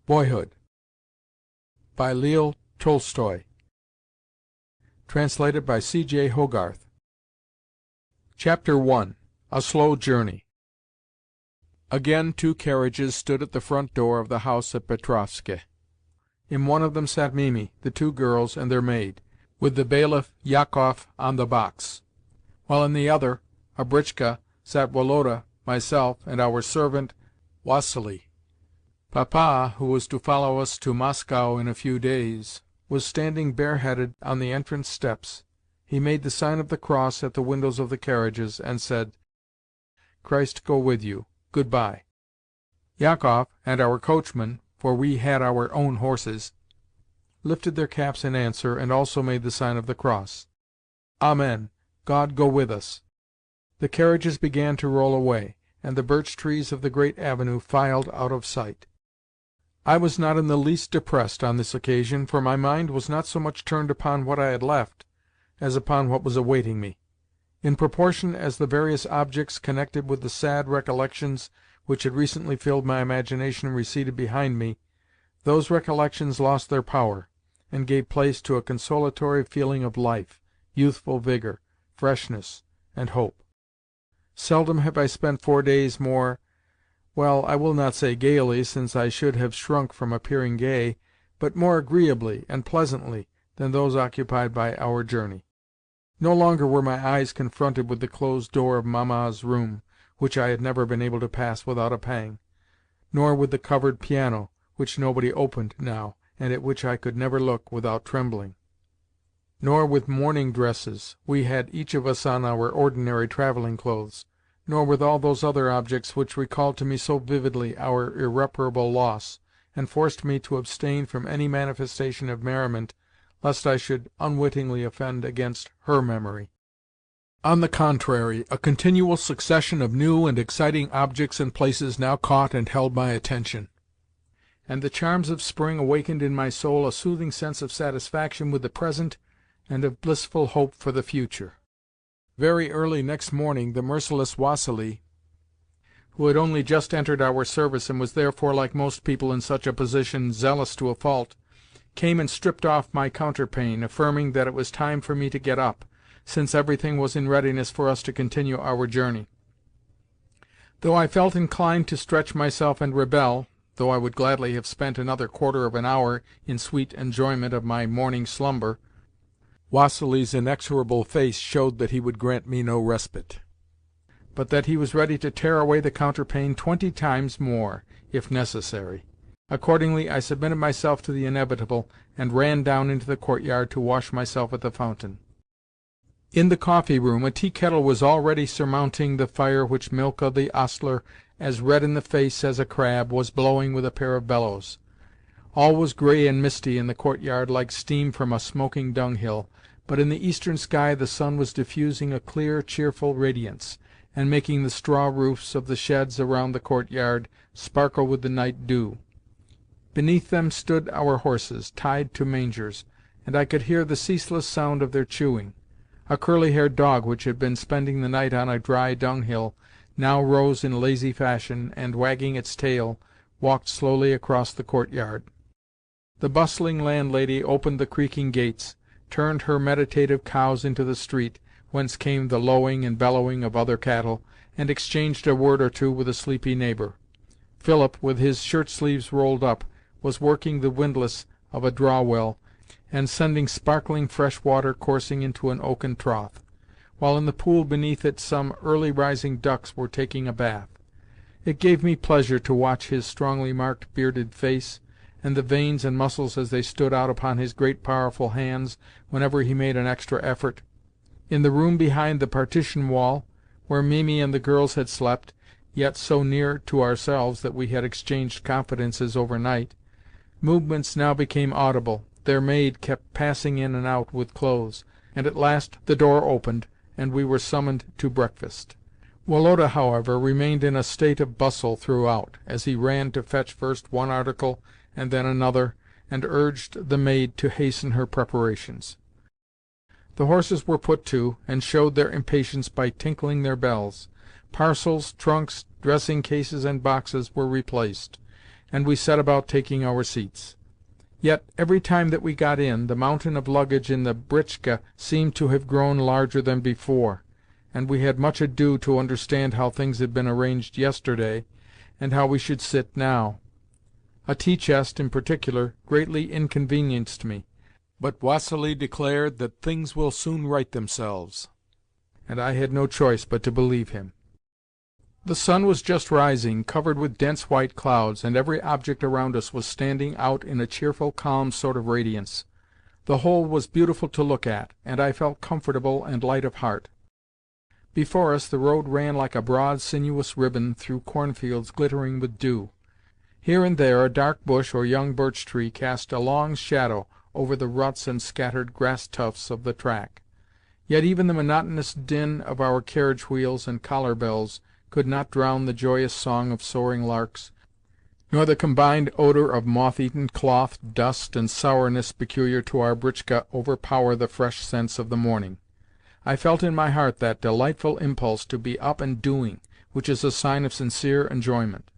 Boyhood, by Leo Tolstoy. Translated by C.J. Hogarth. Chapter 1. A Slow Journey. Again 2 carriages stood at the front door of the house at Petrovskoe. In one of them sat Mimi, the 2 girls, and their maid, with the bailiff Yakov on the box, while in the other, a britchka, sat Woloda, myself, and our servant Vassili. Papa, who was to follow us to Moscow in a few days, was standing bareheaded on the entrance steps. He made the sign of the cross at the windows of the carriages, and said, "Christ go with you. Good-bye." Yakov and our coachman, for we had our own horses, lifted their caps in answer, and also made the sign of the cross. Amen. God go with us. The carriages began to roll away, and the birch trees of the great avenue filed out of sight. I was not in the least depressed on this occasion, for my mind was not so much turned upon what I had left as upon what was awaiting me. In proportion as the various objects connected with the sad recollections which had recently filled my imagination receded behind me, those recollections lost their power, and gave place to a consolatory feeling of life, youthful vigor, freshness, and hope. Seldom have I spent 4 days more, well, I will not say gaily, since I should have shrunk from appearing gay, but more agreeably and pleasantly than those occupied by our journey. No longer were my eyes confronted with the closed door of Mamma's room, which I had never been able to pass without a pang, nor with the covered piano, which nobody opened now, and at which I could never look without trembling, nor with mourning dresses (we had each of us on our ordinary travelling clothes), nor with all those other objects which recalled to me so vividly our irreparable loss, and forced me to abstain from any manifestation of merriment, lest I should unwittingly offend against her memory. On the contrary, a continual succession of new and exciting objects and places now caught and held my attention, and the charms of spring awakened in my soul a soothing sense of satisfaction with the present and of blissful hope for the future. Very early next morning the merciless Vassili, who had only just entered our service and was therefore, like most people in such a position, zealous to a fault, came and stripped off my counterpane, affirming that it was time for me to get up, since everything was in readiness for us to continue our journey. Though I felt inclined to stretch myself and rebel, though I would gladly have spent another quarter of an hour in sweet enjoyment of my morning slumber, Vassili's inexorable face showed that he would grant me no respite, but that he was ready to tear away the counterpane 20 times more, if necessary. Accordingly, I submitted myself to the inevitable, and ran down into the courtyard to wash myself at the fountain. In the coffee-room a tea-kettle was already surmounting the fire which Milka the ostler, as red in the face as a crab, was blowing with a pair of bellows. All was grey and misty in the courtyard like steam from a smoking dunghill, but in the eastern sky the sun was diffusing a clear, cheerful radiance, and making the straw roofs of the sheds around the courtyard sparkle with the night dew. Beneath them stood our horses, tied to mangers, and I could hear the ceaseless sound of their chewing. A curly-haired dog, which had been spending the night on a dry dunghill, now rose in lazy fashion, and, wagging its tail, walked slowly across the courtyard. The bustling landlady opened the creaking gates, turned her meditative cows into the street, whence came the lowing and bellowing of other cattle, and exchanged a word or two with a sleepy neighbor. Philip, with his shirt-sleeves rolled up, was working the windlass of a draw-well, and sending sparkling fresh water coursing into an oaken trough, while in the pool beneath it some early-rising ducks were taking a bath. It gave me pleasure to watch his strongly marked bearded face, and the veins and muscles as they stood out upon his great powerful hands whenever he made an extra effort. In the room behind the partition wall, where Mimi and the girls had slept, yet so near to ourselves that we had exchanged confidences overnight, movements now became audible. Their maid kept passing in and out with clothes, and at last the door opened, and we were summoned to breakfast. Woloda, however, remained in a state of bustle throughout, as he ran to fetch first one article and then another, and urged the maid to hasten her preparations. The horses were put to, and showed their impatience by tinkling their bells. Parcels, trunks, dressing-cases, and boxes were replaced, and we set about taking our seats. Yet, every time that we got in, the mountain of luggage in the britchka seemed to have grown larger than before, and we had much ado to understand how things had been arranged yesterday, and how we should sit now. A tea-chest, in particular, greatly inconvenienced me, but Vassili declared that things will soon right themselves, and I had no choice but to believe him. The sun was just rising, covered with dense white clouds, and every object around us was standing out in a cheerful, calm sort of radiance. The whole was beautiful to look at, and I felt comfortable and light of heart. Before us the road ran like a broad, sinuous ribbon through cornfields glittering with dew. Here and there a dark bush or young birch-tree cast a long shadow over the ruts and scattered grass-tufts of the track. Yet even the monotonous din of our carriage-wheels and collar-bells could not drown the joyous song of soaring larks, nor the combined odour of moth-eaten cloth, dust, and sourness peculiar to our britchka overpower the fresh scents of the morning. I felt in my heart that delightful impulse to be up and doing, which is a sign of sincere enjoyment.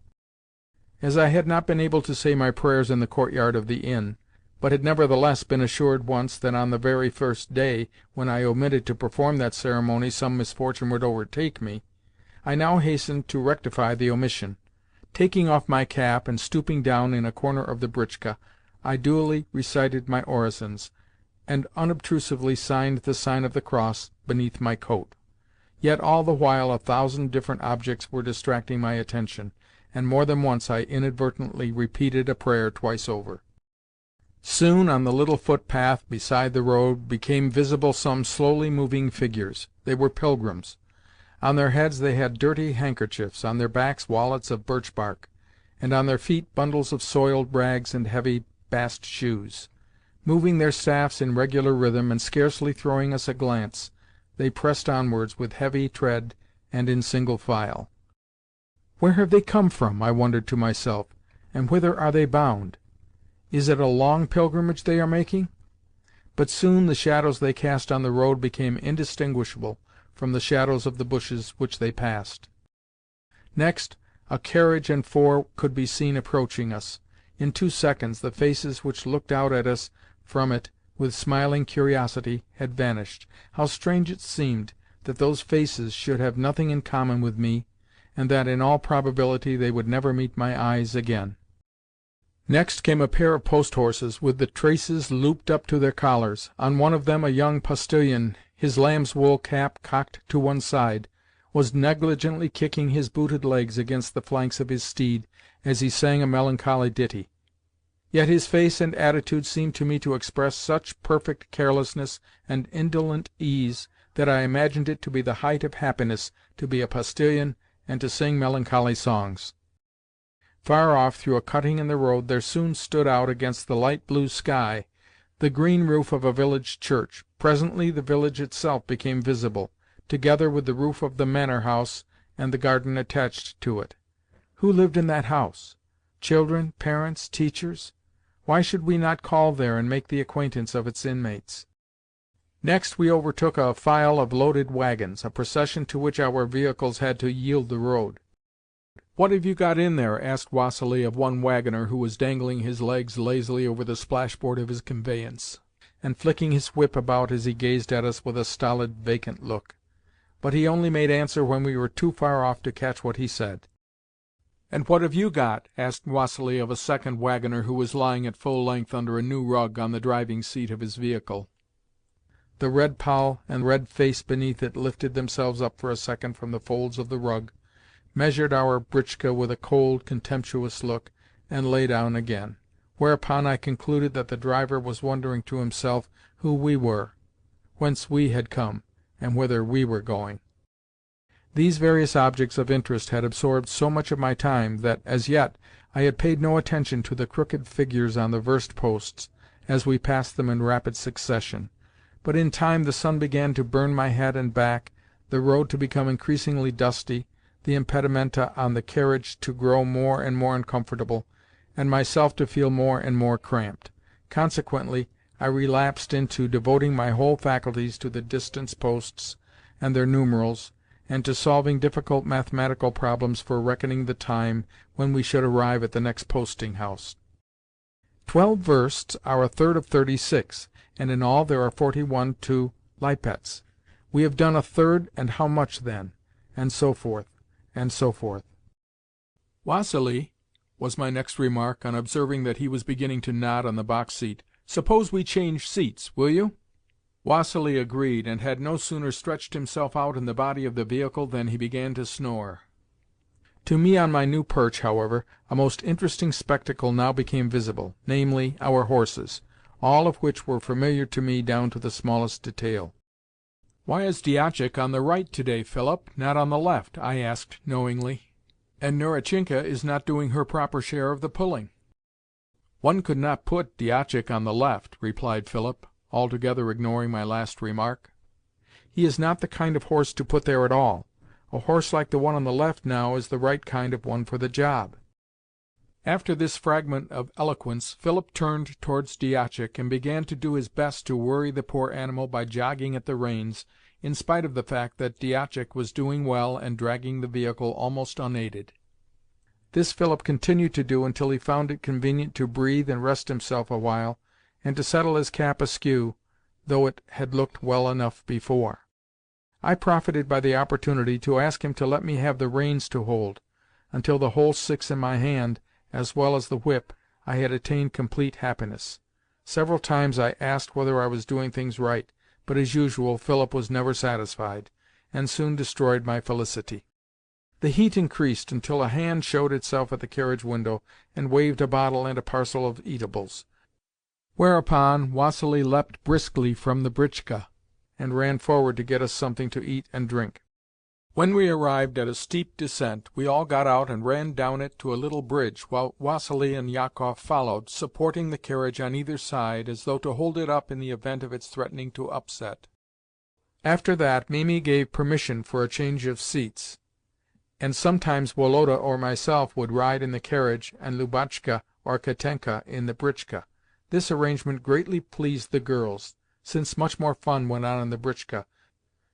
As I had not been able to say my prayers in the courtyard of the inn, but had nevertheless been assured once that on the very first day when I omitted to perform that ceremony some misfortune would overtake me, I now hastened to rectify the omission. Taking off my cap and stooping down in a corner of the britchka, I duly recited my orisons, and unobtrusively signed the sign of the cross beneath my coat. Yet all the while 1,000 different objects were distracting my attention, and more than once I inadvertently repeated a prayer twice over. Soon, on the little footpath beside the road, became visible some slowly moving figures. They were pilgrims. On their heads they had dirty handkerchiefs, on their backs wallets of birch-bark, and on their feet bundles of soiled rags and heavy bast shoes. Moving their staffs in regular rhythm, and scarcely throwing us a glance, they pressed onwards with heavy tread and in single file. "Where have they come from?" I wondered to myself, "and whither are they bound? Is it a long pilgrimage they are making?" But soon the shadows they cast on the road became indistinguishable from the shadows of the bushes which they passed. Next, a carriage and four could be seen approaching us. In 2 seconds the faces which looked out at us from it with smiling curiosity had vanished. How strange it seemed that those faces should have nothing in common with me, and that in all probability they would never meet my eyes again. Next came a pair of post-horses, with the traces looped up to their collars. On one of them a young postillion, his lamb's-wool cap cocked to one side, was negligently kicking his booted legs against the flanks of his steed as he sang a melancholy ditty. Yet his face and attitude seemed to me to express such perfect carelessness and indolent ease that I imagined it to be the height of happiness to be a postillion and to sing melancholy songs. Far off, through a cutting in the road, there soon stood out against the light blue sky the green roof of a village church. Presently the village itself became visible, together with the roof of the manor-house and the garden attached to it. Who lived in that house? Children, parents, teachers? Why should we not call there and make the acquaintance of its inmates? Next we overtook a file of loaded wagons, a procession to which our vehicles had to yield the road. "What have you got in there?" asked Vassili of one waggoner who was dangling his legs lazily over the splashboard of his conveyance, and flicking his whip about as he gazed at us with a stolid, vacant look. But he only made answer when we were too far off to catch what he said. "And what have you got?" asked Vassili of a second waggoner who was lying at full length under a new rug on the driving seat of his vehicle. The red poll and red face beneath it lifted themselves up for a second from the folds of the rug, measured our britchka with a cold, contemptuous look, and lay down again. Whereupon I concluded that the driver was wondering to himself who we were, whence we had come, and whither we were going. These various objects of interest had absorbed so much of my time that, as yet, I had paid no attention to the crooked figures on the verst-posts as we passed them in rapid succession. But in time the sun began to burn my head and back, the road to become increasingly dusty, the impedimenta on the carriage to grow more and more uncomfortable, and myself to feel more and more cramped. Consequently, I relapsed into devoting my whole faculties to the distance posts and their numerals, and to solving difficult mathematical problems for reckoning the time when we should arrive at the next posting-house. 12 versts are a third of 36, and in all there are 41 to lipets. We have done a third, and how much then? And so forth, and so forth. "Vassili," was my next remark, on observing that he was beginning to nod on the box seat, "suppose we change seats, will you?" Vassili agreed, and had no sooner stretched himself out in the body of the vehicle than he began to snore. To me on my new perch, however, a most interesting spectacle now became visible, namely, our horses, all of which were familiar to me down to the smallest detail. "Why is Diachik on the right to-day, Philip, not on the left?" I asked knowingly. "And Narachinka is not doing her proper share of the pulling." "One could not put Diachik on the left," replied Philip, altogether ignoring my last remark. "He is not the kind of horse to put there at all. A horse like the one on the left now is the right kind of one for the job." After this fragment of eloquence, Philip turned towards Diachik, and began to do his best to worry the poor animal by jogging at the reins, in spite of the fact that Diachik was doing well and dragging the vehicle almost unaided. This Philip continued to do until he found it convenient to breathe and rest himself a while, and to settle his cap askew, though it had looked well enough before. I profited by the opportunity to ask him to let me have the reins to hold, until the whole 6 in my hand, as well as the whip, I had attained complete happiness. Several times I asked whether I was doing things right, but as usual Philip was never satisfied, and soon destroyed my felicity. The heat increased until a hand showed itself at the carriage window and waved a bottle and a parcel of eatables, whereupon Vassili leapt briskly from the britchka, and ran forward to get us something to eat and drink. When we arrived at a steep descent, we all got out and ran down it to a little bridge, while Vassili and Yakov followed, supporting the carriage on either side, as though to hold it up in the event of its threatening to upset. After that Mimi gave permission for a change of seats, and sometimes Woloda or myself would ride in the carriage and Lubotshka or Katenka in the britchka. This arrangement greatly pleased the girls, since much more fun went on in the britchka.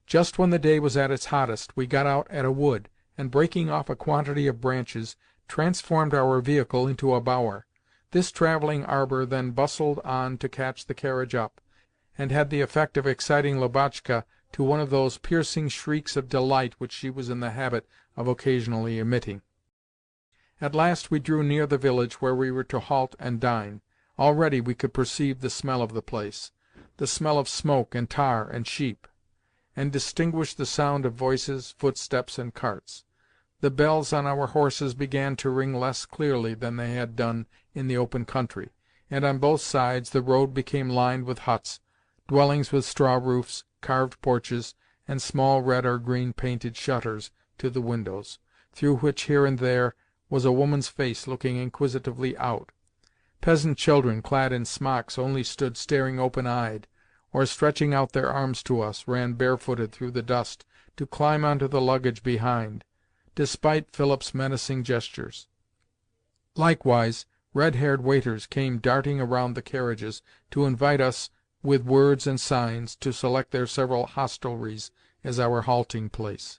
Just when the day was at its hottest, we got out at a wood, and breaking off a quantity of branches, transformed our vehicle into a bower. This travelling arbour then bustled on to catch the carriage up, and had the effect of exciting Lubotshka to one of those piercing shrieks of delight which she was in the habit of occasionally emitting. At last we drew near the village where we were to halt and dine. Already we could perceive the smell of the place, the smell of smoke and tar and sheep, and distinguish the sound of voices, footsteps, and carts. The bells on our horses began to ring less clearly than they had done in the open country, and on both sides the road became lined with huts, dwellings with straw roofs, carved porches, and small red or green painted shutters to the windows, through which here and there was a woman's face looking inquisitively out. Peasant children clad in smocks only stood staring open-eyed, or, stretching out their arms to us, ran barefooted through the dust to climb onto the luggage behind, despite Philip's menacing gestures. Likewise, red-haired waiters came darting around the carriages to invite us with words and signs to select their several hostelries as our halting-place.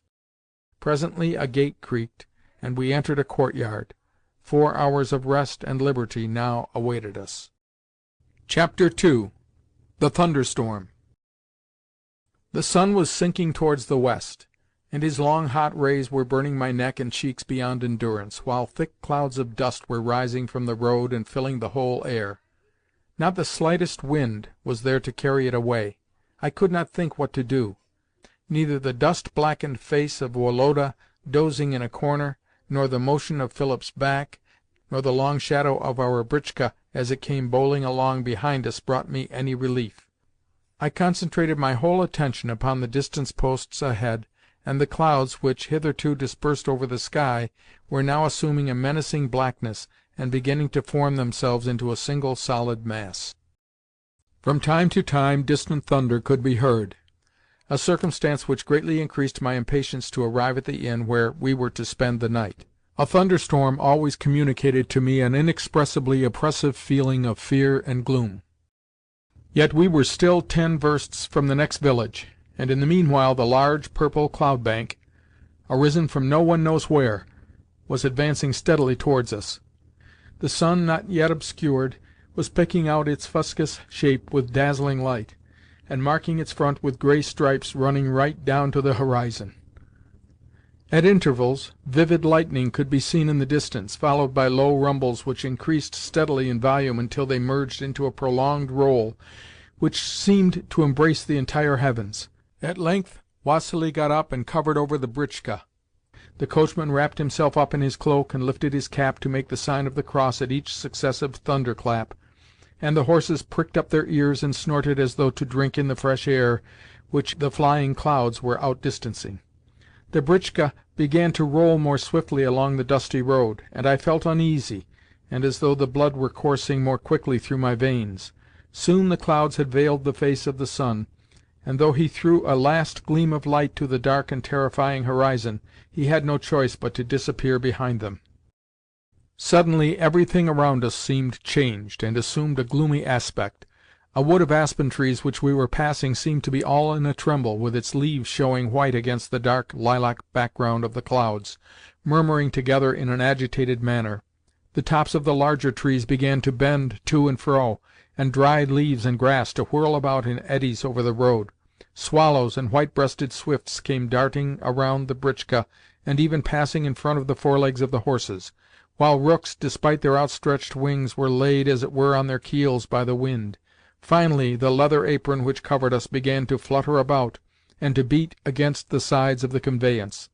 Presently a gate creaked, and we entered a courtyard. 4 hours of rest and liberty now awaited us. Chapter 2. The Thunderstorm. The sun was sinking towards the west, and his long hot rays were burning my neck and cheeks beyond endurance, while thick clouds of dust were rising from the road and filling the whole air. Not the slightest wind was there to carry it away. I could not think what to do. Neither the dust-blackened face of Woloda dozing in a corner, nor the motion of Philip's back, nor the long shadow of our britchka as it came bowling along behind us brought me any relief. I concentrated my whole attention upon the distance posts ahead, and the clouds, which, hitherto dispersed over the sky, were now assuming a menacing blackness and beginning to form themselves into a single solid mass. From time to time distant thunder could be heard, a circumstance which greatly increased my impatience to arrive at the inn where we were to spend the night. A thunderstorm always communicated to me an inexpressibly oppressive feeling of fear and gloom. Yet we were still 10 versts from the next village, and in the meanwhile the large purple cloud-bank, arisen from no one knows where, was advancing steadily towards us. The sun, not yet obscured, was picking out its fuscous shape with dazzling light, and marking its front with grey stripes running right down to the horizon. At intervals, vivid lightning could be seen in the distance, followed by low rumbles which increased steadily in volume until they merged into a prolonged roll which seemed to embrace the entire heavens. At length Vassili got up and covered over the britchka. The coachman wrapped himself up in his cloak and lifted his cap to make the sign of the cross at each successive thunderclap, and the horses pricked up their ears and snorted as though to drink in the fresh air which the flying clouds were outdistancing. The britchka began to roll more swiftly along the dusty road, and I felt uneasy, and as though the blood were coursing more quickly through my veins. Soon the clouds had veiled the face of the sun, and though he threw a last gleam of light to the dark and terrifying horizon, he had no choice but to disappear behind them. Suddenly everything around us seemed changed, and assumed a gloomy aspect. A wood of aspen trees which we were passing seemed to be all in a tremble, with its leaves showing white against the dark lilac background of the clouds, murmuring together in an agitated manner. The tops of the larger trees began to bend to and fro, and dried leaves and grass to whirl about in eddies over the road. Swallows and white-breasted swifts came darting around the britchka, and even passing in front of the forelegs of the horses, while rooks, despite their outstretched wings, were laid, as it were, on their keels by the wind. Finally, the leather apron which covered us began to flutter about, and to beat against the sides of the conveyance.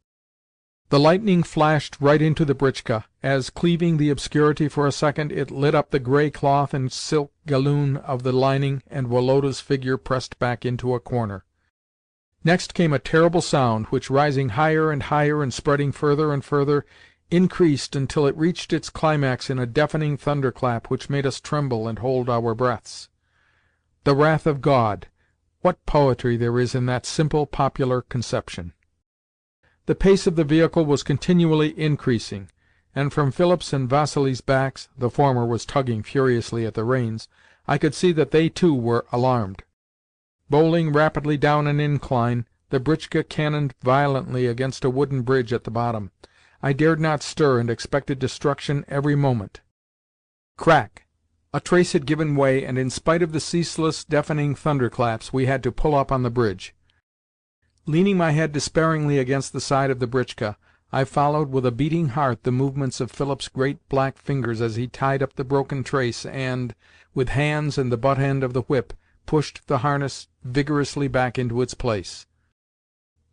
The lightning flashed right into the britchka, as, cleaving the obscurity for a second, it lit up the grey cloth and silk galloon of the lining, and Woloda's figure pressed back into a corner. Next came a terrible sound, which, rising higher and higher and spreading further and further, increased until it reached its climax in a deafening thunderclap which made us tremble and hold our breaths. The wrath of God! What poetry there is in that simple, popular conception! The pace of the vehicle was continually increasing, and from Philip's and Vassili's backs (the former was tugging furiously at the reins) I could see that they too were alarmed. Bowling rapidly down an incline, the britchka cannoned violently against a wooden bridge at the bottom. I dared not stir, and expected destruction every moment. Crack! A trace had given way, and in spite of the ceaseless, deafening thunderclaps, we had to pull up on the bridge. Leaning my head despairingly against the side of the britchka, I followed with a beating heart the movements of Philip's great black fingers as he tied up the broken trace and, with hands and the butt end of the whip, pushed the harness vigorously back into its place.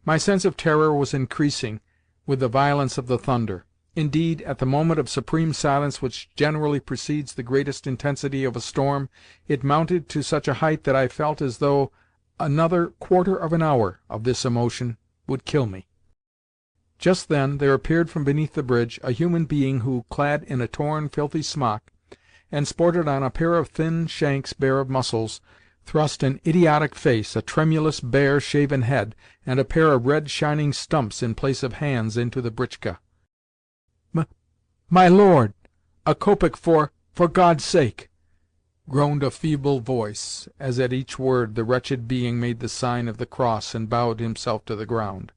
My sense of terror was increasing with the violence of the thunder. Indeed, at the moment of supreme silence which generally precedes the greatest intensity of a storm, it mounted to such a height that I felt as though another quarter of an hour of this emotion would kill me. Just then there appeared from beneath the bridge a human being who, clad in a torn, filthy smock, and sported on a pair of thin shanks bare of muscles, thrust an idiotic face, a tremulous, bare, shaven head, and a pair of red, shining stumps in place of hands into the britchka. "My lord! A kopeck for God's sake!" groaned a feeble voice, as at each word the wretched being made the sign of the cross and bowed himself to the ground.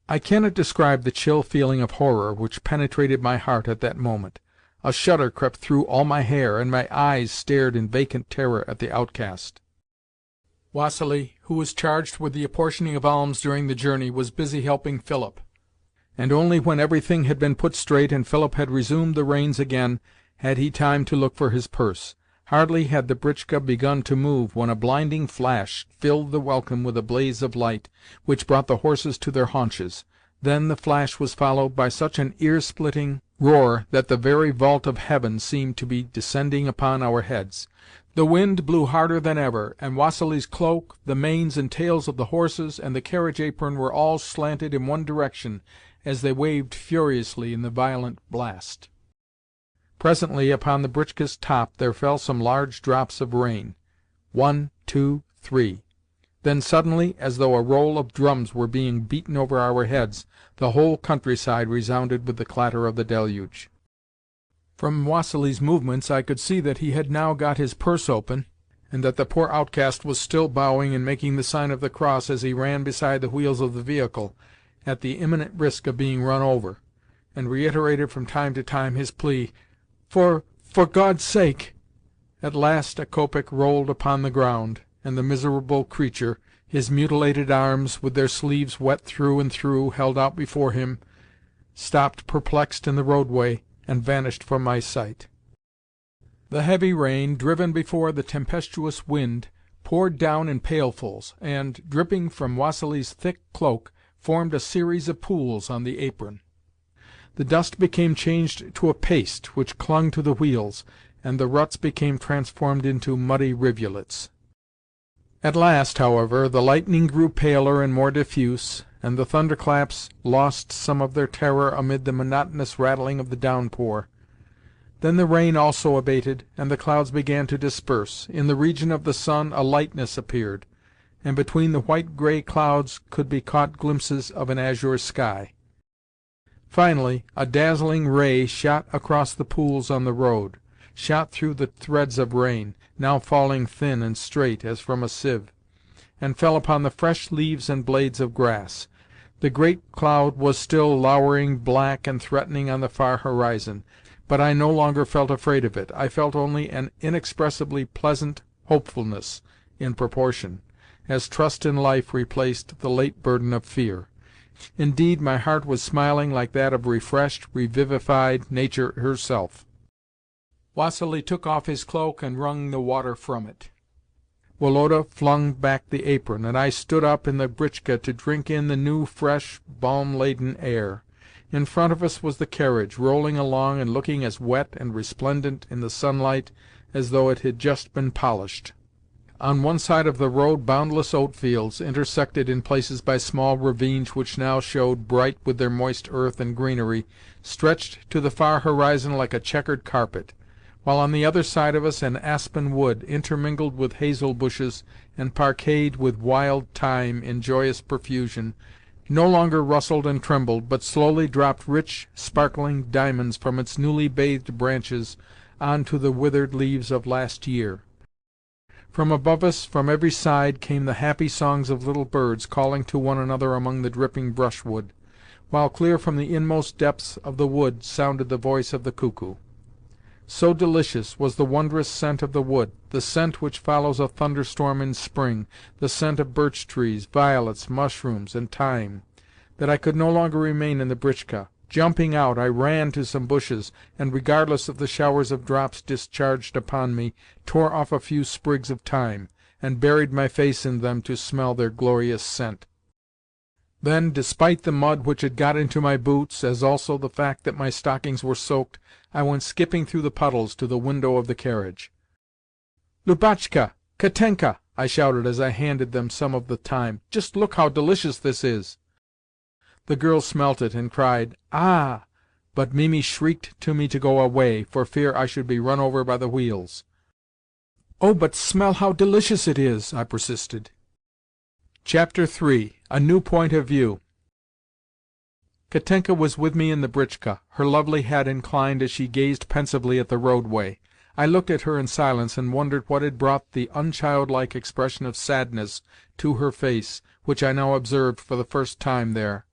I cannot describe the chill feeling of horror which penetrated my heart at that moment. A shudder crept through all my hair, and my eyes stared in vacant terror at the outcast. Vassili, who was charged with the apportioning of alms during the journey, was busy helping Philip, and only when everything had been put straight and Philip had resumed the reins again had he time to look for his purse. Hardly had the britchka begun to move when a blinding flash filled the welkin with a blaze of light, which brought the horses to their haunches. Then the flash was followed by such an ear-splitting roar that the very vault of heaven seemed to be descending upon our heads. The wind blew harder than ever, and Vassili's cloak, the manes and tails of the horses, and the carriage apron were all slanted in one direction as they waved furiously in the violent blast. Presently, upon the britchka's top there fell some large drops of rain. 1, 2, 3. Then suddenly, as though a roll of drums were being beaten over our heads, the whole countryside resounded with the clatter of the deluge. From Vassili's movements I could see that he had now got his purse open, and that the poor outcast was still bowing and making the sign of the cross as he ran beside the wheels of the vehicle, at the imminent risk of being run over, and reiterated from time to time his plea, "For God's sake!" At last a kopeck rolled upon the ground, and the miserable creature, his mutilated arms, with their sleeves wet through and through, held out before him, stopped perplexed in the roadway, and vanished from my sight. The heavy rain, driven before the tempestuous wind, poured down in pailfuls, and, dripping from Vassili's thick cloak, formed a series of pools on the apron. The dust became changed to a paste, which clung to the wheels, and the ruts became transformed into muddy rivulets. At last, however, the lightning grew paler and more diffuse, and the thunderclaps lost some of their terror amid the monotonous rattling of the downpour. Then the rain also abated, and the clouds began to disperse. In the region of the sun a lightness appeared, and between the white-grey clouds could be caught glimpses of an azure sky. Finally, a dazzling ray shot across the pools on the road, shot through the threads of rain, now falling thin and straight as from a sieve, and fell upon the fresh leaves and blades of grass. The great cloud was still lowering black and threatening on the far horizon, but I no longer felt afraid of it. I felt only an inexpressibly pleasant hopefulness in proportion, as trust in life replaced the late burden of fear. Indeed, my heart was smiling like that of refreshed, revivified nature herself. Vassili took off his cloak and wrung the water from it. Woloda flung back the apron, and I stood up in the britchka to drink in the new, fresh, balm-laden air. In front of us was the carriage, rolling along and looking as wet and resplendent in the sunlight as though it had just been polished. On one side of the road boundless oat-fields, intersected in places by small ravines which now showed bright with their moist earth and greenery, stretched to the far horizon like a checkered carpet, while on the other side of us an aspen wood, intermingled with hazel bushes and parquetted with wild thyme in joyous profusion, no longer rustled and trembled, but slowly dropped rich, sparkling diamonds from its newly bathed branches on to the withered leaves of last year. From above us, from every side, came the happy songs of little birds calling to one another among the dripping brushwood, while clear from the inmost depths of the wood sounded the voice of the cuckoo. So delicious was the wondrous scent of the wood, the scent which follows a thunderstorm in spring, the scent of birch-trees, violets, mushrooms, and thyme, that I could no longer remain in the britchka. Jumping out, I ran to some bushes, and, regardless of the showers of drops discharged upon me, tore off a few sprigs of thyme, and buried my face in them to smell their glorious scent. Then, despite the mud which had got into my boots, as also the fact that my stockings were soaked, I went skipping through the puddles to the window of the carriage. "Lubotshka! Katenka!" I shouted as I handed them some of the thyme. "Just look how delicious this is!" The girls smelt it, and cried, "Ah!" but Mimi shrieked to me to go away, for fear I should be run over by the wheels. "Oh, but smell how delicious it is!" I persisted. Chapter 3. A New Point of View. Katenka was with me in the britchka, her lovely head inclined as she gazed pensively at the roadway. I looked at her in silence, and wondered what had brought the unchildlike expression of sadness to her face, which I now observed for the first time there.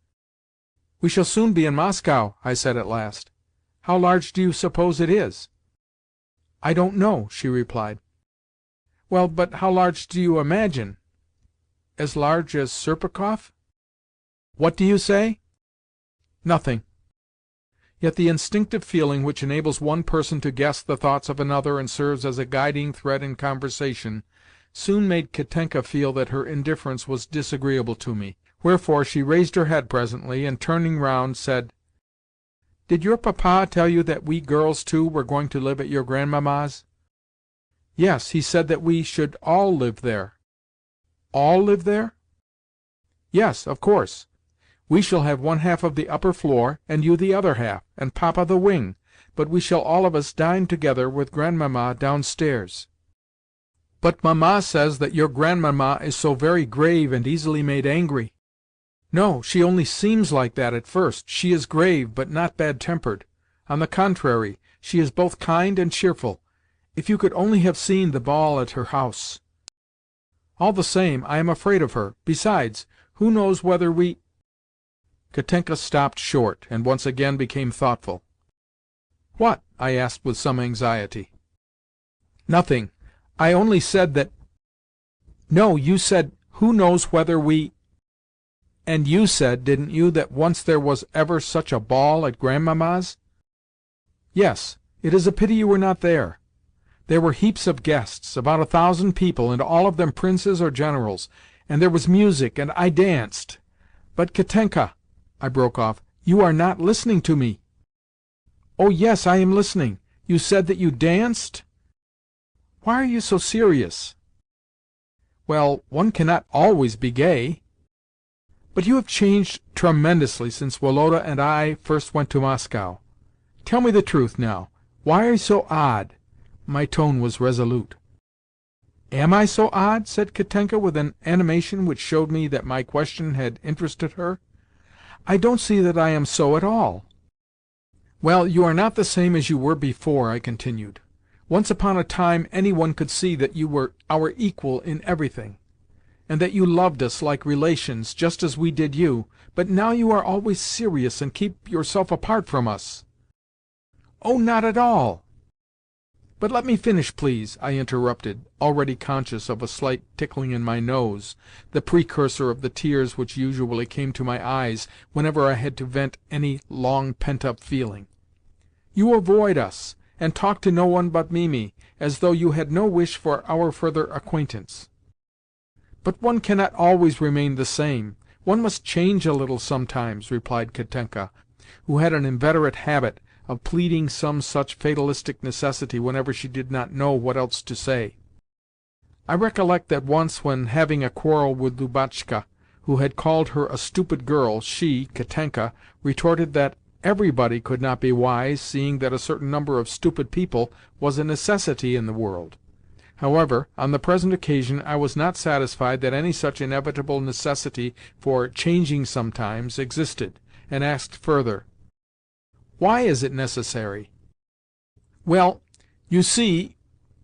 "We shall soon be in Moscow," I said at last. "How large do you suppose it is?" "I don't know," she replied. "Well, but how large do you imagine? As large as Serpukhov?" "What do you say?" "Nothing." Yet the instinctive feeling which enables one person to guess the thoughts of another and serves as a guiding thread in conversation soon made Katenka feel that her indifference was disagreeable to me. Wherefore she raised her head presently, and, turning round, said, "Did your papa tell you that we girls, too, were going to live at your Grandmamma's?" "Yes, he said that we should all live there." "All live there?" "Yes, of course. We shall have one half of the upper floor, and you the other half, and Papa the wing, but we shall all of us dine together with Grandmamma downstairs." "But Mamma says that your Grandmamma is so very grave and easily made angry." "No, she only seems like that at first. She is grave, but not bad-tempered. On the contrary, she is both kind and cheerful. If you could only have seen the ball at her house! All the same, I am afraid of her. Besides, who knows whether we—" Katenka stopped short, and once again became thoughtful. "What?" I asked with some anxiety. "Nothing. I only said that—" "No, you said, 'Who knows whether we—' And you said, didn't you, that once there was ever such a ball at Grandmamma's?" "Yes. It is a pity you were not there. There were heaps of guests, about 1,000 people, and all of them princes or generals, and there was music, and I danced. But, Katenka," I broke off, "you are not listening to me." "Oh, yes, I am listening. You said that you danced?" "Why are you so serious?" "Well, one cannot always be gay." "But you have changed tremendously since Woloda and I first went to Moscow. Tell me the truth now. Why are you so odd?" My tone was resolute. "Am I so odd?" said Katenka with an animation which showed me that my question had interested her. "I don't see that I am so at all." "Well, you are not the same as you were before," I continued. "Once upon a time any one could see that you were our equal in everything, and that you loved us like relations, just as we did you. But now you are always serious, and keep yourself apart from us." "Oh, not at all!" "But let me finish, please," I interrupted, already conscious of a slight tickling in my nose, the precursor of the tears which usually came to my eyes whenever I had to vent any long pent-up feeling. "You avoid us, and talk to no one but Mimi, as though you had no wish for our further acquaintance." "But one cannot always remain the same. One must change a little sometimes," replied Katenka, who had an inveterate habit of pleading some such fatalistic necessity whenever she did not know what else to say. "I recollect that once, when having a quarrel with Lubotshka, who had called her a stupid girl, she, Katenka, retorted that everybody could not be wise, seeing that a certain number of stupid people was a necessity in the world. However, on the present occasion I was not satisfied that any such inevitable necessity for changing sometimes existed, and asked further, 'Why is it necessary?' "Well, you see,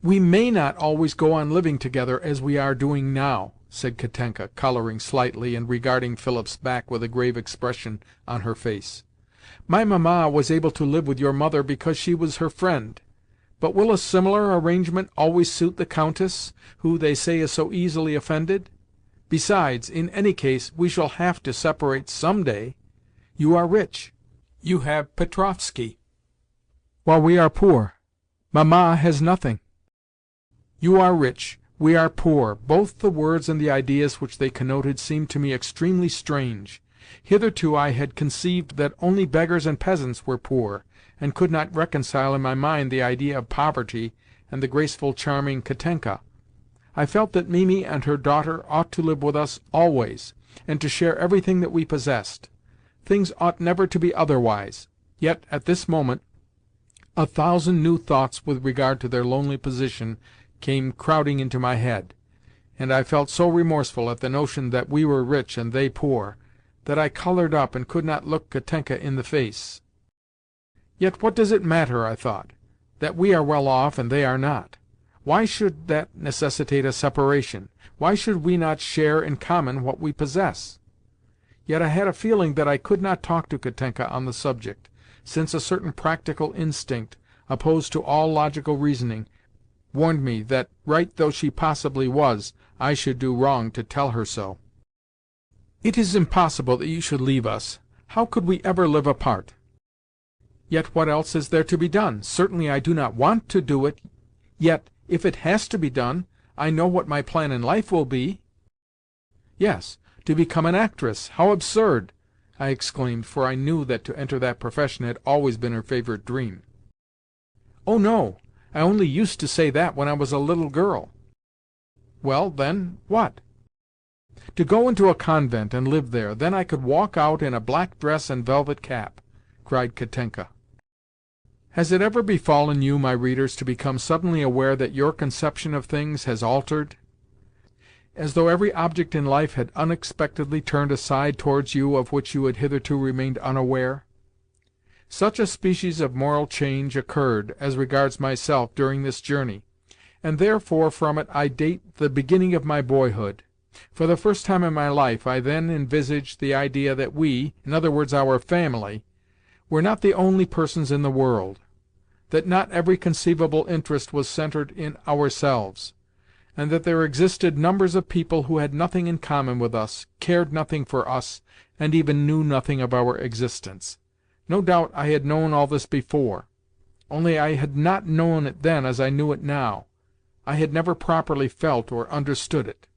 we may not always go on living together as we are doing now," said Katenka, colouring slightly and regarding Philip's back with a grave expression on her face. "My Mamma was able to live with your mother because she was her friend. But will a similar arrangement always suit the Countess, who, they say, is so easily offended? Besides, in any case, we shall have to separate some day. You are rich. You have Petrovskoe, while we are poor. Mamma has nothing. You are rich, we are poor. Both the words and the ideas which they connoted seemed to me extremely strange. Hitherto I had conceived that only beggars and peasants were poor, and could not reconcile in my mind the idea of poverty and the graceful, charming Katenka. I felt that Mimi and her daughter ought to live with us always, and to share everything that we possessed. Things ought never to be otherwise. Yet, at this moment, 1,000 new thoughts with regard to their lonely position came crowding into my head, and I felt so remorseful at the notion that we were rich and they poor, that I coloured up and could not look Katenka in the face. "Yet what does it matter," I thought, "that we are well off and they are not? Why should that necessitate a separation? Why should we not share in common what we possess?" Yet I had a feeling that I could not talk to Katenka on the subject, since a certain practical instinct, opposed to all logical reasoning, warned me that, right though she possibly was, I should do wrong to tell her so. "It is impossible that you should leave us. How could we ever live apart?" "Yet what else is there to be done? Certainly I do not want to do it. Yet, if it has to be done, I know what my plan in life will be." "Yes, to become an actress. How absurd!" I exclaimed, for I knew that to enter that profession had always been her favourite dream. "Oh, no! I only used to say that when I was a little girl." "Well, then, what?" "To go into a convent and live there. Then I could walk out in a black dress and velvet cap," cried Katenka. Has it ever befallen you, my readers, to become suddenly aware that your conception of things has altered, as though every object in life had unexpectedly turned a side towards you of which you had hitherto remained unaware? Such a species of moral change occurred, as regards myself, during this journey, and therefore from it I date the beginning of my boyhood. For the first time in my life I then envisaged the idea that we, in other words our family, were not the only persons in the world, that not every conceivable interest was centred in ourselves, and that there existed numbers of people who had nothing in common with us, cared nothing for us, and even knew nothing of our existence. No doubt I had known all this before, only I had not known it then as I knew it now. I had never properly felt or understood it.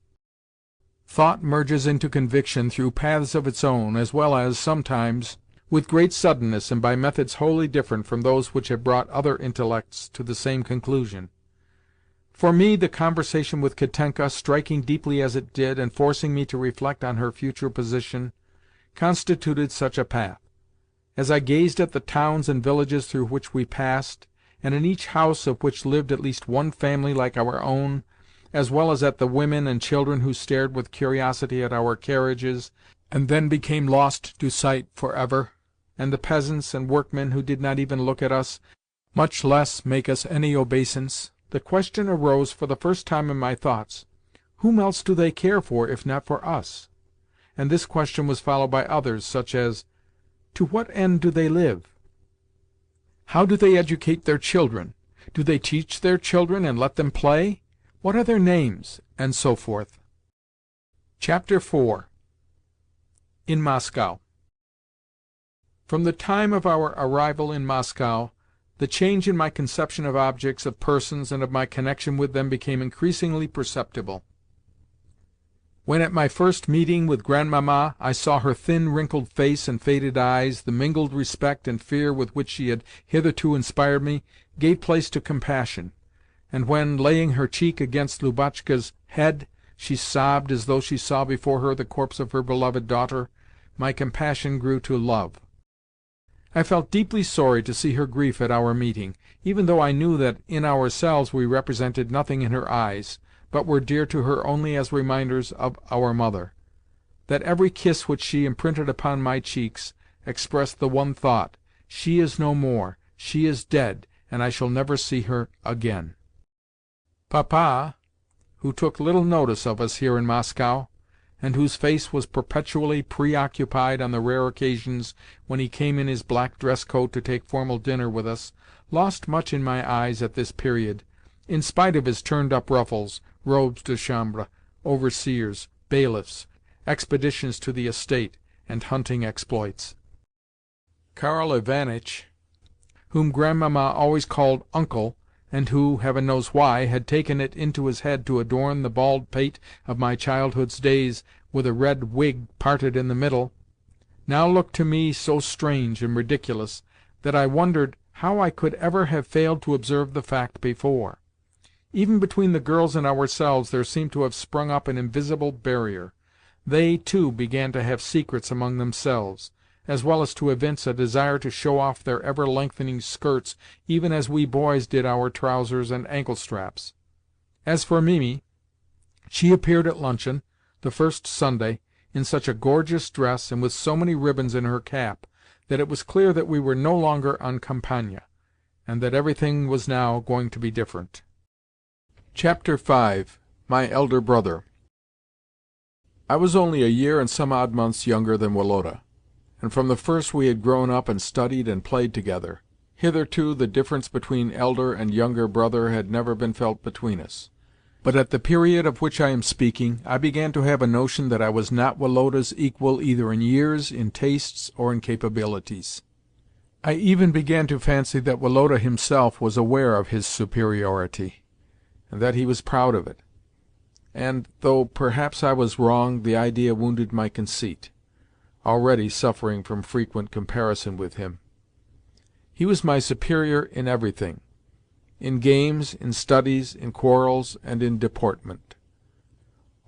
Thought merges into conviction through paths of its own, as well as, sometimes, with great suddenness and by methods wholly different from those which have brought other intellects to the same conclusion. For me, the conversation with Katenka, striking deeply as it did, and forcing me to reflect on her future position, constituted such a path. As I gazed at the towns and villages through which we passed, and in each house of which lived at least one family like our own, as well as at the women and children who stared with curiosity at our carriages, and then became lost to sight for ever, and the peasants and workmen who did not even look at us, much less make us any obeisance, the question arose for the first time in my thoughts, whom else do they care for if not for us? And this question was followed by others, such as, to what end do they live? How do they educate their children? Do they teach their children and let them play? What are their names? And so forth. Chapter 4. In Moscow. From the time of our arrival in Moscow, the change in my conception of objects, of persons, and of my connection with them became increasingly perceptible. When at my first meeting with Grandmamma I saw her thin, wrinkled face and faded eyes, the mingled respect and fear with which she had hitherto inspired me gave place to compassion, and when, laying her cheek against Lubotshka's head, she sobbed as though she saw before her the corpse of her beloved daughter, my compassion grew to love. I felt deeply sorry to see her grief at our meeting, even though I knew that in ourselves we represented nothing in her eyes, but were dear to her only as reminders of our mother; that every kiss which she imprinted upon my cheeks expressed the one thought, she is no more, she is dead, and I shall never see her again. Papa, who took little notice of us here in Moscow, and whose face was perpetually preoccupied on the rare occasions when he came in his black dress-coat to take formal dinner with us, lost much in my eyes at this period, in spite of his turned-up ruffles, robes de chambre, overseers, bailiffs, expeditions to the estate, and hunting exploits. Karl Ivanitch, whom Grandmamma always called Uncle, and who, heaven knows why, had taken it into his head to adorn the bald pate of my childhood's days with a red wig parted in the middle, now looked to me so strange and ridiculous that I wondered how I could ever have failed to observe the fact before. Even between the girls and ourselves there seemed to have sprung up an invisible barrier. They, too, began to have secrets among themselves, as well as to evince a desire to show off their ever-lengthening skirts, even as we boys did our trousers and ankle-straps. As for Mimi, she appeared at luncheon, the first Sunday, in such a gorgeous dress and with so many ribbons in her cap, that it was clear that we were no longer en campagne, and that everything was now going to be different. Chapter 5. My Elder Brother. I was only a year and some odd months younger than Woloda, and from the first we had grown up and studied and played together. Hitherto the difference between elder and younger brother had never been felt between us. But at the period of which I am speaking, I began to have a notion that I was not Woloda's equal either in years, in tastes, or in capabilities. I even began to fancy that Woloda himself was aware of his superiority, and that he was proud of it. And, though perhaps I was wrong, the idea wounded my conceit, already suffering from frequent comparison with him. He was my superior in everything, in games, in studies, in quarrels, and in deportment.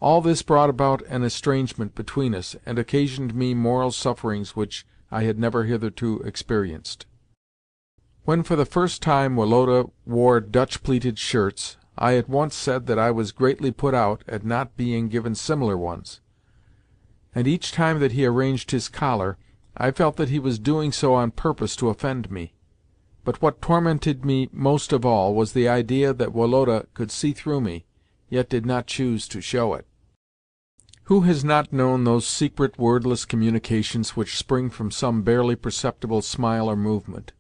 All this brought about an estrangement between us, and occasioned me moral sufferings which I had never hitherto experienced. When for the first time Woloda wore Dutch-pleated shirts, I at once said that I was greatly put out at not being given similar ones, and each time that he arranged his collar, I felt that he was doing so on purpose to offend me. But what tormented me most of all was the idea that Woloda could see through me, yet did not choose to show it. Who has not known those secret, wordless communications which spring from some barely perceptible smile or movement,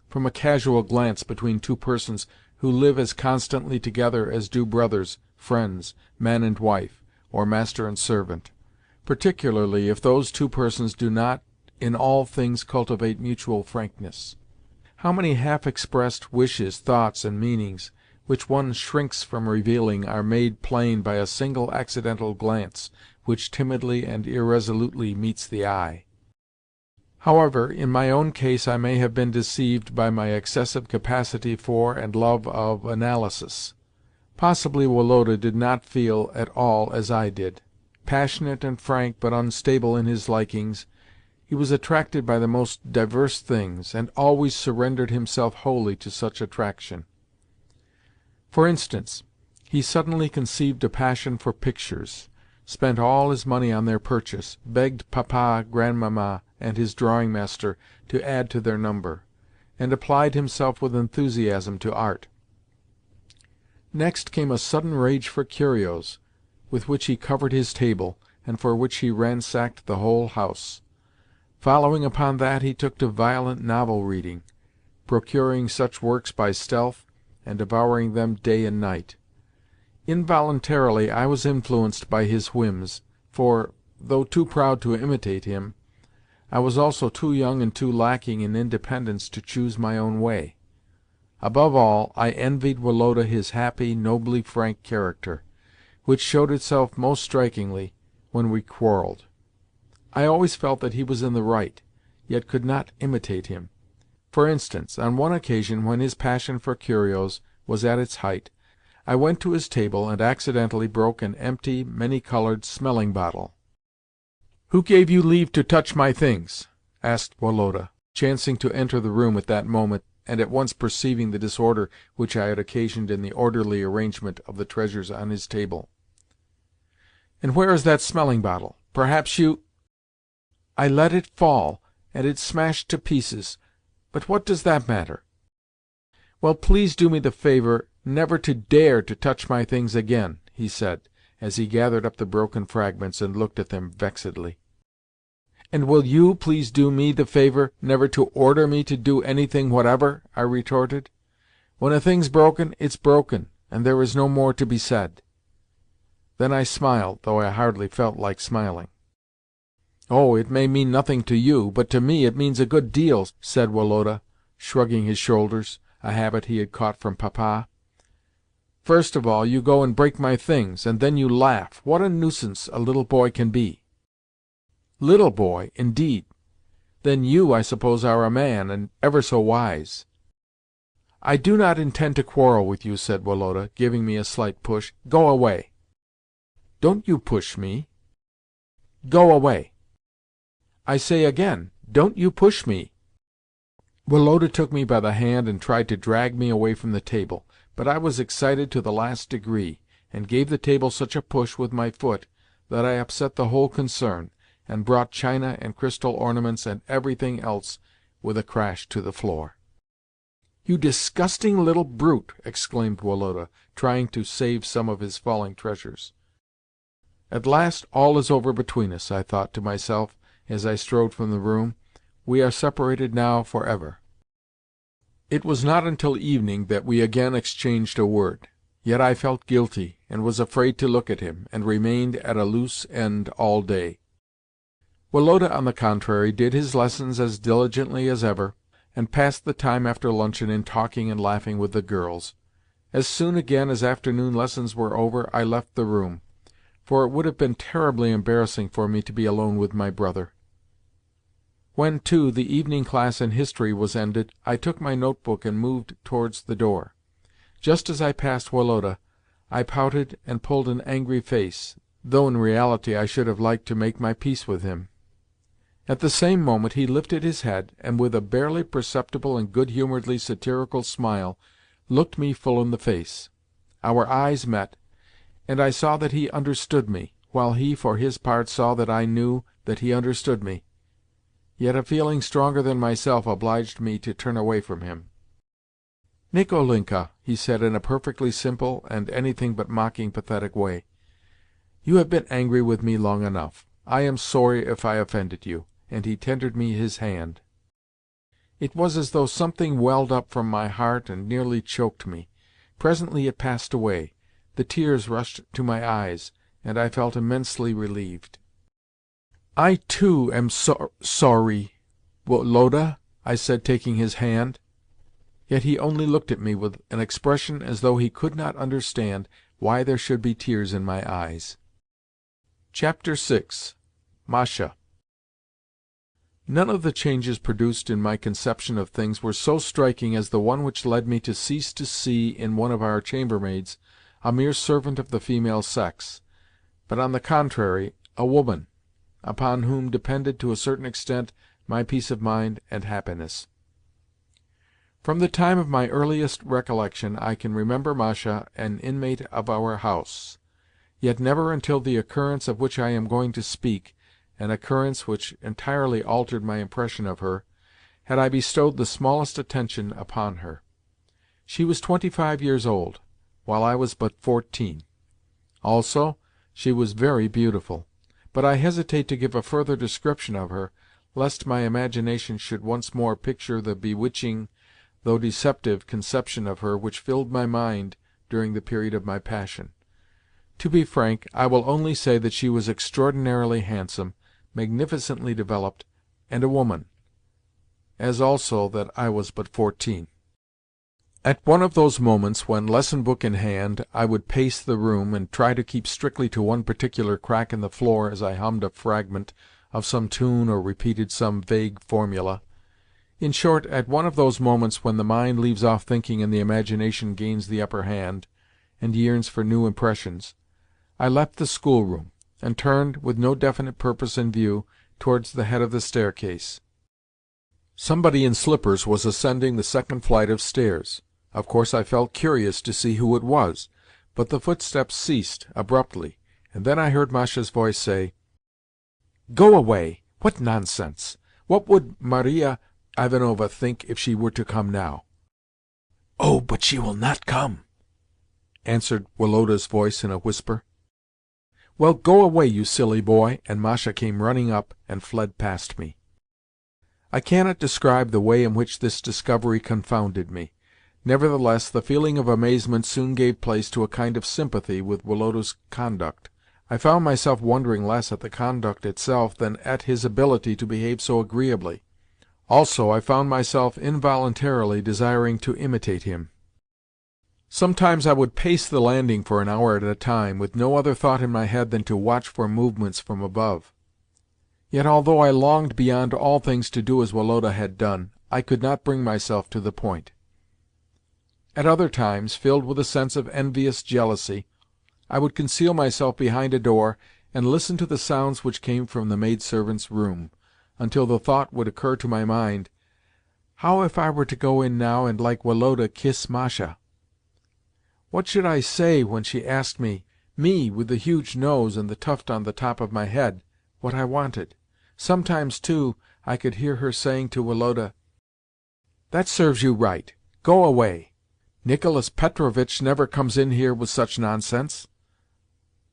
from a casual glance between two persons who live as constantly together as do brothers, friends, man and wife, or master and servant, particularly if those two persons do not in all things cultivate mutual frankness? How many half-expressed wishes, thoughts, and meanings, which one shrinks from revealing, are made plain by a single accidental glance which timidly and irresolutely meets the eye! However, in my own case I may have been deceived by my excessive capacity for and love of analysis. Possibly Woloda did not feel at all as I did. Passionate and frank, but unstable in his likings, he was attracted by the most diverse things, and always surrendered himself wholly to such attraction. For instance, he suddenly conceived a passion for pictures, spent all his money on their purchase, begged Papa, Grandmamma, and his drawing-master to add to their number, and applied himself with enthusiasm to art. Next came a sudden rage for curios, with which he covered his table, and for which he ransacked the whole house. Following upon that, he took to violent novel-reading, procuring such works by stealth, and devouring them day and night. Involuntarily I was influenced by his whims, for, though too proud to imitate him, I was also too young and too lacking in independence to choose my own way. Above all, I envied Woloda his happy, nobly frank character, which showed itself most strikingly when we quarrelled. I always felt that he was in the right, yet could not imitate him. For instance, on one occasion when his passion for curios was at its height, I went to his table and accidentally broke an empty, many-coloured smelling-bottle. "Who gave you leave to touch my things?" asked Woloda, chancing to enter the room at that moment, and at once perceiving the disorder which I had occasioned in the orderly arrangement of the treasures on his table. "And where is that smelling-bottle? Perhaps you—" "I let it fall, and it smashed to pieces. But what does that matter?" "Well, please do me the favour never to dare to touch my things again," he said, as he gathered up the broken fragments and looked at them vexedly. "And will you please do me the favour never to order me to do anything whatever?" I retorted. "When a thing's broken, it's broken, and there is no more to be said." Then I smiled, though I hardly felt like smiling. "Oh, it may mean nothing to you, but to me it means a good deal," said Woloda, shrugging his shoulders, a habit he had caught from Papa. "First of all, you go and break my things, and then you laugh. What a nuisance a little boy can be!" "Little boy, indeed! Then you, I suppose, are a man, and ever so wise." "I do not intend to quarrel with you," said Woloda, giving me a slight push. "Go away." "Don't you push me." "Go away." "I say again, don't you push me." Woloda took me by the hand and tried to drag me away from the table, but I was excited to the last degree, and gave the table such a push with my foot that I upset the whole concern, and brought china and crystal ornaments and everything else with a crash to the floor. "You disgusting little brute!" exclaimed Woloda, trying to save some of his falling treasures. "At last all is over between us," I thought to myself as I strode from the room. "We are separated now for ever." It was not until evening that we again exchanged a word. Yet I felt guilty, and was afraid to look at him, and remained at a loose end all day. Woloda, on the contrary, did his lessons as diligently as ever, and passed the time after luncheon in talking and laughing with the girls. As soon again as afternoon lessons were over, I left the room, for it would have been terribly embarrassing for me to be alone with my brother. When, too, the evening class in history was ended, I took my notebook and moved towards the door. Just as I passed Woloda, I pouted and pulled an angry face, though in reality I should have liked to make my peace with him. At the same moment he lifted his head, and with a barely perceptible and good-humouredly satirical smile looked me full in the face. Our eyes met, and I saw that he understood me, while he, for his part, saw that I knew that he understood me. Yet a feeling stronger than myself obliged me to turn away from him. "Nikolenka," he said in a perfectly simple and anything but mocking pathetic way, "You have been angry with me long enough. I am sorry if I offended you," and he tendered me his hand. It was as though something welled up from my heart and nearly choked me. Presently it passed away. The tears rushed to my eyes, and I felt immensely relieved. "I, too, am sorry, Woloda," I said, taking his hand. Yet he only looked at me with an expression as though he could not understand why there should be tears in my eyes. Chapter 6. Masha. None of the changes produced in my conception of things were so striking as the one which led me to cease to see in one of our chambermaids a mere servant of the female sex, but, on the contrary, a woman, upon whom depended to a certain extent my peace of mind and happiness. From the time of my earliest recollection I can remember Masha an inmate of our house, yet never until the occurrence of which I am going to speak, an occurrence which entirely altered my impression of her, had I bestowed the smallest attention upon her. She was 25 years old, while I was but 14. Also, she was very beautiful, but I hesitate to give a further description of her, lest my imagination should once more picture the bewitching, though deceptive, conception of her which filled my mind during the period of my passion. To be frank, I will only say that she was extraordinarily handsome, magnificently developed, and a woman, as also that I was but 14. At one of those moments when, lesson-book in hand, I would pace the room, and try to keep strictly to one particular crack in the floor as I hummed a fragment of some tune or repeated some vague formula—in short, at one of those moments when the mind leaves off thinking and the imagination gains the upper hand, and yearns for new impressions, I left the schoolroom, and turned, with no definite purpose in view, towards the head of the staircase. Somebody in slippers was ascending the second flight of stairs. Of course I felt curious to see who it was, but the footsteps ceased abruptly, and then I heard Masha's voice say, "Go away! What nonsense! What would Maria Ivanovna think if she were to come now?" "Oh, but she will not come," answered Woloda's voice in a whisper. "Well, go away, you silly boy!" and Masha came running up and fled past me. I cannot describe the way in which this discovery confounded me. Nevertheless, the feeling of amazement soon gave place to a kind of sympathy with Woloda's conduct. I found myself wondering less at the conduct itself than at his ability to behave so agreeably. Also, I found myself involuntarily desiring to imitate him. Sometimes I would pace the landing for an hour at a time, with no other thought in my head than to watch for movements from above. Yet, although I longed beyond all things to do as Woloda had done, I could not bring myself to the point. At other times, filled with a sense of envious jealousy, I would conceal myself behind a door and listen to the sounds which came from the maidservant's room, until the thought would occur to my mind, "How if I were to go in now and, like Woloda, kiss Masha? What should I say when she asked me, with the huge nose and the tuft on the top of my head, what I wanted? Sometimes, too, I could hear her saying to Woloda, 'That serves you right. Go away. Nicholas Petrovitch never comes in here with such nonsense.'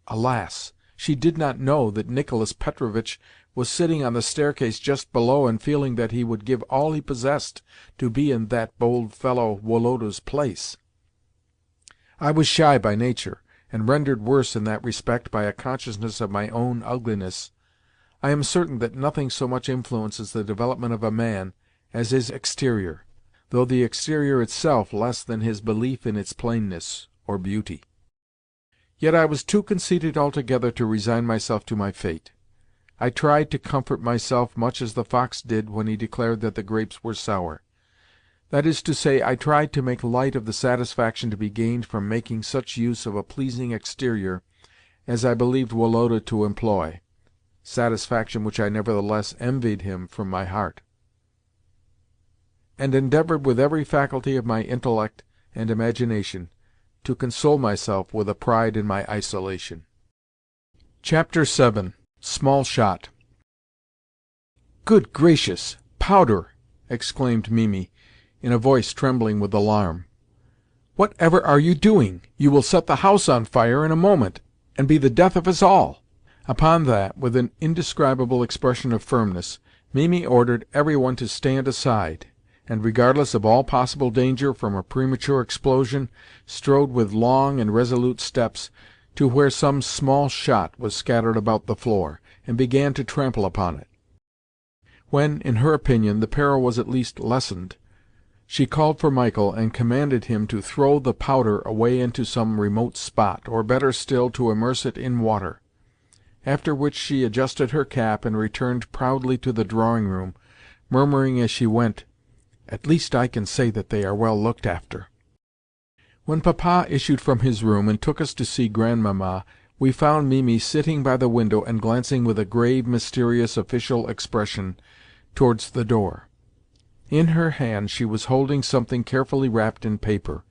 Alas! She did not know that Nicholas Petrovitch was sitting on the staircase just below and feeling that he would give all he possessed to be in that bold fellow Woloda's place. I was shy by nature, and rendered worse in that respect by a consciousness of my own ugliness. I am certain that nothing so much influences the development of a man as his exterior, though the exterior itself less than his belief in its plainness or beauty. Yet I was too conceited altogether to resign myself to my fate. I tried to comfort myself much as the fox did when he declared that the grapes were sour. That is to say, I tried to make light of the satisfaction to be gained from making such use of a pleasing exterior as I believed Woloda to employ, satisfaction which I nevertheless envied him from my heart, and endeavoured with every faculty of my intellect and imagination to console myself with a pride in my isolation. Chapter 7. Small Shot. "Good gracious! Powder!" exclaimed Mimi, in a voice trembling with alarm. "Whatever are you doing? You will set the house on fire in a moment. and be the death of us all." Upon that, with an indescribable expression of firmness, Mimi ordered every one to stand aside, and, regardless of all possible danger from a premature explosion, strode with long and resolute steps to where some small shot was scattered about the floor, and began to trample upon it. When, in her opinion, the peril was at least lessened, she called for Michael, and commanded him to throw the powder away into some remote spot, or better still, to immerse it in water; after which she adjusted her cap and returned proudly to the drawing-room, murmuring as she went, "At least I can say that they are well looked after." When Papa issued from his room and took us to see Grandmamma, we found Mimi sitting by the window and glancing with a grave, mysterious, official expression towards the door. In her hand she was holding something carefully wrapped in paper.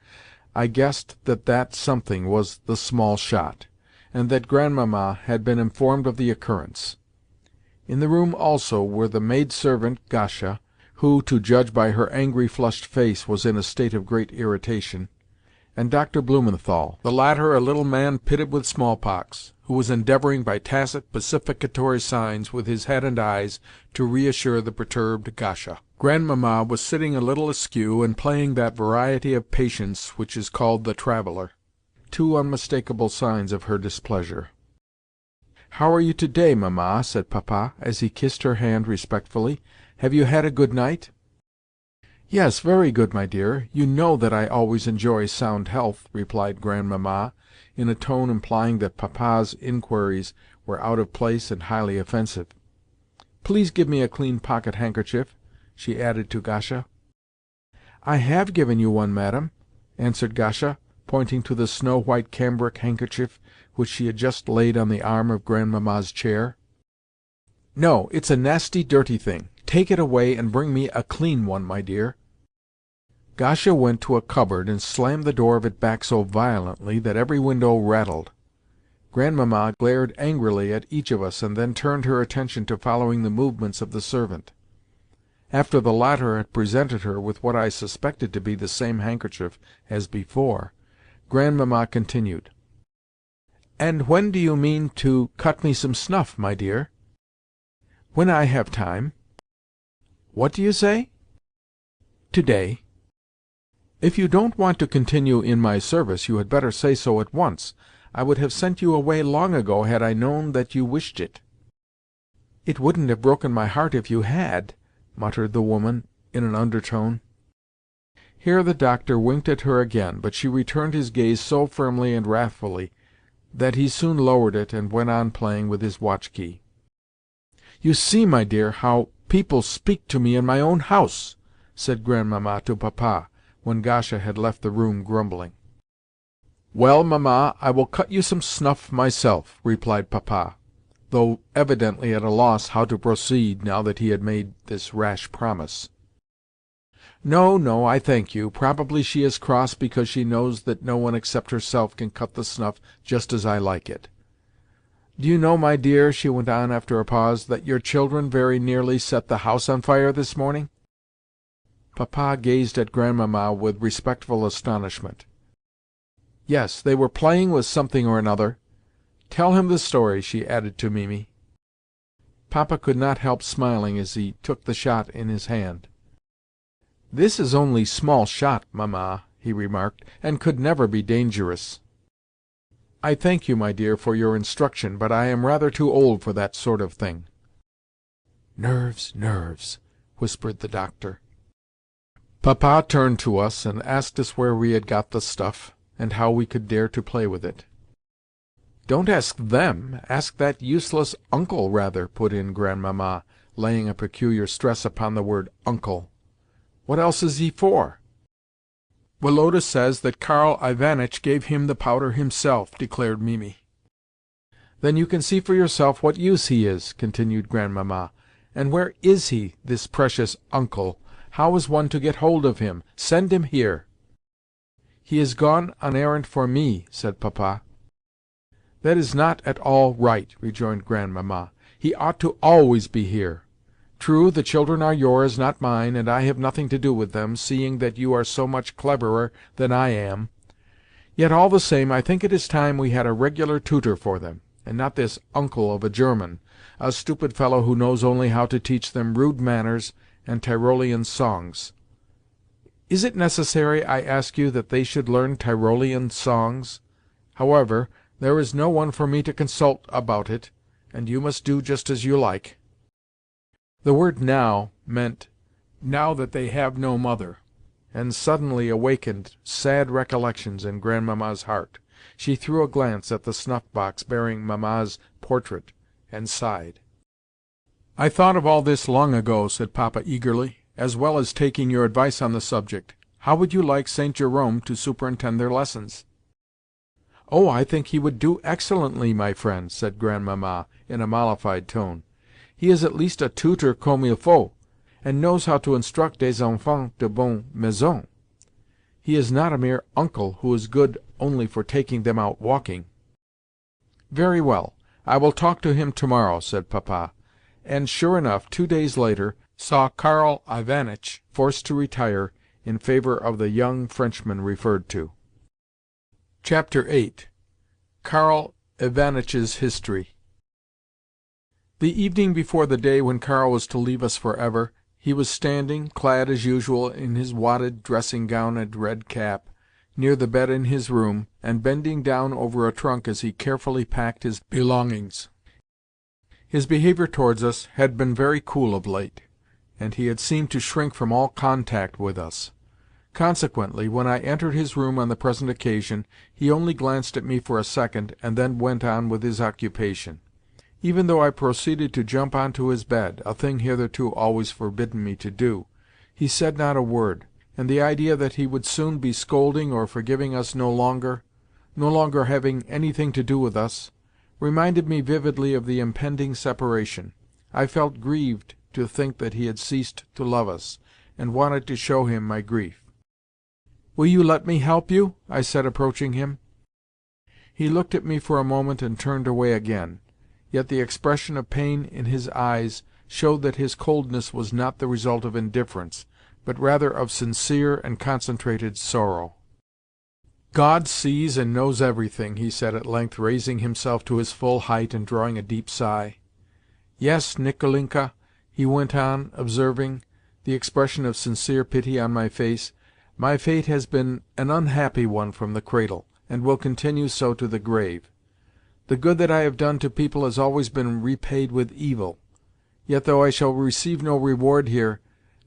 I guessed that that something was the small shot, and that Grandmamma had been informed of the occurrence. In the room also were the maid-servant, Gasha, who, to judge by her angry, flushed face, was in a state of great irritation, and Dr. Blumenthal, the latter a little man pitted with smallpox, who was endeavouring by tacit pacificatory signs with his head and eyes to reassure the perturbed Gasha. Grandmamma was sitting a little askew, and playing that variety of patience which is called the traveller, two unmistakable signs of her displeasure. "How are you to-day, Mamma?" said Papa, as he kissed her hand respectfully. "Have you had a good night?" "Yes, very good, my dear. You know that I always enjoy sound health," replied Grandmamma, in a tone implying that Papa's inquiries were out of place and highly offensive. "Please give me a clean pocket-handkerchief," she added to Gasha. "I have given you one, madam," answered Gasha, pointing to the snow-white cambric handkerchief which she had just laid on the arm of Grandmamma's chair. "No, it's a nasty, dirty thing. Take it away and bring me a clean one, my dear." Gasha went to a cupboard and slammed the door of it back so violently that every window rattled. Grandmamma glared angrily at each of us, and then turned her attention to following the movements of the servant. After the latter had presented her with what I suspected to be the same handkerchief as before, Grandmamma continued, "And when do you mean to cut me some snuff, my dear?" "When I have time." "What do you say?" "To-day." "If you don't want to continue in my service, you had better say so at once. I would have sent you away long ago had I known that you wished it." "It wouldn't have broken my heart if you had," muttered the woman, in an undertone. Here the doctor winked at her again, but she returned his gaze so firmly and wrathfully that he soon lowered it and went on playing with his watch-key. "You see, my dear, how people speak to me in my own house," said Grandmamma to Papa, when Gasha had left the room grumbling. "Well, Mamma, I will cut you some snuff myself," replied Papa, though evidently at a loss how to proceed now that he had made this rash promise. "No, no, I thank you. Probably she is cross because she knows that no one except herself can cut the snuff just as I like it. Do you know, my dear," she went on after a pause, "that your children very nearly set the house on fire this morning?" Papa gazed at Grandmamma with respectful astonishment. "Yes, they were playing with something or another. Tell him the story," she added to Mimi. Papa could not help smiling as he took the shot in his hand. "This is only small shot, Mamma," he remarked, "and could never be dangerous." "I thank you, my dear, for your instruction, but I am rather too old for that sort of thing." "Nerves, nerves," whispered the doctor. Papa turned to us and asked us where we had got the stuff, and how we could dare to play with it. "Don't ask them. Ask that useless uncle, rather," put in Grandmamma, laying a peculiar stress upon the word uncle. "What else is he for?" "Woloda says that Karl Ivanitch gave him the powder himself," declared Mimi. "Then you can see for yourself what use he is," continued Grandmamma. "And where is he, this precious uncle? How is one to get hold of him? Send him here." "He has gone on errand for me," said Papa. "That is not at all right," rejoined Grandmamma. "He ought to always be here. True, the children are yours, not mine, and I have nothing to do with them, seeing that you are so much cleverer than I am. Yet all the same I think it is time we had a regular tutor for them, and not this uncle of a German, a stupid fellow who knows only how to teach them rude manners and Tyrolean songs. Is it necessary, I ask you, that they should learn Tyrolean songs? However, there is no one for me to consult about it, and you must do just as you like." The word "now" meant, now that they have no mother, and suddenly awakened sad recollections in Grandmamma's heart. She threw a glance at the snuff-box bearing Mamma's portrait, and sighed. "I thought of all this long ago," said Papa eagerly, "as well as taking your advice on the subject. How would you like St. Jerome to superintend their lessons?" "Oh, I think he would do excellently, my friend," said Grandmamma in a mollified tone. "He is at least a tutor comme il faut, and knows how to instruct des enfants de bonne maison. He is not a mere uncle who is good only for taking them out walking." "Very well, I will talk to him tomorrow," said Papa, and, sure enough, 2 days later saw Karl Ivanitch forced to retire in favour of the young Frenchman referred to. Chapter 8. Karl Ivanitch's History. The evening before the day when Karl was to leave us for ever, he was standing, clad as usual in his wadded dressing-gown and red cap, near the bed in his room, and bending down over a trunk as he carefully packed his belongings. His behaviour towards us had been very cool of late, and he had seemed to shrink from all contact with us. Consequently, when I entered his room on the present occasion, he only glanced at me for a second, and then went on with his occupation. Even though I proceeded to jump on to his bed, a thing hitherto always forbidden me to do, he said not a word, and the idea that he would soon be scolding or forgiving us no longer having anything to do with us, reminded me vividly of the impending separation. I felt grieved to think that he had ceased to love us, and wanted to show him my grief. "Will you let me help you?" I said, approaching him. He looked at me for a moment and turned away again. Yet the expression of pain in his eyes showed that his coldness was not the result of indifference, but rather of sincere and concentrated sorrow. "God sees and knows everything," he said at length, raising himself to his full height and drawing a deep sigh. "Yes, Nikolenka," he went on, observing the expression of sincere pity on my face, "my fate has been an unhappy one from the cradle, and will continue so to the grave. The good that I have done to people has always been repaid with evil. Yet though I shall receive no reward here,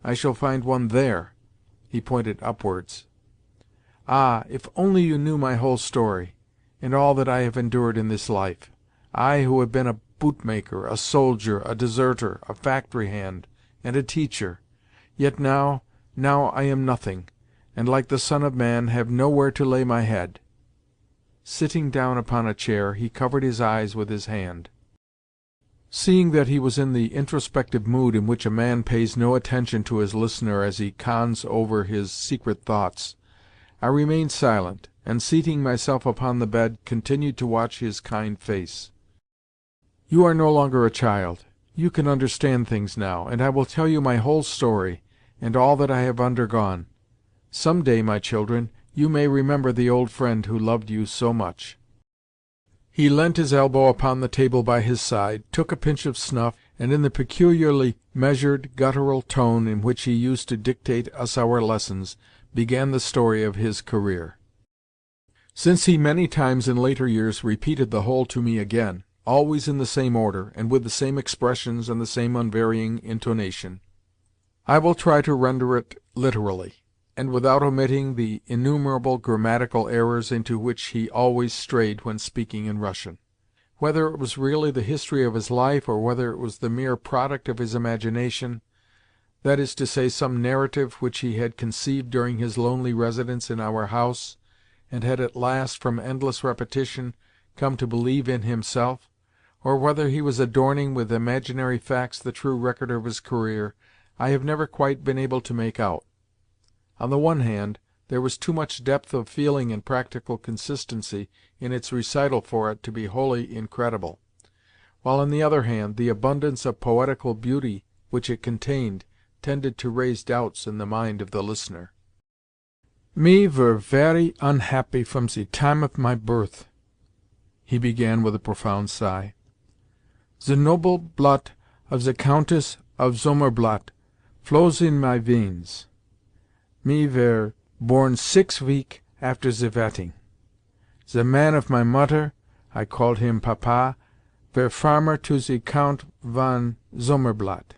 I shall find one there." He pointed upwards. "Ah, if only you knew my whole story, and all that I have endured in this life! I who have been a bootmaker, a soldier, a deserter, a factory hand, and a teacher! Yet now I am nothing, and, like the Son of Man, have nowhere to lay my head." Sitting down upon a chair, he covered his eyes with his hand. Seeing that he was in the introspective mood in which a man pays no attention to his listener as he cons over his secret thoughts, I remained silent, and, seating myself upon the bed, continued to watch his kind face. "You are no longer a child. You can understand things now, and I will tell you my whole story, and all that I have undergone. Some day, my children, you may remember the old friend who loved you so much." He leant his elbow upon the table by his side, took a pinch of snuff, and in the peculiarly measured, guttural tone in which he used to dictate us our lessons, began the story of his career. Since he many times in later years repeated the whole to me again, always in the same order, and with the same expressions and the same unvarying intonation, I will try to render it literally, and without omitting the innumerable grammatical errors into which he always strayed when speaking in Russian. Whether it was really the history of his life, or whether it was the mere product of his imagination, that is to say, some narrative which he had conceived during his lonely residence in our house, and had at last, from endless repetition, come to believe in himself, or whether he was adorning with imaginary facts the true record of his career, I have never quite been able to make out. On the one hand, there was too much depth of feeling and practical consistency in its recital for it to be wholly incredible, while on the other hand, the abundance of poetical beauty which it contained tended to raise doubts in the mind of the listener. Me were very unhappy from the time of my birth," he began with a profound sigh. "The noble blood of the Countess of Zomerblat flows in my veins. Me were born 6 week after the wedding. The man of my mutter, I called him Papa, were farmer to the Count von Zomerblat.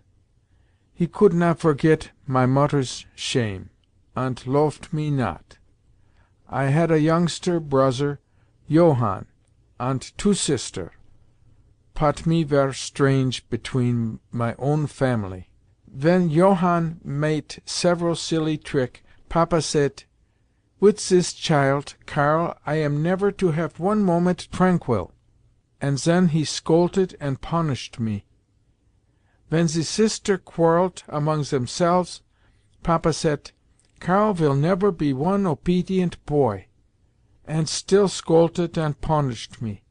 He could not forget my mutter's shame, and loved me not. I had a youngster brother, Johann, and 2 sister, but me were strange between my own family. When Johann made several silly trick, Papa said, 'With this child, Karl, I am never to have one moment tranquil,' and then he scolded and punished me. When the sister quarrelled among themselves, Papa said, 'Karl will never be one obedient boy,' and still scolded and punished me.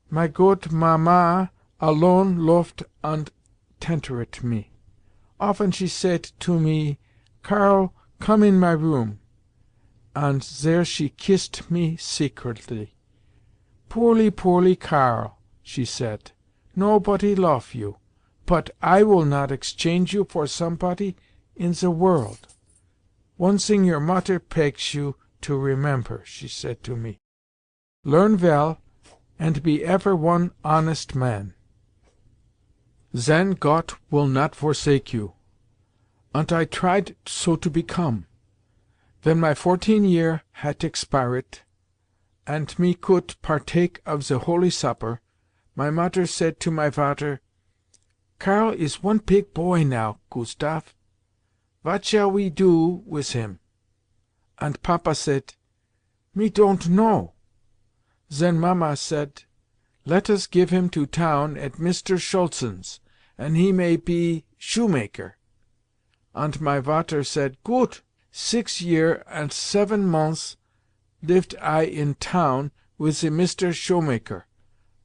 My good Mamma alone loved and tenderet me. Often she said to me, 'Karl, come in my room,' and there she kissed me secretly. 'Poorly, poorly Karl,' she said, 'nobody love you, but I will not exchange you for somebody in the world. One thing your mutter begs you to remember,' she said to me. 'Learn well, and be ever one honest man. Then God will not forsake you.' And I tried so to become. When my 14 year had expired, and me could partake of the Holy Supper, my mutter said to my vater, 'Karl is one big boy now, Gustav. What shall we do with him?' And Papa said, 'Me don't know.' Then Mamma said, 'Let us give him to town at Mr. Schulzen's, and he may be shoemaker.' And my vater said, 'Gut.' 6 year and 7 months lived I in town with the Mr. Shoemaker,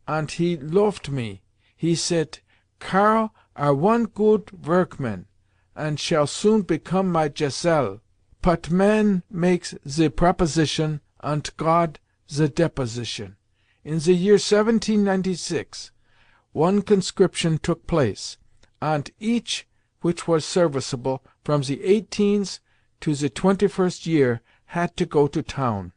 and he loved me. He said, 'Karl are one good workman, and shall soon become my gesell.' But man makes the proposition, and God the deposition. In the year 1796, one conscription took place, and each which was serviceable from the 18th to the 21st year had to go to town.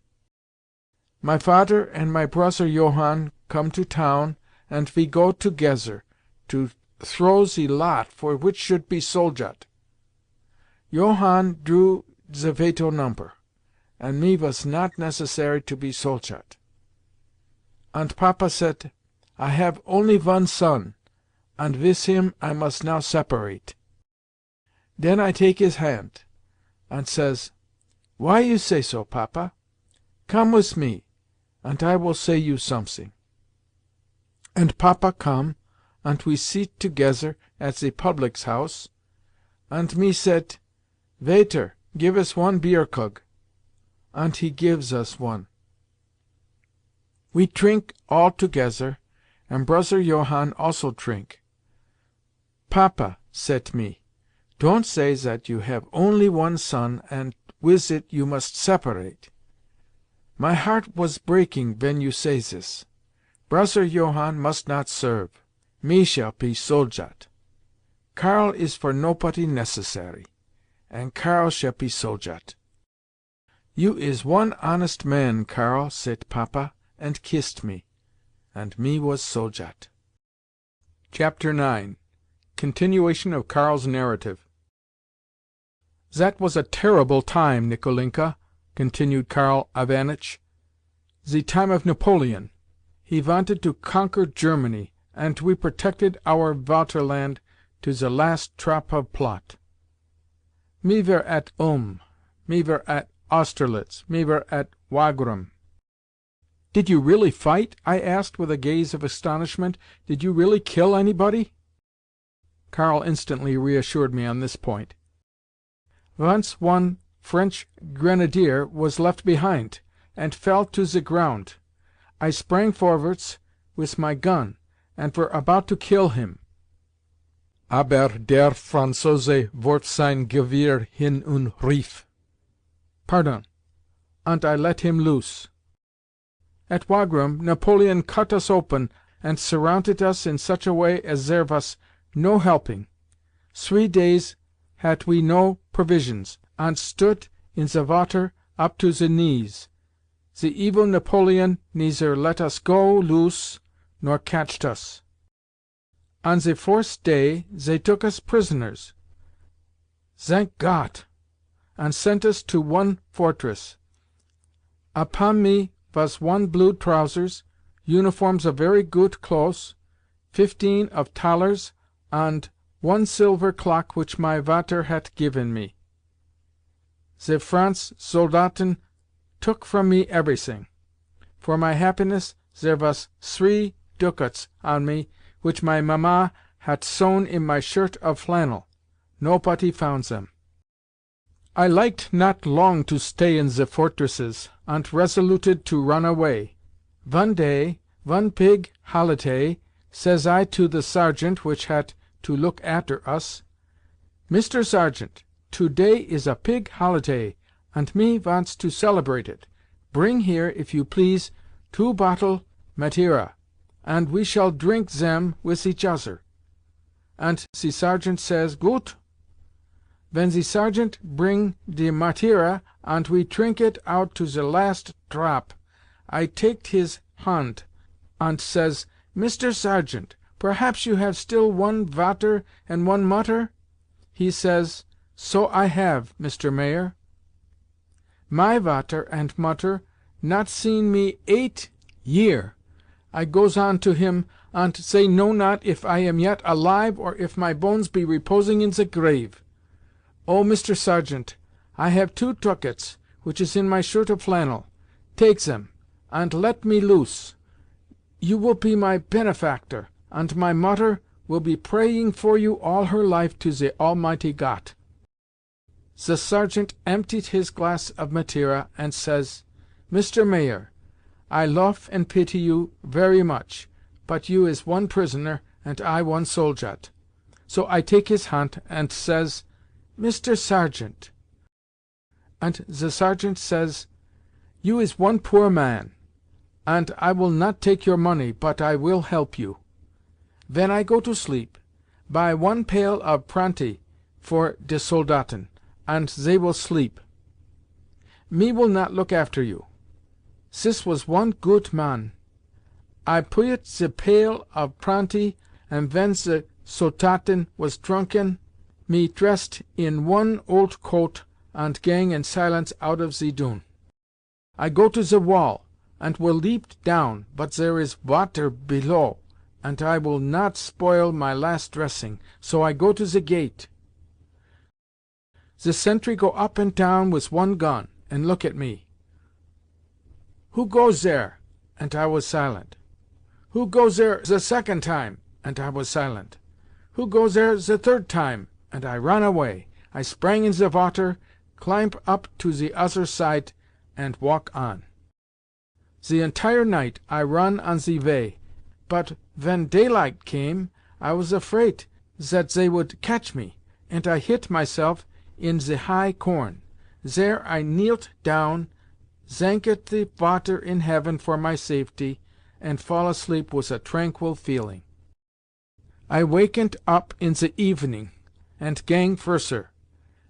My vater and my brother Johann come to town, and we go together to throw the lot for which should be soldat. Johann drew the veto number, and me was not necessary to be soldat. And Papa said, 'I have only one son, and with him I must now separate.' Then I take his hand, and says, 'Why you say so, Papa? Come with me, and I will say you something.' And Papa come, and we sit together at the public's house, and me said, 'Waiter, give us one bierkrug,' and he gives us one. We drink all together, and brother Johann also drink. 'Papa,' said me, 'don't say that you have only one son, and with it you must separate. My heart was breaking when you say this. Brother Johann must not serve. Me shall be soldat. Karl is for nobody necessary, and Karl shall be soldat.' 'You is one honest man, Karl,' said Papa, and kissed me, and me was soldat." Chapter 9. Continuation of Karl's narrative. "That was a terrible time, Nikolenka," continued Karl Ivanitch. "The time of Napoleon. He wanted to conquer Germany, and we protected our Vaterland to the last drop of blood. Me were at Ulm, me were at Austerlitz, me were at Wagram." "Did you really fight?" I asked with a gaze of astonishment. "Did you really kill anybody?" Karl instantly reassured me on this point. "Once one French grenadier was left behind, and fell to the ground. I sprang forwards with my gun, and were about to kill him. Aber der Franzose warf sein Gewehr hin und rief—" "Pardon. ant I let him loose. At Wagram Napoleon cut us open, and surrounded us in such a way as there was no helping. 3 days had we no provisions, ant stood in the water up to the knees. The evil Napoleon neither let us go loose nor catched us. On the 4th day they took us prisoners, thank God, and sent us to one fortress. Upon me was 1 blue trousers, uniforms of very good clothes, 15 of thalers, and 1 silver clock which my vater had given me. The France soldaten took from me everything. For my happiness there was 3 ducats on me, which my mamma had sewn in my shirt of flannel. Nobody found them. I liked not long to stay in the fortresses, and resoluted to run away. One day, one pig holiday, says I to the sergeant which had to look after us, Mr. Sergeant, to-day is a pig holiday, and me wants to celebrate it. Bring here, if you please, 2 bottle Madeira, and we shall drink them with each other. And the sergeant says, Gut. When the sergeant bring the Madeira, and we drink it out to the last drop, I taked his hand, and says, Mr. Sergeant, perhaps you have still 1 vater and 1 mutter? He says, So I have, Mr. Mayor. My vater and mutter not seen me 8 year. I goes on to him, and say know not if I am yet alive or if my bones be reposing in the grave. Oh, Mr. Sergeant, I have 2 ducats, which is in my shirt of flannel. Take them, and let me loose. You will be my benefactor, and my mutter will be praying for you all her life to the Almighty God. The sergeant emptied his glass of Madeira, and says, Mr. Mayor, I love and pity you very much, but you is 1 prisoner, and I 1 soldat. So I take his hand, and says, Mr. Sergeant. And the sergeant says, You is 1 poor man, and I will not take your money, but I will help you. When I go to sleep, buy 1 pail of pranty for de soldaten, and they will sleep. Me will not look after you. This was 1 good man. I put the pail of pranty, and when the soldaten was drunken, me dressed in 1 old coat, and gang in silence out of the dune. I go to the wall, and will leap down, but there is water below, and I will not spoil my last dressing, so I go to the gate. The sentry go up and down with 1 gun, and look at me. Who goes there? And I was silent. Who goes there the 2nd time? And I was silent. Who goes there the 3rd time? And I ran away. I sprang in the water, climb up to the other side, and walk on. The entire night I run on the way, but when daylight came, I was afraid that they would catch me, and I hid myself in the high corn. There I kneeled down, thanked the water in heaven for my safety, and fall asleep with a tranquil feeling. I wakened up in the evening, and gang further.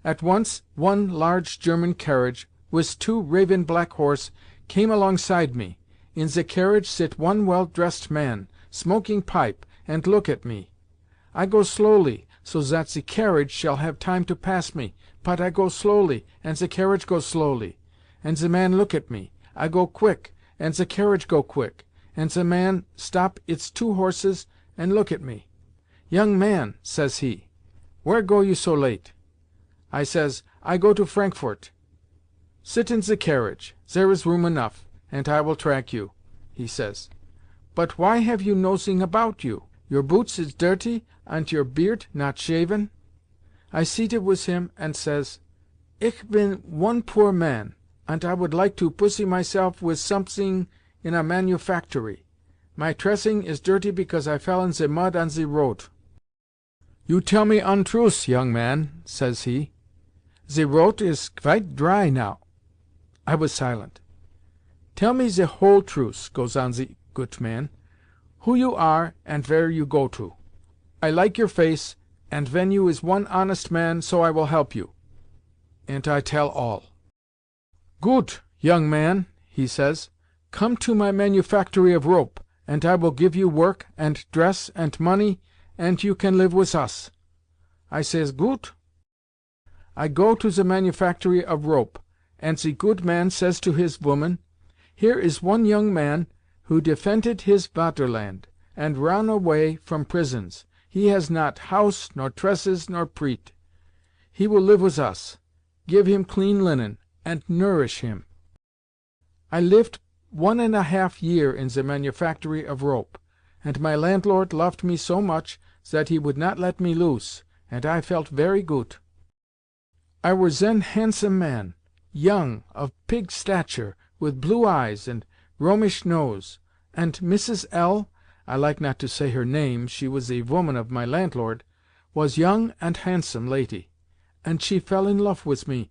At once 1 large German carriage, with 2 raven black horse, came alongside me. In the carriage sit 1 well-dressed man, smoking pipe, and look at me. I go slowly, so that the carriage shall have time to pass me, but I go slowly, and the carriage go slowly. And the man look at me. I go quick, and the carriage go quick, and the man stop its 2 horses, and look at me. Young man, says he, where go you so late? I says, I go to Frankfurt. Sit in the carriage. There is room enough, and I will track you, he says. But why have you nosing about you? Your boots is dirty, and your beard not shaven? I seated with him, and says, Ich bin 1 poor man, and I would like to pussy myself with something in a manufactory. My dressing is dirty because I fell in the mud on the road. You tell me untruths, young man, says he. The road is quite dry now. I was silent. "Tell me ze whole truth," goes on ze goot man. "Who you are, and vere you go to. I like your face, and ven you is one honest man, so I will help you." And I tell all. "Goot, young man," he says. "Come to my manufactory of rope, and I will give you work, and dress, and money, and you can live with us." I says, "Goot." I go to the manufactory of rope, and the good man says to his woman, "Here is one young man who defended his Vaterland, and ran away from prisons. He has not house, nor tresses, nor preat. He will live with us. Give him clean linen, and nourish him." I lived 1½ year in the manufactory of rope, and my landlord loved me so much that he would not let me loose, and I felt very goot. I were zen handsome man, young, of pig stature, with blue eyes and Romish nose, and Mrs. L., I like not to say her name, she was the woman of my landlord, was young and handsome lady, and she fell in love with me.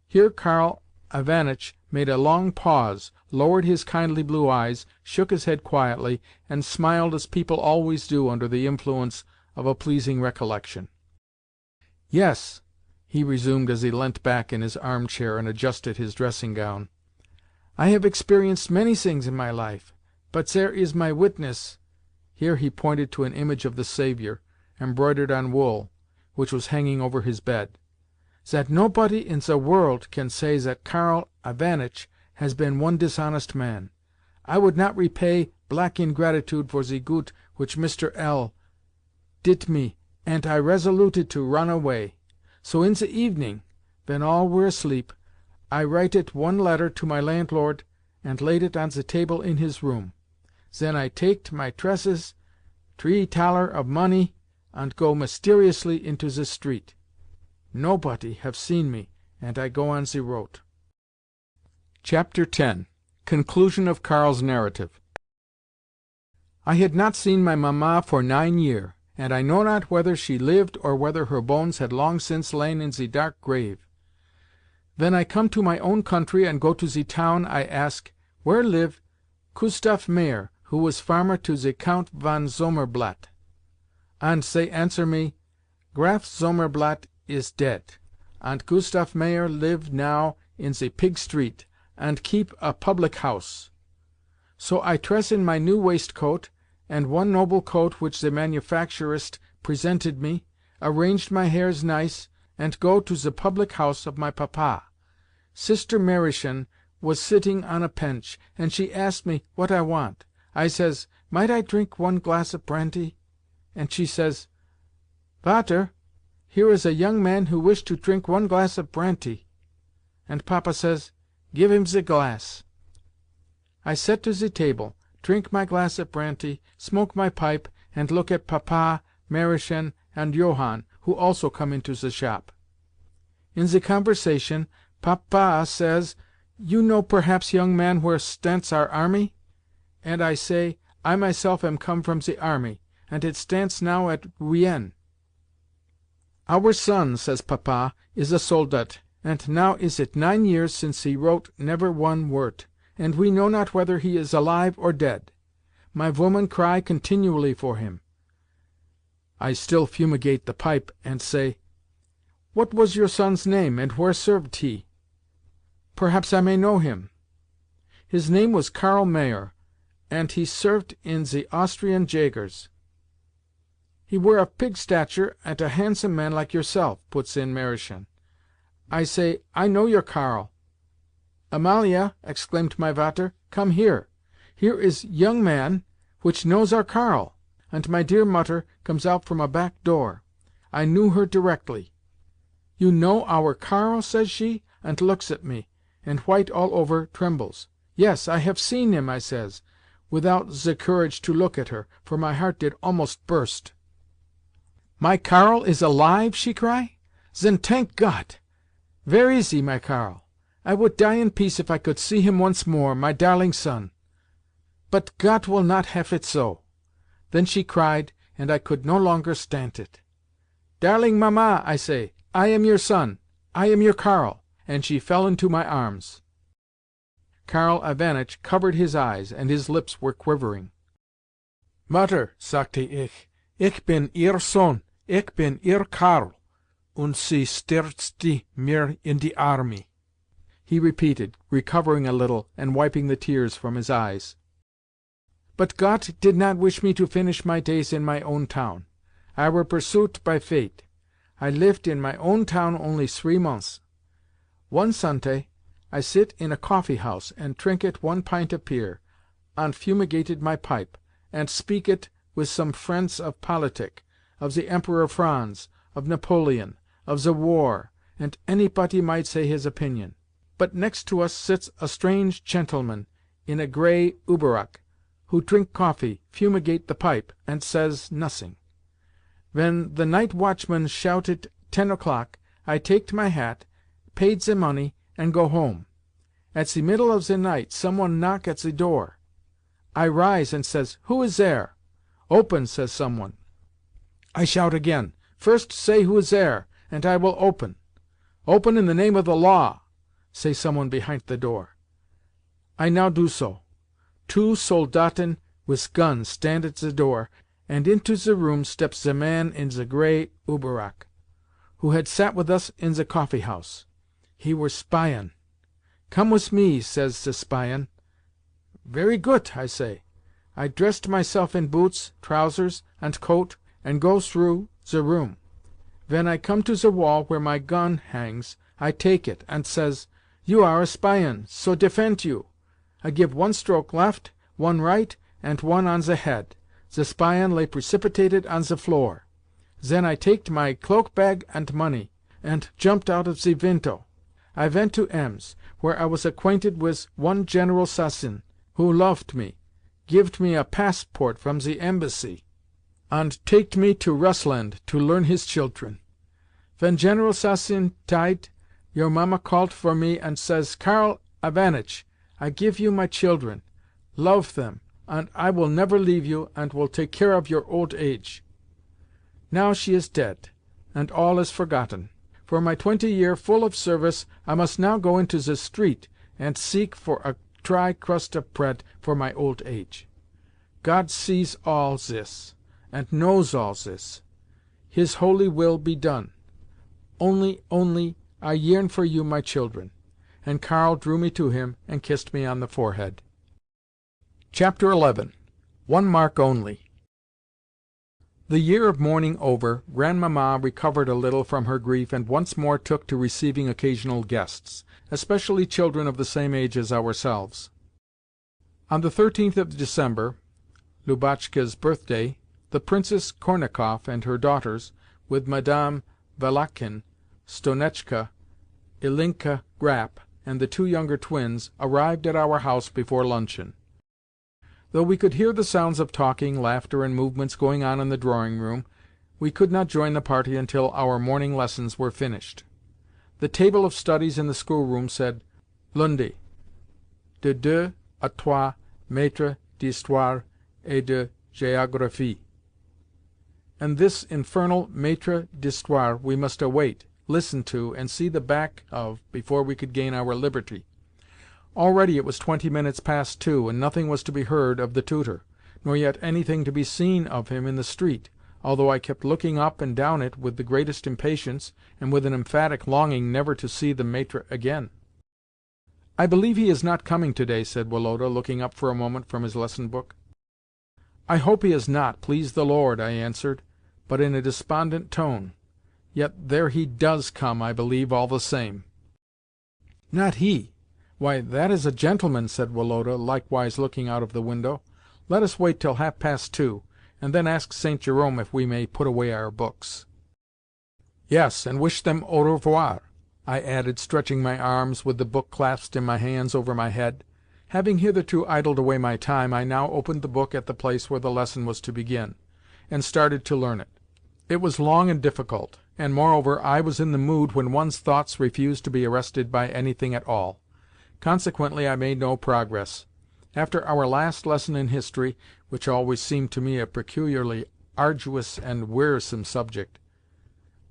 Here Karl Ivanitch made a long pause, lowered his kindly blue eyes, shook his head quietly, and smiled as people always do under the influence of a pleasing recollection. "Yes," he resumed as he leant back in his arm-chair and adjusted his dressing-gown, "I have experienced many things in my life, but zere is my witness," here he pointed to an image of the Saviour, embroidered on wool, which was hanging over his bed, "that nobody in ze world can say that Karl Ivanitch has been one dishonest man. I would not repay black ingratitude for ze goot which Mr. L. dit me, ant I resoluted to ron away. So in ze evening, ven all were asleep, I writet one letter to my landlord and laid it on ze table in his room. Zen I taked my tresses, 3 thaler of money, and go mysteriously into ze street. Nobody have seen me, and I go on ze roat." Chapter 10. Conclusion of Karl's narrative. I had not seen my Mamma for 9 year, and I know not whether she lived or whether her bones had long since lain in ze dark grave. Ven I come to my own country and go to ze town, I ask, "Where live Kustaf Mayer, who was farmer to ze Count von Zomerblat?" And they answer me, "Graf Zomerblat is dead, and Kustaf Mayer live now in ze pig street, and keep a public house." So I tress in my new waistcoat, and one noble coat which the manufacturist presented me, arranged my hairs nice, and go to ze public house of my Papa. Sister Mariechen was sitting on a bench, and she asked me what I want. I says, "Might I drink one glass of brandy?" And she says, "Vater, here is a young man who wish to drink one glass of brandy." And Papa says, "Give him ze glass." I set to ze table, drink my glass of brandy, smoke my pipe, and look at Papa, Mariechen, and Johann, who also come into the shop. In the conversation, Papa says, "You know perhaps, young man, where stands our army?" And I say, "I myself am come from the army, and it stands now at Rouen." "Our son," says Papa, "is a soldat, and now is it 9 years since he wrote never one wort, and we know not whether he is alive or dead. My woman cry continually for him." I still fumigate the pipe, and say, "What was your son's name, and where served he? Perhaps I may know him." "His name was Karl Mayer, and he served in the Austrian Jägers." "He were of pig stature, and a handsome man like yourself," puts in Mariechen. I say, "I know your Karl." "Amalia," exclaimed my Vater, "come here. Here is young man which knows our Karl." And my dear Mutter comes out from a back door. I knew her directly. "You know our Karl?" says she, and looks at me, and white all over, trembles. "Yes, I have seen him," I says, without ze courage to look at her, for my heart did almost burst. "My Karl is alive?" she cry. "Zen tank Got! Vere is he, my Karl? I would die in peace if I could see him once more, my darling son. But Got will not have it so." Then she cried, and I could no longer stant it. "Darling Mamma," I say, "I am your son. I am your Karl, and she fell into my arms. Karl Ivanitch covered his eyes, and his lips were quivering. "Mutter," sagte ich bin ihr Sohn, ich bin ihr Karl, und sie stürzte mir in die Arme," he repeated, recovering a little, and wiping the tears from his eyes. "But Gott did not wish me to finish my days in my own town. I were pursued by fate. I lived in my own town only 3 months. One Sunday I sit in a coffee-house, and trinket 1 pint of beer, and fumigated my pipe, and speaket with some friends of politic, of the Emperor Franz, of Napoleon, of the war, and anybody might say his opinion. But next to us sits a strange gentleman in a grey Uberrock, who drink coffee, fumigate the pipe, and says nothing. When the night watchman shouted 10 o'clock, I taked my hat, paid the money, and go home. At the middle of the night some one knock at the door. I rise and says, 'Who is there?' 'Open,' says some one. I shout again, 'First say who is there, and I will open.' 'Open in the name of the law,' say some one behind the door. I now do so. 2 Soldaten with guns stand at the door, and into the room steps the man in the grey Uberrock, who had sat with us in the coffee-house. He were Spion. 'Come with me,' says the Spion. 'Very good,' I say. I dressed myself in boots, trousers, and coat, and go through the room. When I come to the wall where my gun hangs, I take it, and says, 'You are a Spion, so defend you.' I give 1 stroke left, 1 right, and 1 on the head. The Spion lay precipitated on the floor. Then I taked my cloak-bag and money, and jumped out of the window. I went to Ems, where I was acquainted with one General Sasin, who loved me, gived me a passport from the embassy, and taked me to Russland to learn his children. When General Sasin died, your mamma called for me and says, 'Karl Ivanitch, I give you my children. Love them, and I will never leave you, and will take care of your old age.' Now she is dead, and all is forgotten. For my 20 year full of service, I must now go into the street and seek for a dry crust of bread for my old age. God sees all this, and knows all this. His holy will be done. Only, I yearn for you, my children." And Karl drew me to him and kissed me on the forehead. Chapter 11. 1 mark only. The year of mourning over, Grandmamma recovered a little from her grief and once more took to receiving occasional guests, especially children of the same age as ourselves. On the 13th of December, Lubotshka's birthday, the Princess Kornakoff and her daughters, with Madame Valakhin, Stonetchka, Ilinka Grap, and the 2 younger twins, arrived at our house before luncheon. Though we could hear the sounds of talking, laughter, and movements going on in the drawing-room, we could not join the party until our morning lessons were finished. The table of studies in the schoolroom said, "Lundi, de 2 à 3 maîtres d'histoire et de géographie," and this infernal maître d'histoire we must await, listen to, and see the back of before we could gain our liberty. Already it was 20 minutes past 2, and nothing was to be heard of the tutor, nor yet anything to be seen of him in the street, although I kept looking up and down it with the greatest impatience, and with an emphatic longing never to see the maître again. "I believe he is not coming to-day," said Woloda, looking up for a moment from his lesson-book. "I hope he is not, please the Lord," I answered, but in a despondent tone. "Yet there he does come, I believe, all the same." "Not he! Why, that is a gentleman," said Woloda, likewise looking out of the window. "Let us wait till 2:30, and then ask St. Jerome if we may put away our books." "Yes, and wish them au revoir," I added, stretching my arms, with the book clasped in my hands, over my head. Having hitherto idled away my time, I now opened the book at the place where the lesson was to begin, and started to learn it. It was long and difficult, and, moreover, I was in the mood when one's thoughts refuse to be arrested by anything at all. Consequently, I made no progress. After our last lesson in history, which always seemed to me a peculiarly arduous and wearisome subject,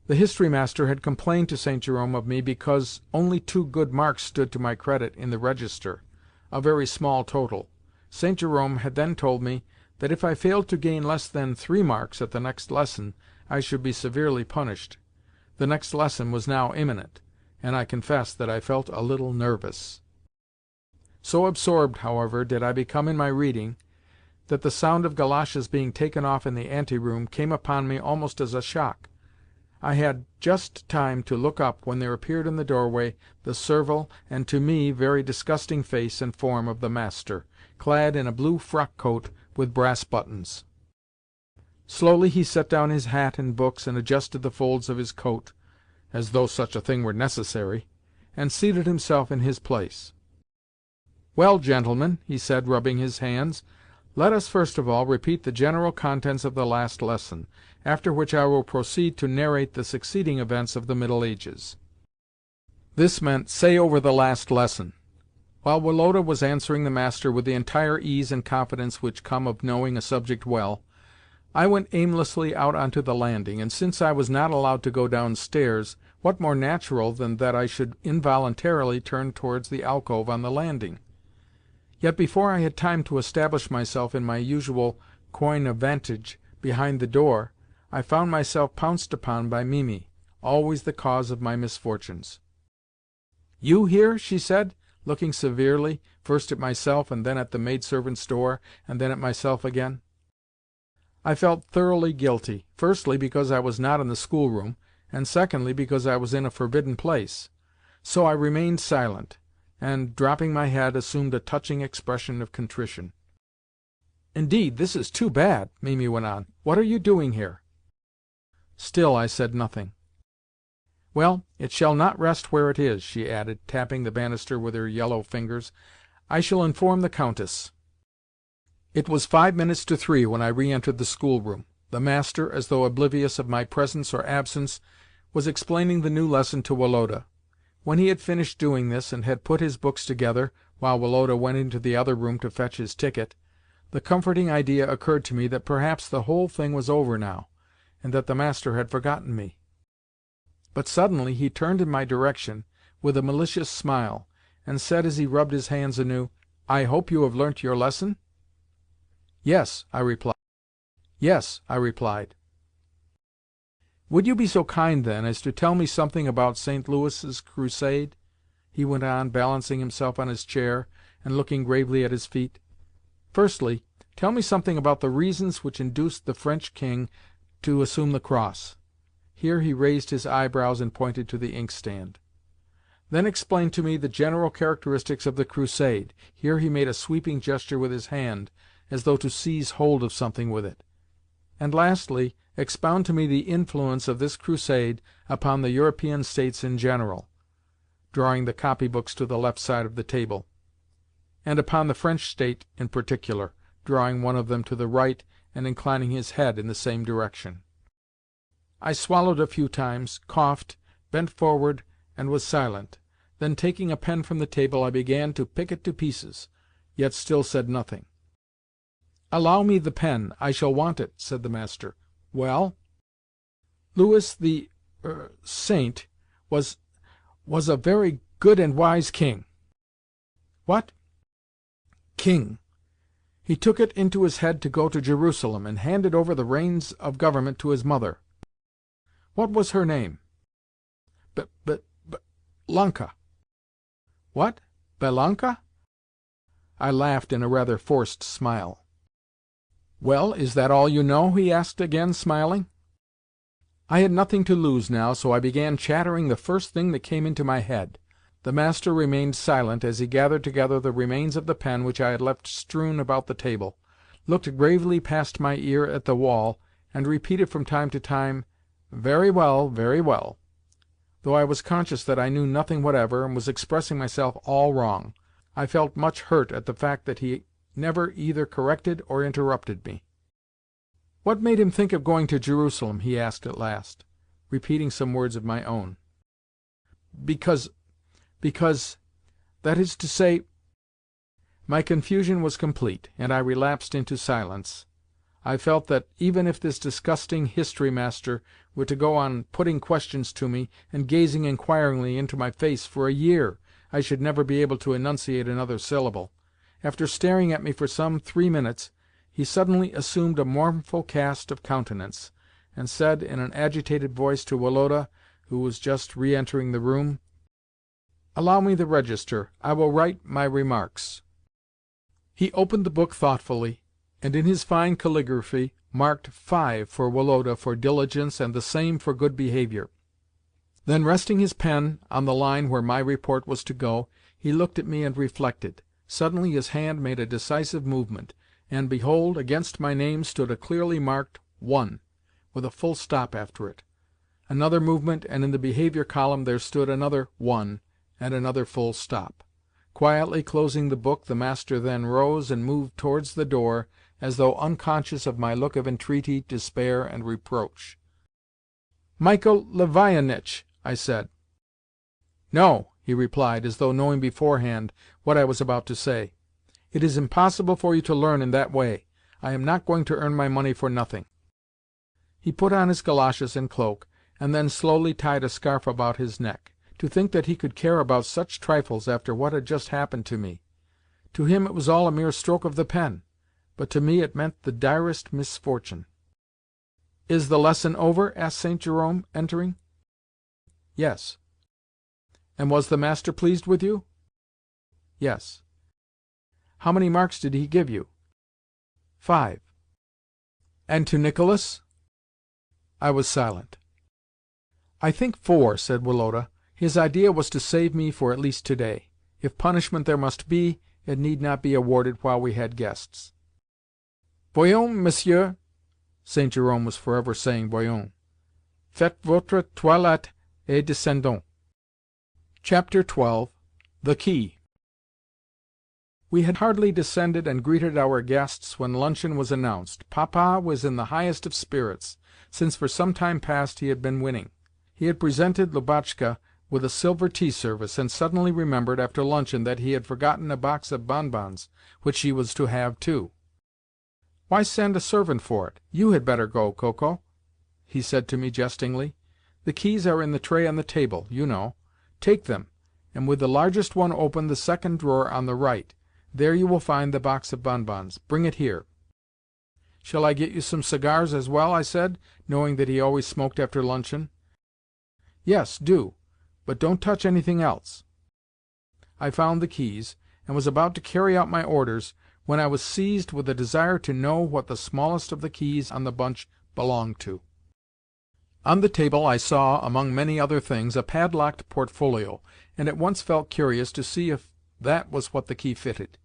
The history master had complained to St. Jerome of me because only 2 good marks stood to my credit in the register, a very small total. St. Jerome had then told me that if I failed to gain less than 3 marks at the next lesson, I should be severely punished. The next lesson was now imminent, and I confess that I felt a little nervous. So absorbed, however, did I become in my reading, that the sound of goloshes being taken off in the ante-room came upon me almost as a shock. I had just time to look up when there appeared in the doorway the servile, and to me very disgusting face and form of the master, clad in a blue frock-coat with brass buttons. Slowly he set down his hat and books and adjusted the folds of his coat, as though such a thing were necessary, and seated himself in his place. "Well, gentlemen," he said, rubbing his hands, "let us first of all repeat the general contents of the last lesson, after which I will proceed to narrate the succeeding events of the Middle Ages." This meant, say over the last lesson. While Woloda was answering the master with the entire ease and confidence which come of knowing a subject well, I went aimlessly out onto the landing, and since I was not allowed to go downstairs, what more natural than that I should involuntarily turn towards the alcove on the landing? Yet before I had time to establish myself in my usual coign of vantage behind the door, I found myself pounced upon by Mimi, always the cause of my misfortunes. "You here?" she said, looking severely, first at myself and then at the maidservant's door, and then at myself again. I felt thoroughly guilty, firstly because I was not in the schoolroom, and secondly because I was in a forbidden place. So I remained silent, and, dropping my head, assumed a touching expression of contrition. "Indeed, this is too bad," Mimi went on. "What are you doing here?" Still I said nothing. "Well, it shall not rest where it is," she added, tapping the banister with her yellow fingers. "I shall inform the Countess." It was 5 minutes to 3 when I re-entered the schoolroom. The master, as though oblivious of my presence or absence, was explaining the new lesson to Woloda. When he had finished doing this, and had put his books together, while Woloda went into the other room to fetch his ticket, the comforting idea occurred to me that perhaps the whole thing was over now, and that the master had forgotten me. But suddenly he turned in my direction with a malicious smile, and said as he rubbed his hands anew, "I hope you have learnt your lesson?" "Yes," I replied. "Would you be so kind, then, as to tell me something about St. Louis's crusade?" he went on, balancing himself on his chair and looking gravely at his feet. "Firstly, tell me something about the reasons which induced the French king to assume the cross." Here he raised his eyebrows and pointed to the inkstand. "Then explain to me the general characteristics of the crusade." Here he made a sweeping gesture with his hand, as though to seize hold of something with it. "And lastly, expound to me the influence of this crusade upon the European states in general," drawing the copybooks to the left side of the table, "and upon the French state in particular," drawing one of them to the right and inclining his head in the same direction. I swallowed a few times, coughed, bent forward, and was silent. Then, taking a pen from the table, I began to pick it to pieces, yet still said nothing. "Allow me the pen. I shall want it," said the master. "Well?" "Louis the Saint was a very good and wise king." "What?" "King. He took it into his head to go to Jerusalem, and handed over the reins of government to his mother." "What was her name?" "Lanka." "What? Belanka?" I laughed in a rather forced smile. "Well, is that all you know?" he asked again, smiling. I had nothing to lose now, so I began chattering the first thing that came into my head. The master remained silent as he gathered together the remains of the pen which I had left strewn about the table, looked gravely past my ear at the wall, and repeated from time to time, "Very well, very well," though I was conscious that I knew nothing whatever, and was expressing myself all wrong. I felt much hurt at the fact that he never either corrected or interrupted me. "What made him think of going to Jerusalem?" he asked at last, repeating some words of my own. Because, that is to say—" My confusion was complete, and I relapsed into silence. I felt that, even if this disgusting history-master were to go on putting questions to me and gazing inquiringly into my face for a year, I should never be able to enunciate another syllable. After staring at me for some 3 minutes, he suddenly assumed a mournful cast of countenance, and said in an agitated voice to Woloda, who was just re-entering the room, "Allow me the register. I will write my remarks." He opened the book thoughtfully, and in his fine caligraphy marked 5 for Woloda for diligence and the same for good behaviour. Then, resting his pen on the line where my report was to go, he looked at me and reflected. Suddenly his hand made a decisive movement, and, behold, against my name stood a clearly marked 1, with a full stop after it. Another movement, and in the behaviour column there stood another 1, and another full stop. Quietly closing the book, the master then rose and moved towards the door, as though unconscious of my look of entreaty, despair, and reproach. "Michael Lavionitch," I said. "No," he replied, as though knowing beforehand what I was about to say. "It is impossible for you to learn in that way. I am not going to earn my money for nothing." He put on his goloshes and cloak, and then slowly tied a scarf about his neck. To think that he could care about such trifles after what had just happened to me! To him it was all a mere stroke of the pen, but to me it meant the direst misfortune. "Is the lesson over?" asked St. Jerome, entering. "Yes." "And was the master pleased with you?" "Yes." "How many marks did he give you?" "5." "And to Nicholas?" I was silent. "I think 4," said Woloda. "His idea was to save me for at least to-day. If punishment there must be, it need not be awarded while we had guests." "Voyons, monsieur," St. Jerome was forever saying voyons. "Faites votre toilette et descendons." Chapter 12. The Key. We had hardly descended and greeted our guests when luncheon was announced. Papa was in the highest of spirits, since for some time past he had been winning. He had presented Lubotshka with a silver tea-service, and suddenly remembered, after luncheon, that he had forgotten a box of bonbons, which she was to have too. "Why send a servant for it? You had better go, Koko," he said to me jestingly. "The keys are in the tray on the table, you know. Take them, and with the largest one open the second drawer on the right. There you will find the box of bonbons. Bring it here." "Shall I get you some cigars as well?" I said, knowing that he always smoked after luncheon. "Yes, do. But don't touch anything else." I found the keys, and was about to carry out my orders, when I was seized with a desire to know what the smallest of the keys on the bunch belonged to. On the table I saw, among many other things, a padlocked portfolio, and at once felt curious to see if that was what the key fitted.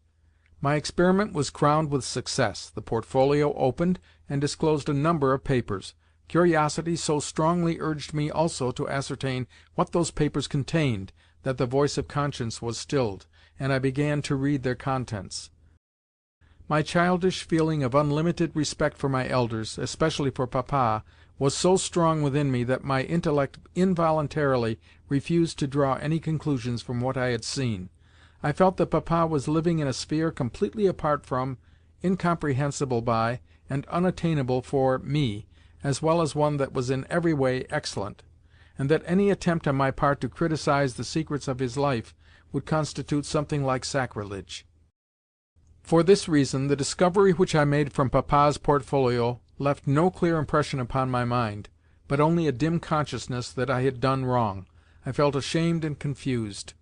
My experiment was crowned with success. The portfolio opened, and disclosed a number of papers. Curiosity so strongly urged me also to ascertain what those papers contained, that the voice of conscience was stilled, and I began to read their contents. My childish feeling of unlimited respect for my elders, especially for Papa, was so strong within me that my intellect involuntarily refused to draw any conclusions from what I had seen. I felt that Papa was living in a sphere completely apart from, incomprehensible by, and unattainable for me, as well as one that was in every way excellent, and that any attempt on my part to criticise the secrets of his life would constitute something like sacrilege. For this reason, the discovery which I made from Papa's portfolio left no clear impression upon my mind, but only a dim consciousness that I had done wrong. I felt ashamed and confused.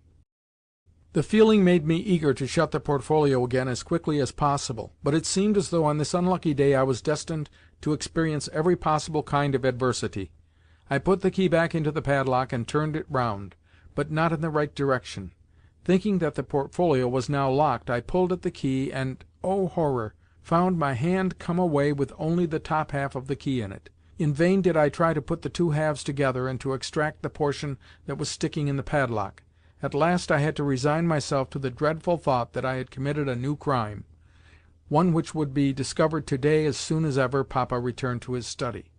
The feeling made me eager to shut the portfolio again as quickly as possible, but it seemed as though on this unlucky day I was destined to experience every possible kind of adversity. I put the key back into the padlock and turned it round, but not in the right direction. Thinking that the portfolio was now locked, I pulled at the key and, oh horror, found my hand come away with only the top half of the key in it. In vain did I try to put the two halves together and to extract the portion that was sticking in the padlock. At last I had to resign myself to the dreadful thought that I had committed a new crime, one which would be discovered to-day as soon as ever Papa returned to his study.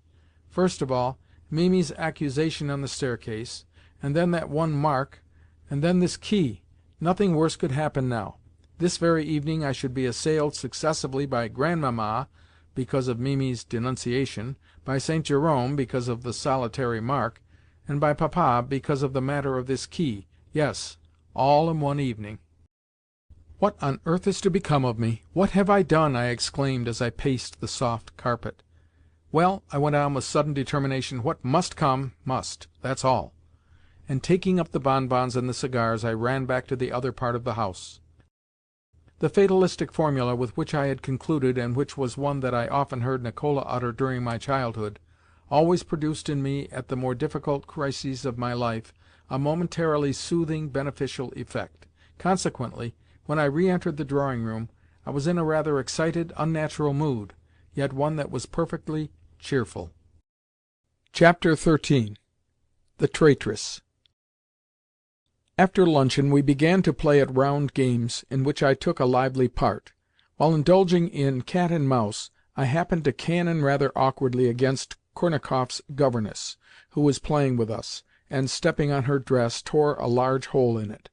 First of all, Mimi's accusation on the staircase, and then that one mark, and then this key. Nothing worse could happen now. This very evening I should be assailed successively by Grandmamma, because of Mimi's denunciation, by St. Jerome because of the solitary mark, and by Papa because of the matter of this key. Yes, all in one evening. "What on earth is to become of me? What have I done?" I exclaimed as I paced the soft carpet. "Well," I went on with sudden determination, "what must come, must, that's all." And taking up the bonbons and the cigars, I ran back to the other part of the house. The fatalistic formula with which I had concluded, and which was one that I often heard Nicola utter during my childhood, always produced in me, at the more difficult crises of my life, a momentarily soothing, beneficial effect. Consequently, when I re-entered the drawing-room, I was in a rather excited, unnatural mood, yet one that was perfectly cheerful. Chapter 13. The Traitress. After luncheon we began to play at round games, in which I took a lively part. While indulging in cat and mouse, I happened to cannon rather awkwardly against Kornakoff's governess, who was playing with us, and, stepping on her dress, tore a large hole in it.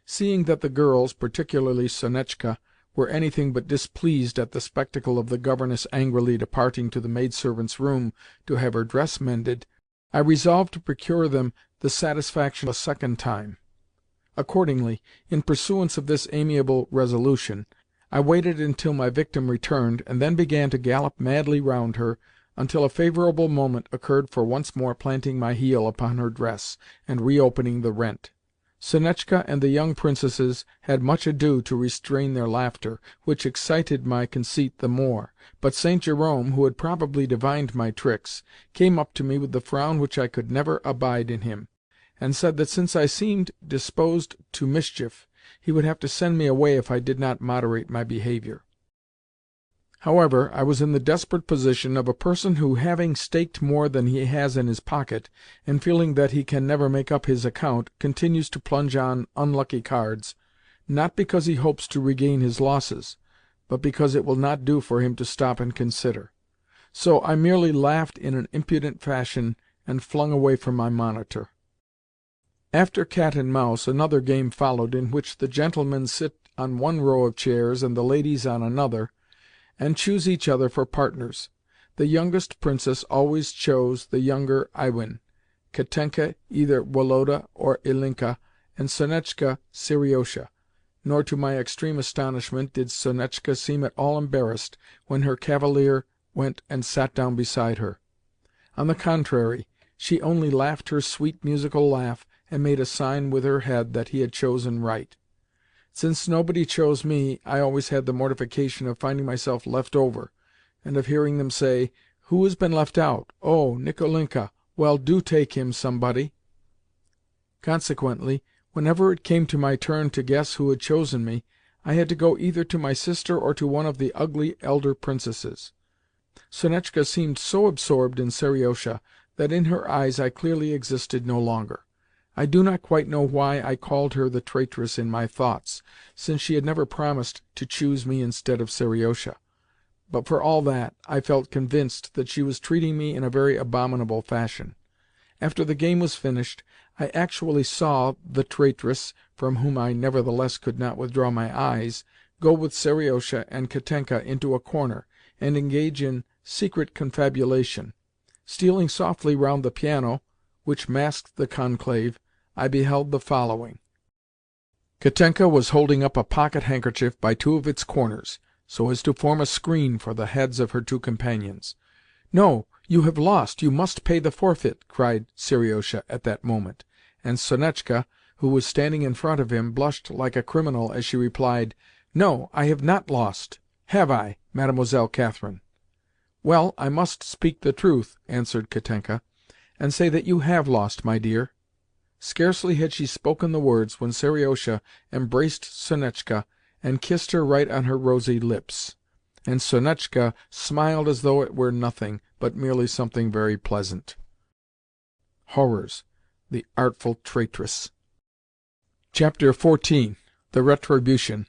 Seeing that the girls, particularly Sonetchka, were anything but displeased at the spectacle of the governess angrily departing to the maidservant's room to have her dress mended, I resolved to procure them the satisfaction a second time. Accordingly, in pursuance of this amiable resolution, I waited until my victim returned, and then began to gallop madly round her, until a favourable moment occurred for once more planting my heel upon her dress, and reopening the rent. Sonetchka and the young princesses had much ado to restrain their laughter, which excited my conceit the more, but St. Jerome, who had probably divined my tricks, came up to me with the frown which I could never abide in him, and said that since I seemed disposed to mischief, he would have to send me away if I did not moderate my behaviour. However, I was in the desperate position of a person who, having staked more than he has in his pocket, and feeling that he can never make up his account, continues to plunge on unlucky cards, not because he hopes to regain his losses, but because it will not do for him to stop and consider. So I merely laughed in an impudent fashion, and flung away from my monitor. After cat and mouse, another game followed, in which the gentlemen sit on one row of chairs and the ladies on another, and choose each other for partners. The youngest princess always chose the younger Iwin, Katenka either Woloda or Ilinka, and Sonetchka Seriosha. Nor, to my extreme astonishment, did Sonetchka seem at all embarrassed when her cavalier went and sat down beside her. On the contrary, she only laughed her sweet musical laugh, and made a sign with her head that he had chosen right. Since nobody chose me, I always had the mortification of finding myself left over, and of hearing them say, "Who has been left out? Oh, Nikolenka! Well, do take him, somebody!" Consequently, whenever it came to my turn to guess who had chosen me, I had to go either to my sister or to one of the ugly elder princesses. Sonetchka seemed so absorbed in Seriosha that in her eyes I clearly existed no longer. I do not quite know why I called her the traitress in my thoughts, since she had never promised to choose me instead of Seriosha, but for all that, I felt convinced that she was treating me in a very abominable fashion. After the game was finished, I actually saw the traitress, from whom I nevertheless could not withdraw my eyes, go with Seriosha and Katenka into a corner, and engage in secret confabulation. Stealing softly round the piano, which masked the conclave, I beheld the following. Katenka was holding up a pocket-handkerchief by two of its corners, so as to form a screen for the heads of her two companions. "No, you have lost! You must pay the forfeit!" cried Seriosha at that moment, and Sonetchka, who was standing in front of him, blushed like a criminal as she replied, "No, I have not lost. Have I, Mademoiselle Catherine?" "Well, I must speak the truth," answered Katenka, "and say that you have lost, my dear." Scarcely had she spoken the words when Seriosha embraced Sonetchka and kissed her right on her rosy lips, and Sonetchka smiled as though it were nothing, but merely something very pleasant. Horrors! The artful traitress! Chapter 14. The Retribution.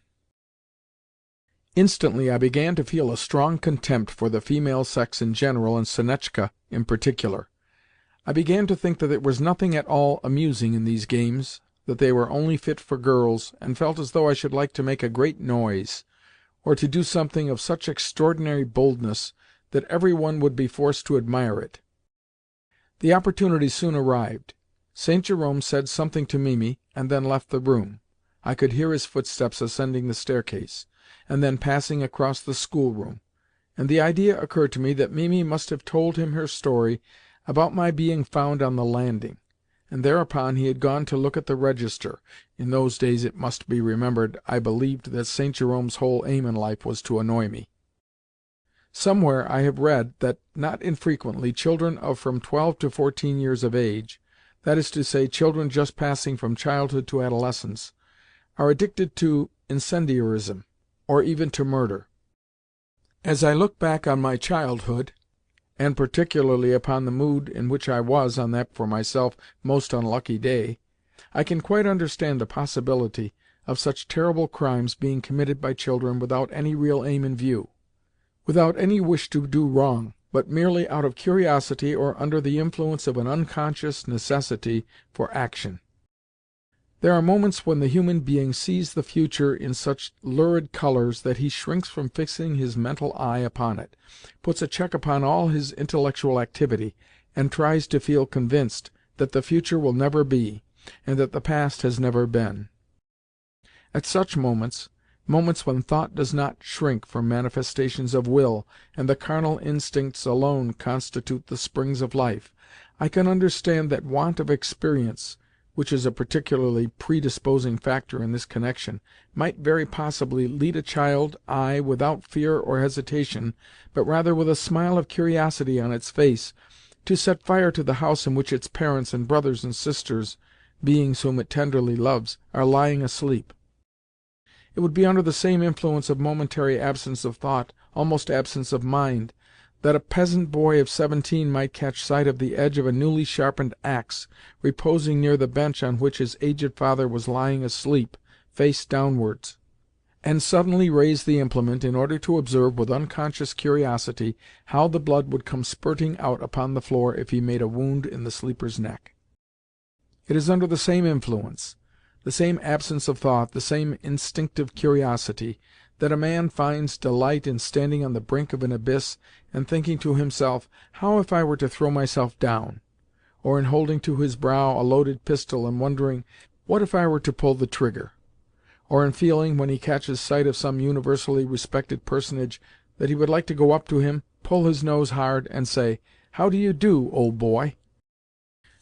Instantly I began to feel a strong contempt for the female sex in general and Sonetchka in particular. I began to think that there was nothing at all amusing in these games, that they were only fit for girls, and felt as though I should like to make a great noise, or to do something of such extraordinary boldness that every one would be forced to admire it. The opportunity soon arrived. St. Jerome said something to Mimi, and then left the room. I could hear his footsteps ascending the staircase, and then passing across the schoolroom, and the idea occurred to me that Mimi must have told him her story about my being found on the landing, and thereupon he had gone to look at the register. In those days, it must be remembered, I believed that St. Jerome's whole aim in life was to annoy me. Somewhere I have read that, not infrequently, children of from 12 to 14 years of age, that is to say, children just passing from childhood to adolescence, are addicted to incendiarism, or even to murder. As I look back on my childhood, and particularly upon the mood in which I was on that, for myself, most unlucky day, I can quite understand the possibility of such terrible crimes being committed by children without any real aim in view, without any wish to do wrong, but merely out of curiosity or under the influence of an unconscious necessity for action. There are moments when the human being sees the future in such lurid colours that he shrinks from fixing his mental eye upon it, puts a check upon all his intellectual activity, and tries to feel convinced that the future will never be, and that the past has never been. At such moments, moments when thought does not shrink from manifestations of will, and the carnal instincts alone constitute the springs of life, I can understand that want of experience, which is a particularly predisposing factor in this connection, might very possibly lead a child, without fear or hesitation, but rather with a smile of curiosity on its face, to set fire to the house in which its parents and brothers and sisters, beings whom it tenderly loves, are lying asleep. It would be under the same influence of momentary absence of thought, almost absence of mind, that a peasant boy of 17 might catch sight of the edge of a newly sharpened axe reposing near the bench on which his aged father was lying asleep, face downwards, and suddenly raise the implement in order to observe with unconscious curiosity how the blood would come spurting out upon the floor if he made a wound in the sleeper's neck. It is under the same influence, the same absence of thought, the same instinctive curiosity, that a man finds delight in standing on the brink of an abyss and thinking to himself, "How if I were to throw myself down?" or in holding to his brow a loaded pistol and wondering, "What if I were to pull the trigger?" or in feeling, when he catches sight of some universally respected personage, that he would like to go up to him, pull his nose hard, and say, "How do you do, old boy?"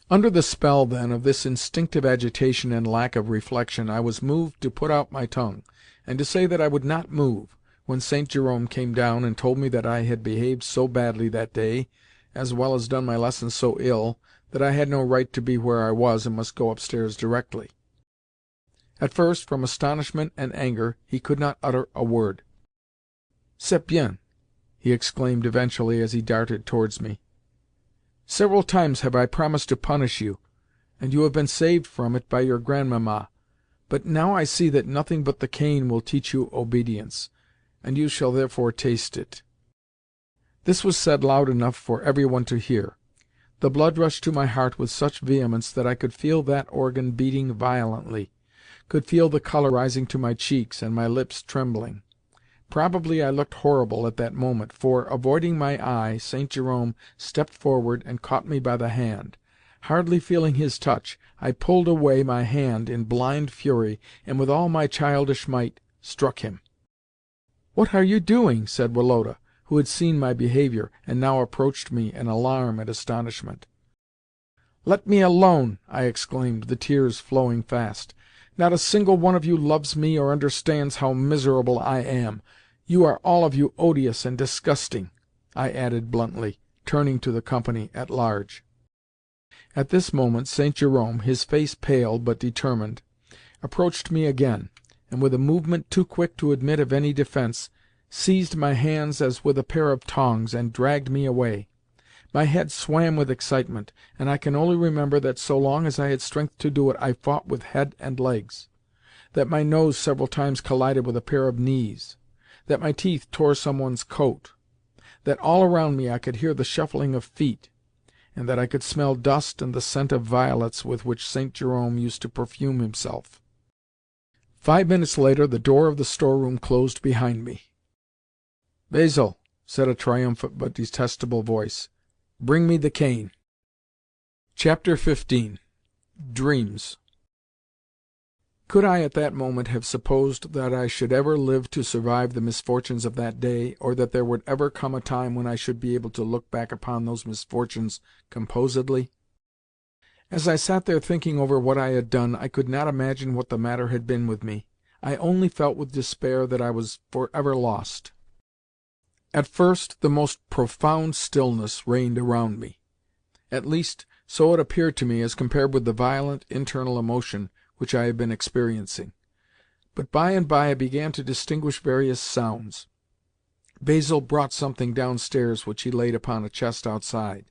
Under the spell, then, of this instinctive agitation and lack of reflection, I was moved to put out my tongue, and to say that I would not move, when St. Jerome came down and told me that I had behaved so badly that day, as well as done my lessons so ill, that I had no right to be where I was and must go upstairs directly. At first, from astonishment and anger, he could not utter a word. "C'est bien!" he exclaimed eventually as he darted towards me. "Several times have I promised to punish you, and you have been saved from it by your Grandmamma, but now I see that nothing but the cane will teach you obedience, and you shall therefore taste it." This was said loud enough for every one to hear. The blood rushed to my heart with such vehemence that I could feel that organ beating violently, could feel the colour rising to my cheeks, and my lips trembling. Probably I looked horrible at that moment, for, avoiding my eye, St. Jerome stepped forward and caught me by the hand. Hardly feeling his touch, I pulled away my hand in blind fury, and with all my childish might struck him. "What are you doing?" said Woloda, who had seen my behaviour, and now approached me in alarm and astonishment. "Let me alone!" I exclaimed, the tears flowing fast. "Not a single one of you loves me or understands how miserable I am. You are all of you odious and disgusting," I added bluntly, turning to the company at large. At this moment St. Jerome, his face pale but determined, approached me again, and with a movement too quick to admit of any defence, seized my hands as with a pair of tongs, and dragged me away. My head swam with excitement, and I can only remember that so long as I had strength to do it I fought with head and legs, that my nose several times collided with a pair of knees, that my teeth tore some one's coat, that all around me I could hear the shuffling of feet, and that I could smell dust and the scent of violets with which St. Jerome used to perfume himself. 5 minutes later the door of the store-room closed behind me. "Basil," said a triumphant but detestable voice. "Bring me the cane." Chapter 15. Dreams. Could I at that moment have supposed that I should ever live to survive the misfortunes of that day, or that there would ever come a time when I should be able to look back upon those misfortunes composedly? As I sat there thinking over what I had done, I could not imagine what the matter had been with me. I only felt with despair that I was for ever lost. At first the most profound stillness reigned around me. At least, so it appeared to me as compared with the violent internal emotion which I had been experiencing. But by and by I began to distinguish various sounds. Basil brought something downstairs which he laid upon a chest outside.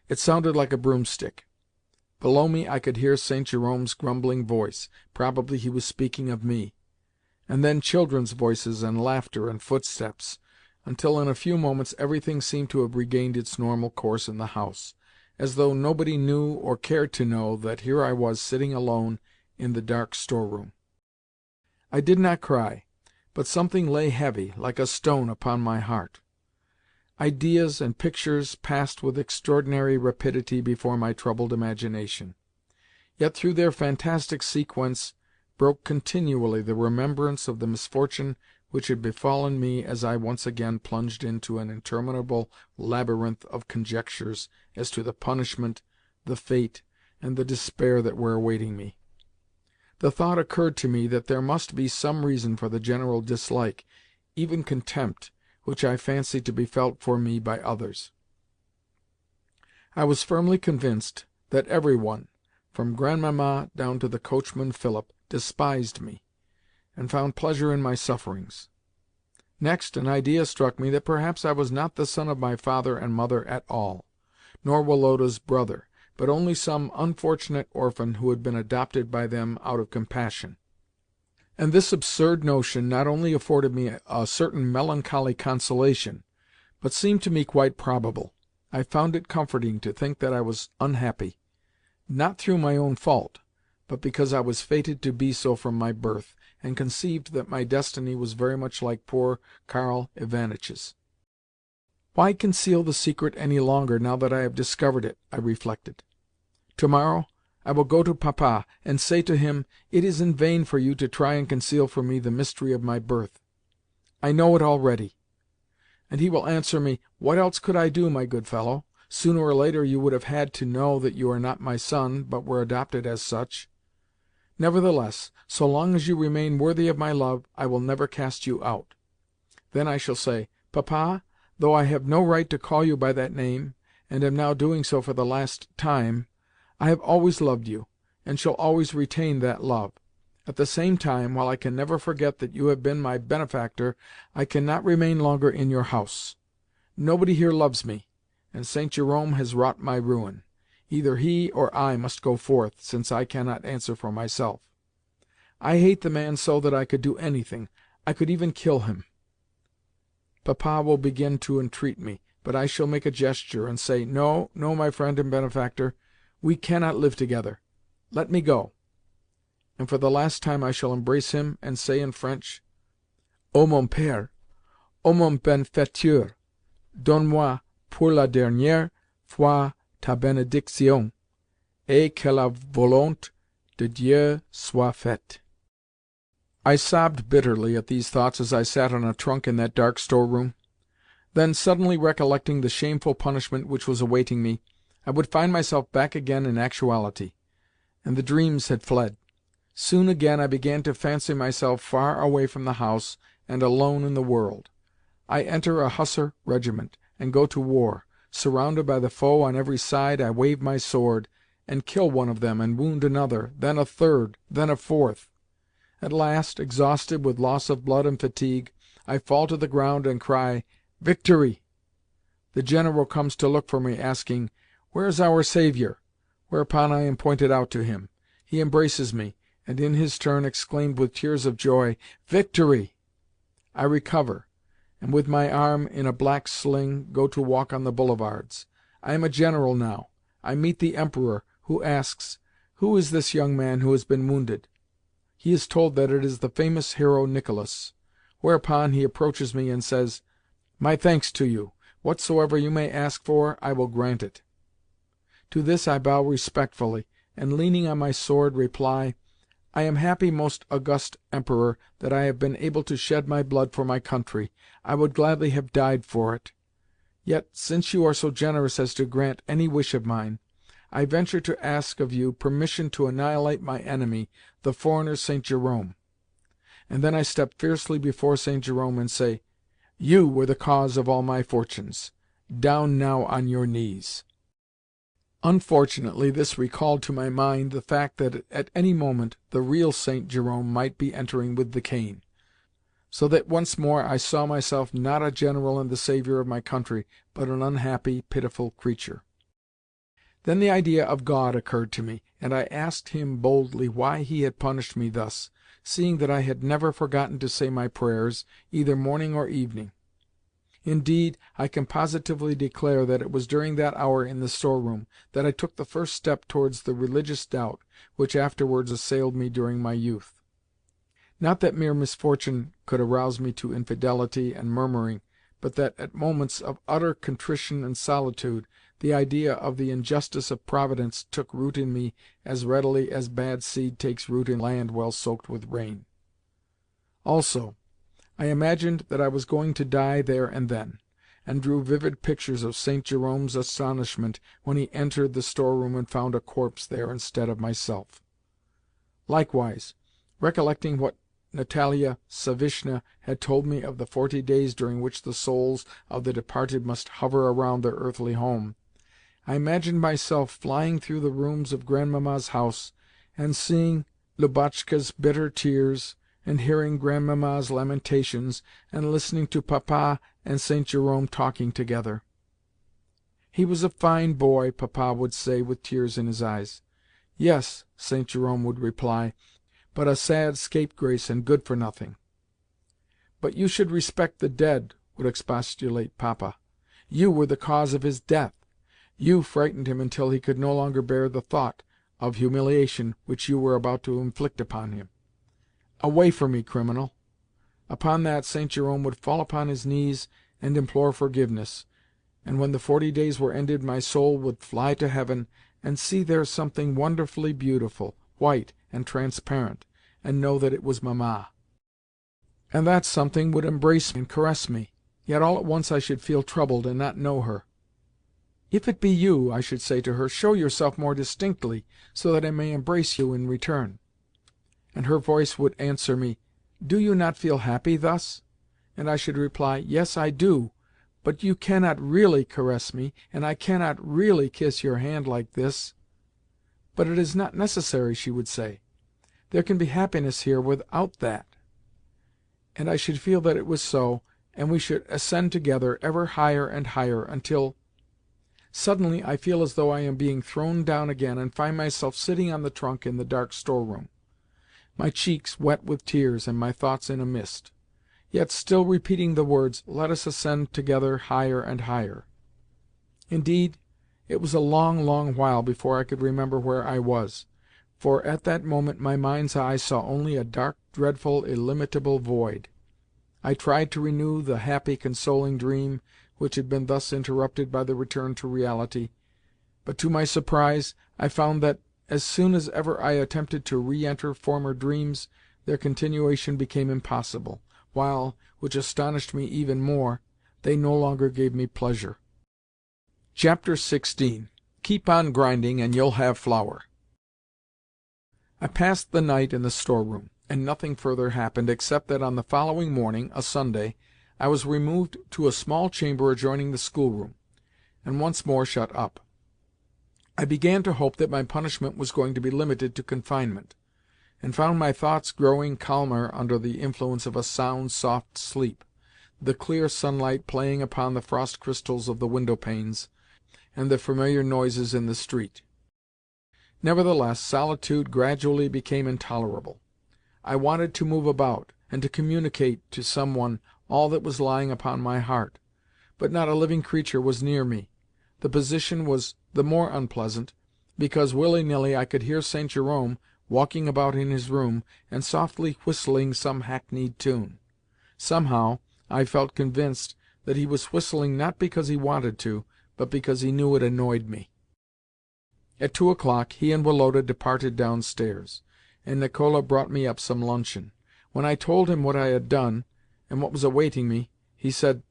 It sounded like a broomstick. Below me I could hear St. Jerome's grumbling voice. Probably he was speaking of me. And then children's voices and laughter and footsteps, until in a few moments everything seemed to have regained its normal course in the house, as though nobody knew or cared to know that here I was sitting alone in the dark store-room. I did not cry, but something lay heavy, like a stone, upon my heart. Ideas and pictures passed with extraordinary rapidity before my troubled imagination. Yet through their fantastic sequence broke continually the remembrance of the misfortune which had befallen me as I once again plunged into an interminable labyrinth of conjectures as to the punishment, the fate, and the despair that were awaiting me. The thought occurred to me that there must be some reason for the general dislike, even contempt, which I fancied to be felt for me by others. I was firmly convinced that every one, from Grandmamma down to the coachman Philip, despised me, and found pleasure in my sufferings. Next, an idea struck me that perhaps I was not the son of my father and mother at all, nor Woloda's brother, but only some unfortunate orphan who had been adopted by them out of compassion. And this absurd notion not only afforded me a certain melancholy consolation, but seemed to me quite probable. I found it comforting to think that I was unhappy, not through my own fault, but because I was fated to be so from my birth, and conceived that my destiny was very much like poor Karl Ivanitch's. Why conceal the secret any longer now that I have discovered it? I reflected. Tomorrow I will go to Papa and say to him, "It is in vain for you to try and conceal from me the mystery of my birth. I know it already." And he will answer me, "What else could I do, my good fellow? Sooner or later you would have had to know that you are not my son, but were adopted as such. Nevertheless, so long as you remain worthy of my love, I will never cast you out." Then I shall say, "Papa, though I have no right to call you by that name, and am now doing so for the last time, I have always loved you, and shall always retain that love. At the same time, while I can never forget that you have been my benefactor, I cannot remain longer in your house. Nobody here loves me, and St. Jerome has wrought my ruin. Either he or I must go forth, since I cannot answer for myself. I hate the man so that I could do anything. I could even kill him. Papa will begin to entreat me, but I shall make a gesture, and say, 'No, no, my friend and benefactor, we cannot live together. Let me go.' And for the last time I shall embrace him and say in French, 'Oh, mon père, oh, mon benfaiteur, donne-moi pour la dernière fois ta bénédiction, et que la volonté de Dieu soit faite.'" I sobbed bitterly at these thoughts as I sat on a trunk in that dark store-room. Then, suddenly recollecting the shameful punishment which was awaiting me, I would find myself back again in actuality, and the dreams had fled. Soon again I began to fancy myself far away from the house and alone in the world. I enter a hussar regiment, and go to war. Surrounded by the foe on every side, I wave my sword, and kill one of them and wound another, then a third, then a fourth. At last, exhausted with loss of blood and fatigue, I fall to the ground and cry, "Victory!" The General comes to look for me, asking, "Where is our saviour?" Whereupon I am pointed out to him. He embraces me, and in his turn exclaimed with tears of joy, "Victory!" I recover, and with my arm in a black sling go to walk on the boulevards. I am a general now. I meet the Emperor, who asks, "Who is this young man who has been wounded?" He is told that it is the famous hero Nicholas. Whereupon he approaches me and says, My thanks to you. Whatsoever you may ask for, I will grant it." To this I bow respectfully, and, leaning on my sword, reply, "I am happy, most august Emperor, that I have been able to shed my blood for my country. I would gladly have died for it. Yet, since you are so generous as to grant any wish of mine, I venture to ask of you permission to annihilate my enemy, the foreigner St. Jerome." And then I step fiercely before St. Jerome and say, "You were the cause of all my fortunes. Down now on your knees." Unfortunately, this recalled to my mind the fact that at any moment the real St. Jerome might be entering with the cane, so that once more I saw myself not a general and the saviour of my country, but an unhappy, pitiful creature. Then the idea of God occurred to me, and I asked Him boldly why He had punished me thus, seeing that I had never forgotten to say my prayers, either morning or evening. Indeed, I can positively declare that it was during that hour in the store-room that I took the first step towards the religious doubt which afterwards assailed me during my youth. Not that mere misfortune could arouse me to infidelity and murmuring, but that, at moments of utter contrition and solitude, the idea of the injustice of Providence took root in me as readily as bad seed takes root in land well soaked with rain. Also, I imagined that I was going to die there and then, and drew vivid pictures of St. Jerome's astonishment when he entered the store-room and found a corpse there instead of myself. Likewise, recollecting what Natalia Savishna had told me of the 40 days during which the souls of the departed must hover around their earthly home, I imagined myself flying through the rooms of Grandmamma's house, and seeing Lubotshka's bitter tears, and hearing Grandmamma's lamentations, and listening to Papa and St. Jerome talking together. "He was a fine boy," Papa would say with tears in his eyes. "Yes," St. Jerome would reply, "but a sad scapegrace and good for nothing." "But you should respect the dead," would expostulate Papa. "You were the cause of his death. You frightened him until he could no longer bear the thought of humiliation which you were about to inflict upon him. Away from me, criminal!" Upon that St. Jerome would fall upon his knees and implore forgiveness, and when the 40 days were ended my soul would fly to heaven and see there something wonderfully beautiful, white and transparent, and know that it was Mamma. And that something would embrace me and caress me. Yet all at once I should feel troubled and not know her. "If it be you," I should say to her, "show yourself more distinctly, so that I may embrace you in return." And her voice would answer me, "Do you not feel happy thus?" And I should reply, "Yes, I do, but you cannot really caress me, and I cannot really kiss your hand like this." "But it is not necessary," she would say. "There can be happiness here without that." And I should feel that it was so, and we should ascend together ever higher and higher, until... Suddenly I feel as though I am being thrown down again, and find myself sitting on the trunk in the dark store-room, my cheeks wet with tears and my thoughts in a mist, yet still repeating the words, "Let us ascend together higher and higher." Indeed, it was a long, long while before I could remember where I was, for at that moment my mind's eye saw only a dark, dreadful, illimitable void. I tried to renew the happy, consoling dream which had been thus interrupted by the return to reality, but to my surprise I found that, as soon as ever I attempted to re-enter former dreams, their continuation became impossible, while, which astonished me even more, they no longer gave me pleasure. Chapter 16. Keep on grinding, and you'll have flour. I passed the night in the store-room, and nothing further happened except that on the following morning, a Sunday, I was removed to a small chamber adjoining the schoolroom, and once more shut up. I began to hope that my punishment was going to be limited to confinement, and found my thoughts growing calmer under the influence of a sound, soft sleep, the clear sunlight playing upon the frost crystals of the window-panes, and the familiar noises in the street. Nevertheless, solitude gradually became intolerable. I wanted to move about, and to communicate to some one all that was lying upon my heart, but not a living creature was near me. The position was the more unpleasant, because willy-nilly I could hear St. Jerome walking about in his room and softly whistling some hackneyed tune. Somehow, I felt convinced that he was whistling not because he wanted to, but because he knew it annoyed me. At 2 o'clock he and Woloda departed downstairs, and Nicola brought me up some luncheon. When I told him what I had done, and what was awaiting me, he said,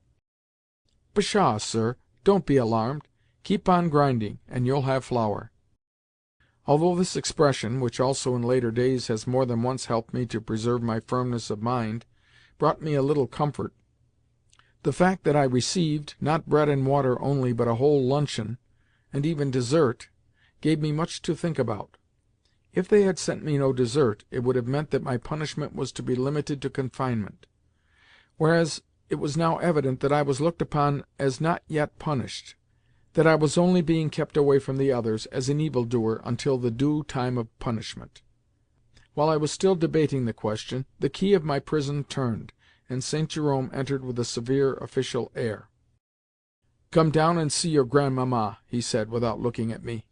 "Pshaw, sir, don't be alarmed. Keep on grinding, and you'll have flour." Although this expression, which also in later days has more than once helped me to preserve my firmness of mind, brought me a little comfort, the fact that I received, not bread and water only, but a whole luncheon, and even dessert, gave me much to think about. If they had sent me no dessert, it would have meant that my punishment was to be limited to confinement, whereas it was now evident that I was looked upon as not yet punished, that I was only being kept away from the others, as an evildoer, until the due time of punishment. While I was still debating the question, the key of my prison turned, and St. Jerome entered with a severe official air. "Come down and see your Grandmamma," he said, without looking at me.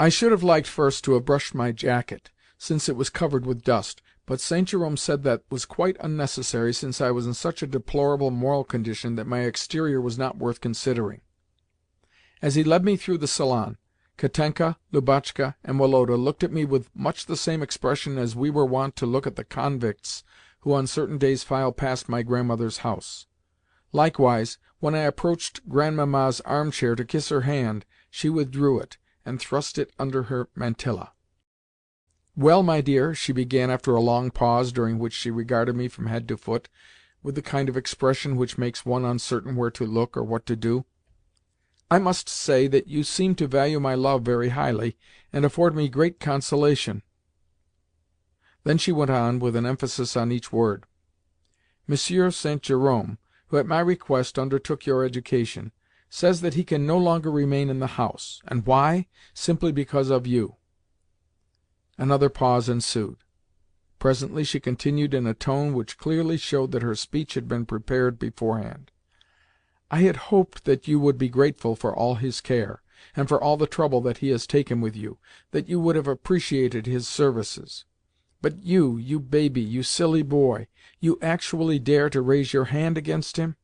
I should have liked first to have brushed my jacket, since it was covered with dust, but St. Jerome said that was quite unnecessary, since I was in such a deplorable moral condition that my exterior was not worth considering. As he led me through the salon, Katenka, Lubotshka, and Woloda looked at me with much the same expression as we were wont to look at the convicts who on certain days file past my grandmother's house. Likewise, when I approached Grandmamma's armchair to kiss her hand, she withdrew it, and thrust it under her mantilla. "Well, my dear," she began after a long pause, during which she regarded me from head to foot with the kind of expression which makes one uncertain where to look or what to do, "I must say that you seem to value my love very highly, and afford me great consolation." Then she went on, with an emphasis on each word. "Monsieur St. Jerome, who at my request undertook your education, says that he can no longer remain in the house. And why? Simply because of you." Another pause ensued. Presently she continued in a tone which clearly showed that her speech had been prepared beforehand. "I had hoped that you would be grateful for all his care, and for all the trouble that he has taken with you, that you would have appreciated his services. But you baby, you silly boy, you actually dare to raise your hand against him?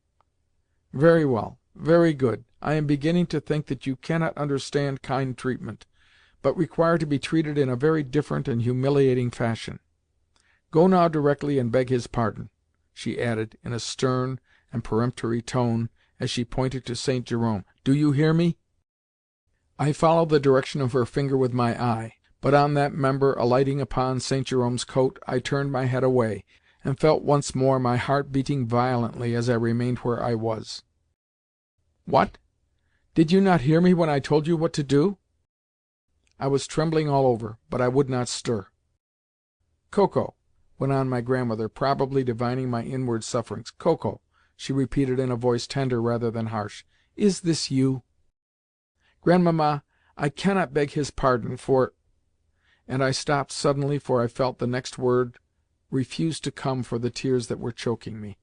Very well, very good. I am beginning to think that you cannot understand kind treatment, but require to be treated in a very different and humiliating fashion. Go now directly and beg his pardon," she added, in a stern and peremptory tone, as she pointed to St. Jerome. "Do you hear me?" I followed the direction of her finger with my eye, but on that member alighting upon St. Jerome's coat, I turned my head away, and felt once more my heart beating violently as I remained where I was. "What? Did you not hear me when I told you what to do?" I was trembling all over, but I would not stir. "Koko," went on my grandmother, probably divining my inward sufferings, "Koko," she repeated in a voice tender rather than harsh, "is this you?" "Grandmamma, I cannot beg his pardon for—" and I stopped suddenly, for I felt the next word refuse to come for the tears that were choking me.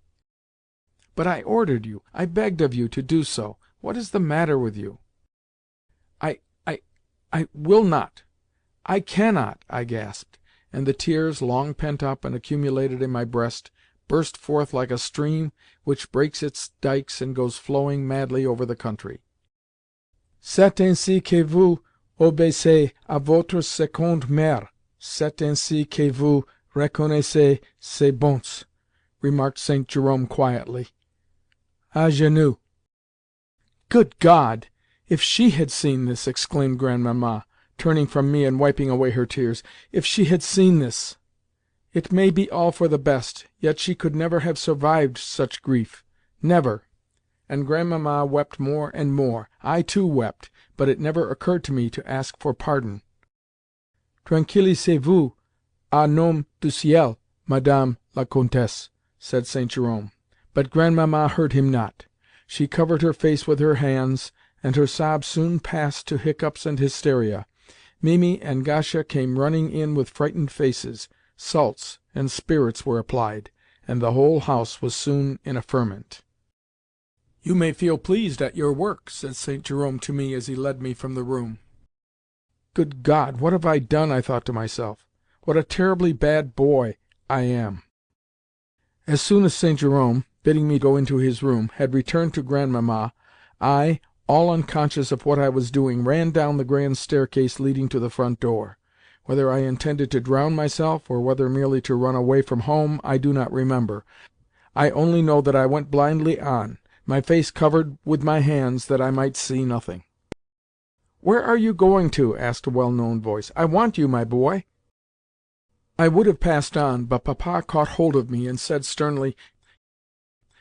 "But I ordered you, I begged of you to do so. What is the matter with you?" I will not! I cannot!" I gasped, and the tears, long pent up and accumulated in my breast, burst forth like a stream which breaks its dikes and goes flowing madly over the country. "C'est ainsi que vous obéissez à votre seconde mère. C'est ainsi que vous reconnaissez ses bontés," remarked St. Jerome quietly. "À genoux." "Good God! If she had seen this!" exclaimed Grandmamma, turning from me and wiping away her tears. "If she had seen this! It may be all for the best, yet she could never have survived such grief. Never!" And Grandmamma wept more and more. I too wept, but it never occurred to me to ask for pardon. "Tranquillisez-vous, au nom du ciel, Madame la Comtesse," said St. Jerome. But Grandmamma heard him not. She covered her face with her hands, and her sobs soon passed to hiccups and hysteria. Mimi and Gasha came running in with frightened faces. Salts and spirits were applied, and the whole house was soon in a ferment. "You may feel pleased at your work," said St. Jerome to me as he led me from the room. Good God, what have I done? I thought to myself. What a terribly bad boy I am! As soon as St. Jerome, bidding me go into his room, had returned to Grandmamma, I, all unconscious of what I was doing, ran down the grand staircase leading to the front door. Whether I intended to drown myself, or whether merely to run away from home, I do not remember. I only know that I went blindly on, my face covered with my hands that I might see nothing. "Where are you going to?" asked a well-known voice. "I want you, my boy." I would have passed on, but Papa caught hold of me and said sternly,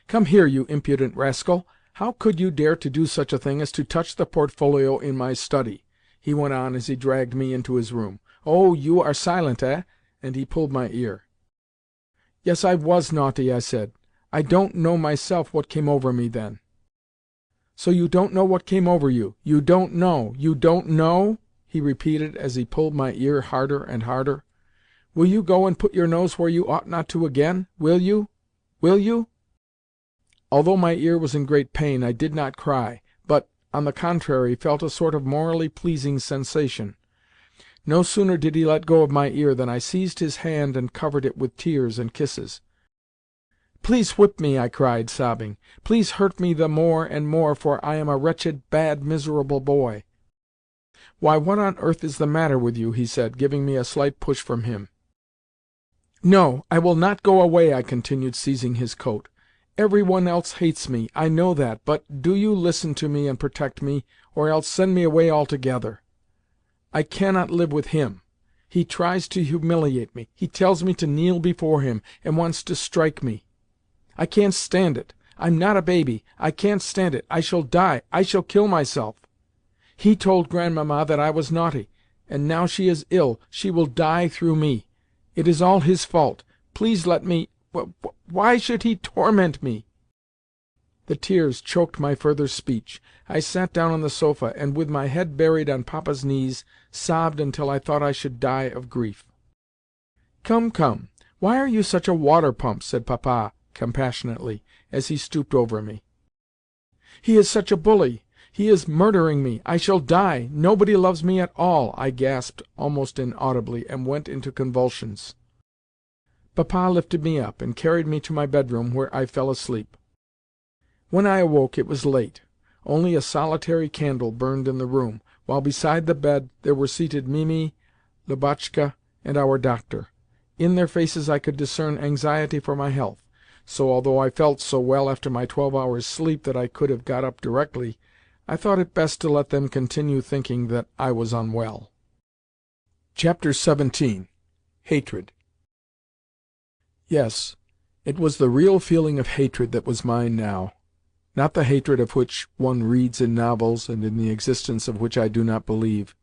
"Come here, you impudent rascal! How could you dare to do such a thing as to touch the portfolio in my study?" he went on as he dragged me into his room. "Oh, you are silent, eh?" and he pulled my ear. "Yes, I was naughty," I said. "I don't know myself what came over me then." "So you don't know what came over you? You don't know? You don't know?" he repeated as he pulled my ear harder and harder. "Will you go and put your nose where you ought not to again? Will you? Will you?" Although my ear was in great pain, I did not cry, but, on the contrary, felt a sort of morally pleasing sensation. No sooner did he let go of my ear than I seized his hand and covered it with tears and kisses. "Please whip me," I cried, sobbing. "Please hurt me the more and more, for I am a wretched, bad, miserable boy." "Why, what on earth is the matter with you?" he said, giving me a slight push from him. "No, I will not go away," I continued, seizing his coat. "Every one else hates me, I know that, but do you listen to me and protect me, or else send me away altogether. I cannot live with him. He tries to humiliate me. He tells me to kneel before him, and wants to strike me. I can't stand it. I'm not a baby. I can't stand it. I shall die. I shall kill myself. He told Grandmamma that I was naughty, and now she is ill. She will die through me. It is all his fault. Please let me— Why should he torment me?" The tears choked my further speech. I sat down on the sofa, and, with my head buried on Papa's knees, sobbed until I thought I should die of grief. "Come, come! Why are you such a water-pump?" said Papa compassionately, as he stooped over me. "He is such a bully! He is murdering me! I shall die! Nobody loves me at all!" I gasped almost inaudibly, and went into convulsions. Papa lifted me up, and carried me to my bedroom, where I fell asleep. When I awoke it was late. Only a solitary candle burned in the room, while beside the bed there were seated Mimi, Lubotshka, and our doctor. In their faces I could discern anxiety for my health, so, although I felt so well after my 12 hours' sleep that I could have got up directly, I thought it best to let them continue thinking that I was unwell. Chapter 17. Hatred. Yes, it was the real feeling of hatred that was mine now. Not the hatred of which one reads in novels, and in the existence of which I do not believe,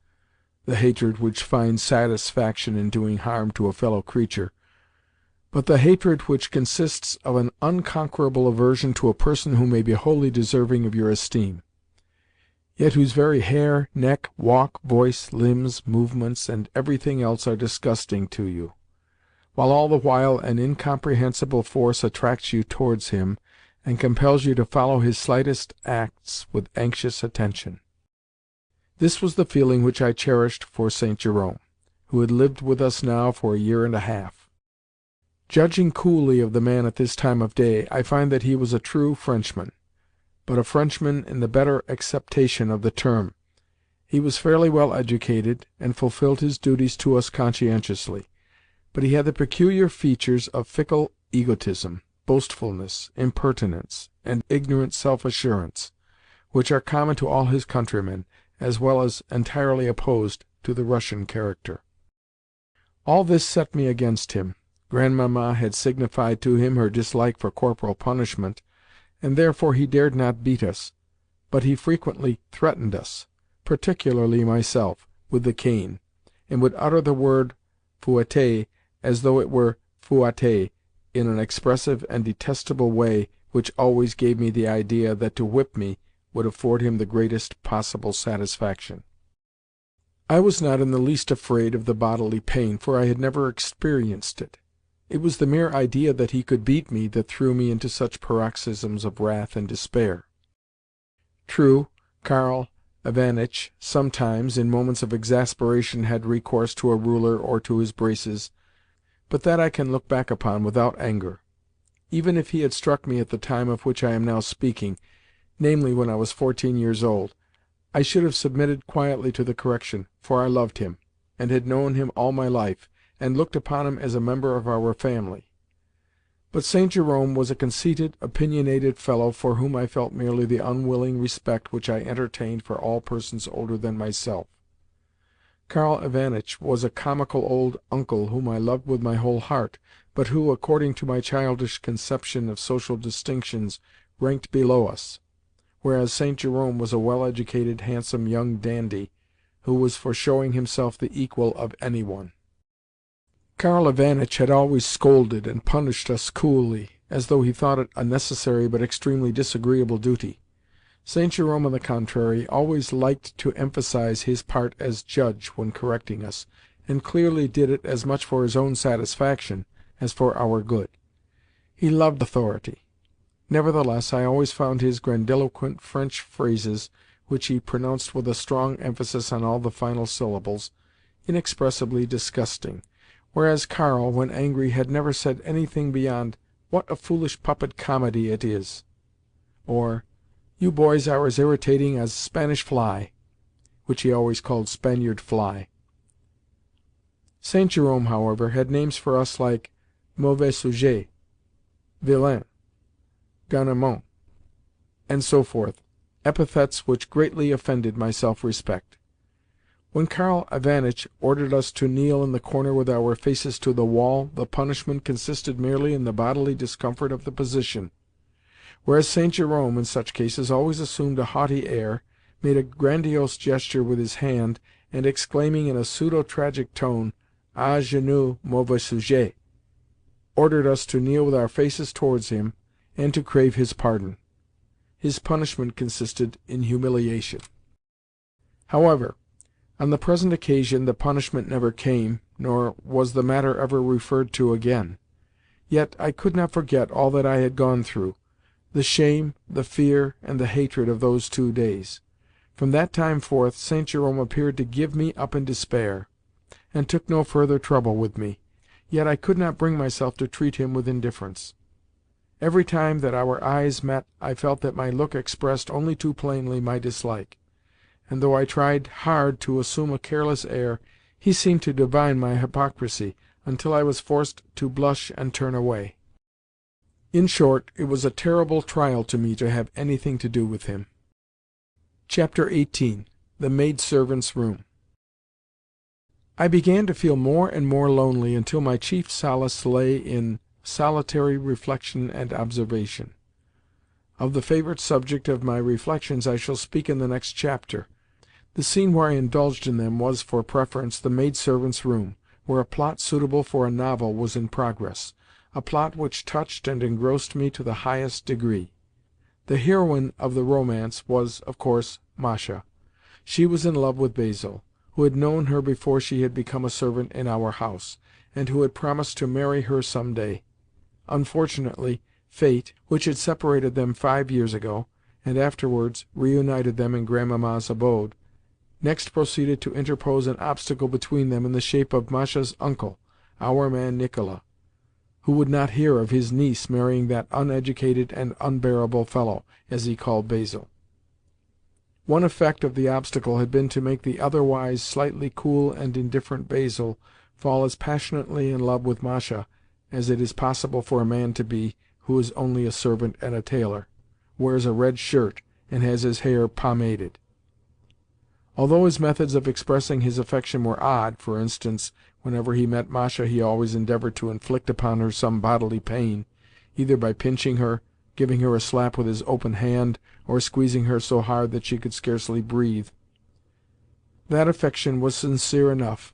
the hatred which finds satisfaction in doing harm to a fellow creature, but the hatred which consists of an unconquerable aversion to a person who may be wholly deserving of your esteem, yet whose very hair, neck, walk, voice, limbs, movements, and everything else are disgusting to you, while all the while an incomprehensible force attracts you towards him, and compels you to follow his slightest acts with anxious attention. This was the feeling which I cherished for St. Jerome, who had lived with us now for a year and a half. Judging coolly of the man at this time of day, I find that he was a true Frenchman, but a Frenchman in the better acceptation of the term. He was fairly well educated, and fulfilled his duties to us conscientiously, but he had the peculiar features of fickle egotism, boastfulness, impertinence, and ignorant self-assurance, which are common to all his countrymen, as well as entirely opposed to the Russian character. All this set me against him. Grandmamma had signified to him her dislike for corporal punishment, and therefore he dared not beat us, but he frequently threatened us, particularly myself, with the cane, and would utter the word fouetter as though it were fouatter, in an expressive and detestable way which always gave me the idea that to whip me would afford him the greatest possible satisfaction. I was not in the least afraid of the bodily pain, for I had never experienced it. It was the mere idea that he could beat me that threw me into such paroxysms of wrath and despair. True, Karl Ivanitch sometimes, in moments of exasperation, had recourse to a ruler or to his braces, but that I can look back upon without anger. Even if he had struck me at the time of which I am now speaking, namely when I was 14 years old, I should have submitted quietly to the correction, for I loved him, and had known him all my life, and looked upon him as a member of our family. But St. Jerome was a conceited, opinionated fellow for whom I felt merely the unwilling respect which I entertained for all persons older than myself. Karl Ivanitch was a comical old uncle whom I loved with my whole heart, but who, according to my childish conception of social distinctions, ranked below us, whereas St. Jerome was a well-educated, handsome young dandy, who was for showing himself the equal of any one. Karl Ivanitch had always scolded and punished us coolly, as though he thought it a necessary but extremely disagreeable duty. St. Jerome, on the contrary, always liked to emphasize his part as judge when correcting us, and clearly did it as much for his own satisfaction as for our good. He loved authority. Nevertheless, I always found his grandiloquent French phrases, which he pronounced with a strong emphasis on all the final syllables, inexpressibly disgusting, whereas Karl, when angry, had never said anything beyond, "What a foolish puppet comedy it is!" or "You boys are as irritating as Spanish fly," which he always called Spaniard fly. St. Jerome, however, had names for us like mauvais sujet, vilain, garnement, and so forth, epithets which greatly offended my self-respect. When Karl Ivanitch ordered us to kneel in the corner with our faces to the wall, the punishment consisted merely in the bodily discomfort of the position, whereas St. Jerome, in such cases, always assumed a haughty air, made a grandiose gesture with his hand, and exclaiming in a pseudo-tragic tone, "À genoux, mauvais sujet," ordered us to kneel with our faces towards him, and to crave his pardon. His punishment consisted in humiliation. However, on the present occasion the punishment never came, nor was the matter ever referred to again. Yet I could not forget all that I had gone through, the shame, the fear, and the hatred of those 2 days. From that time forth St. Jerome appeared to give me up in despair, and took no further trouble with me, yet I could not bring myself to treat him with indifference. Every time that our eyes met I felt that my look expressed only too plainly my dislike, and though I tried hard to assume a careless air, he seemed to divine my hypocrisy, until I was forced to blush and turn away. In short, it was a terrible trial to me to have anything to do with him. Chapter 18. The Maidservant's Room. I began to feel more and more lonely until my chief solace lay in solitary reflection and observation. Of the favourite subject of my reflections I shall speak in the next chapter. The scene where I indulged in them was, for preference, the maidservant's room, where a plot suitable for a novel was in progress, a plot which touched and engrossed me to the highest degree. The heroine of the romance was, of course, Masha. She was in love with Basil, who had known her before she had become a servant in our house, and who had promised to marry her some day. Unfortunately, fate, which had separated them 5 years ago, and afterwards reunited them in Grandmamma's abode, next proceeded to interpose an obstacle between them in the shape of Masha's uncle, our man Nicola, who would not hear of his niece marrying that uneducated and unbearable fellow, as he called Basil. One effect of the obstacle had been to make the otherwise slightly cool and indifferent Basil fall as passionately in love with Masha as it is possible for a man to be who is only a servant and a tailor, wears a red shirt, and has his hair pomaded. Although his methods of expressing his affection were odd, for instance, whenever he met Masha he always endeavoured to inflict upon her some bodily pain, either by pinching her, giving her a slap with his open hand, or squeezing her so hard that she could scarcely breathe. That affection was sincere enough,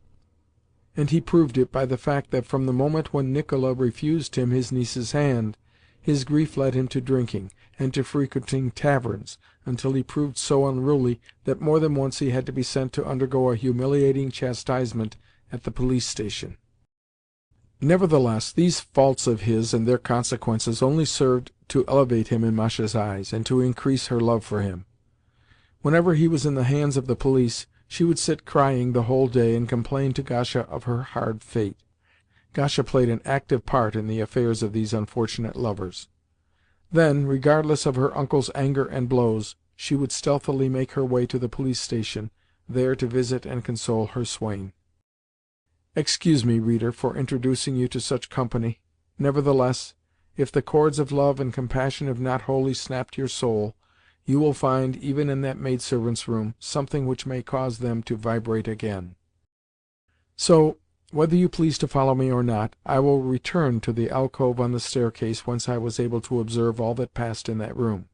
and he proved it by the fact that from the moment when Nicola refused him his niece's hand, his grief led him to drinking, and to frequenting taverns, until he proved so unruly that more than once he had to be sent to undergo a humiliating chastisement at the police station. Nevertheless, these faults of his and their consequences only served to elevate him in Masha's eyes, and to increase her love for him. Whenever he was in the hands of the police, she would sit crying the whole day and complain to Gasha of her hard fate. Gasha played an active part in the affairs of these unfortunate lovers. Then, regardless of her uncle's anger and blows, she would stealthily make her way to the police station, there to visit and console her swain. Excuse me, reader, for introducing you to such company. Nevertheless, if the cords of love and compassion have not wholly snapped your soul, you will find, even in that maidservant's room, something which may cause them to vibrate again. So, whether you please to follow me or not, I will return to the alcove on the staircase whence I was able to observe all that passed in that room.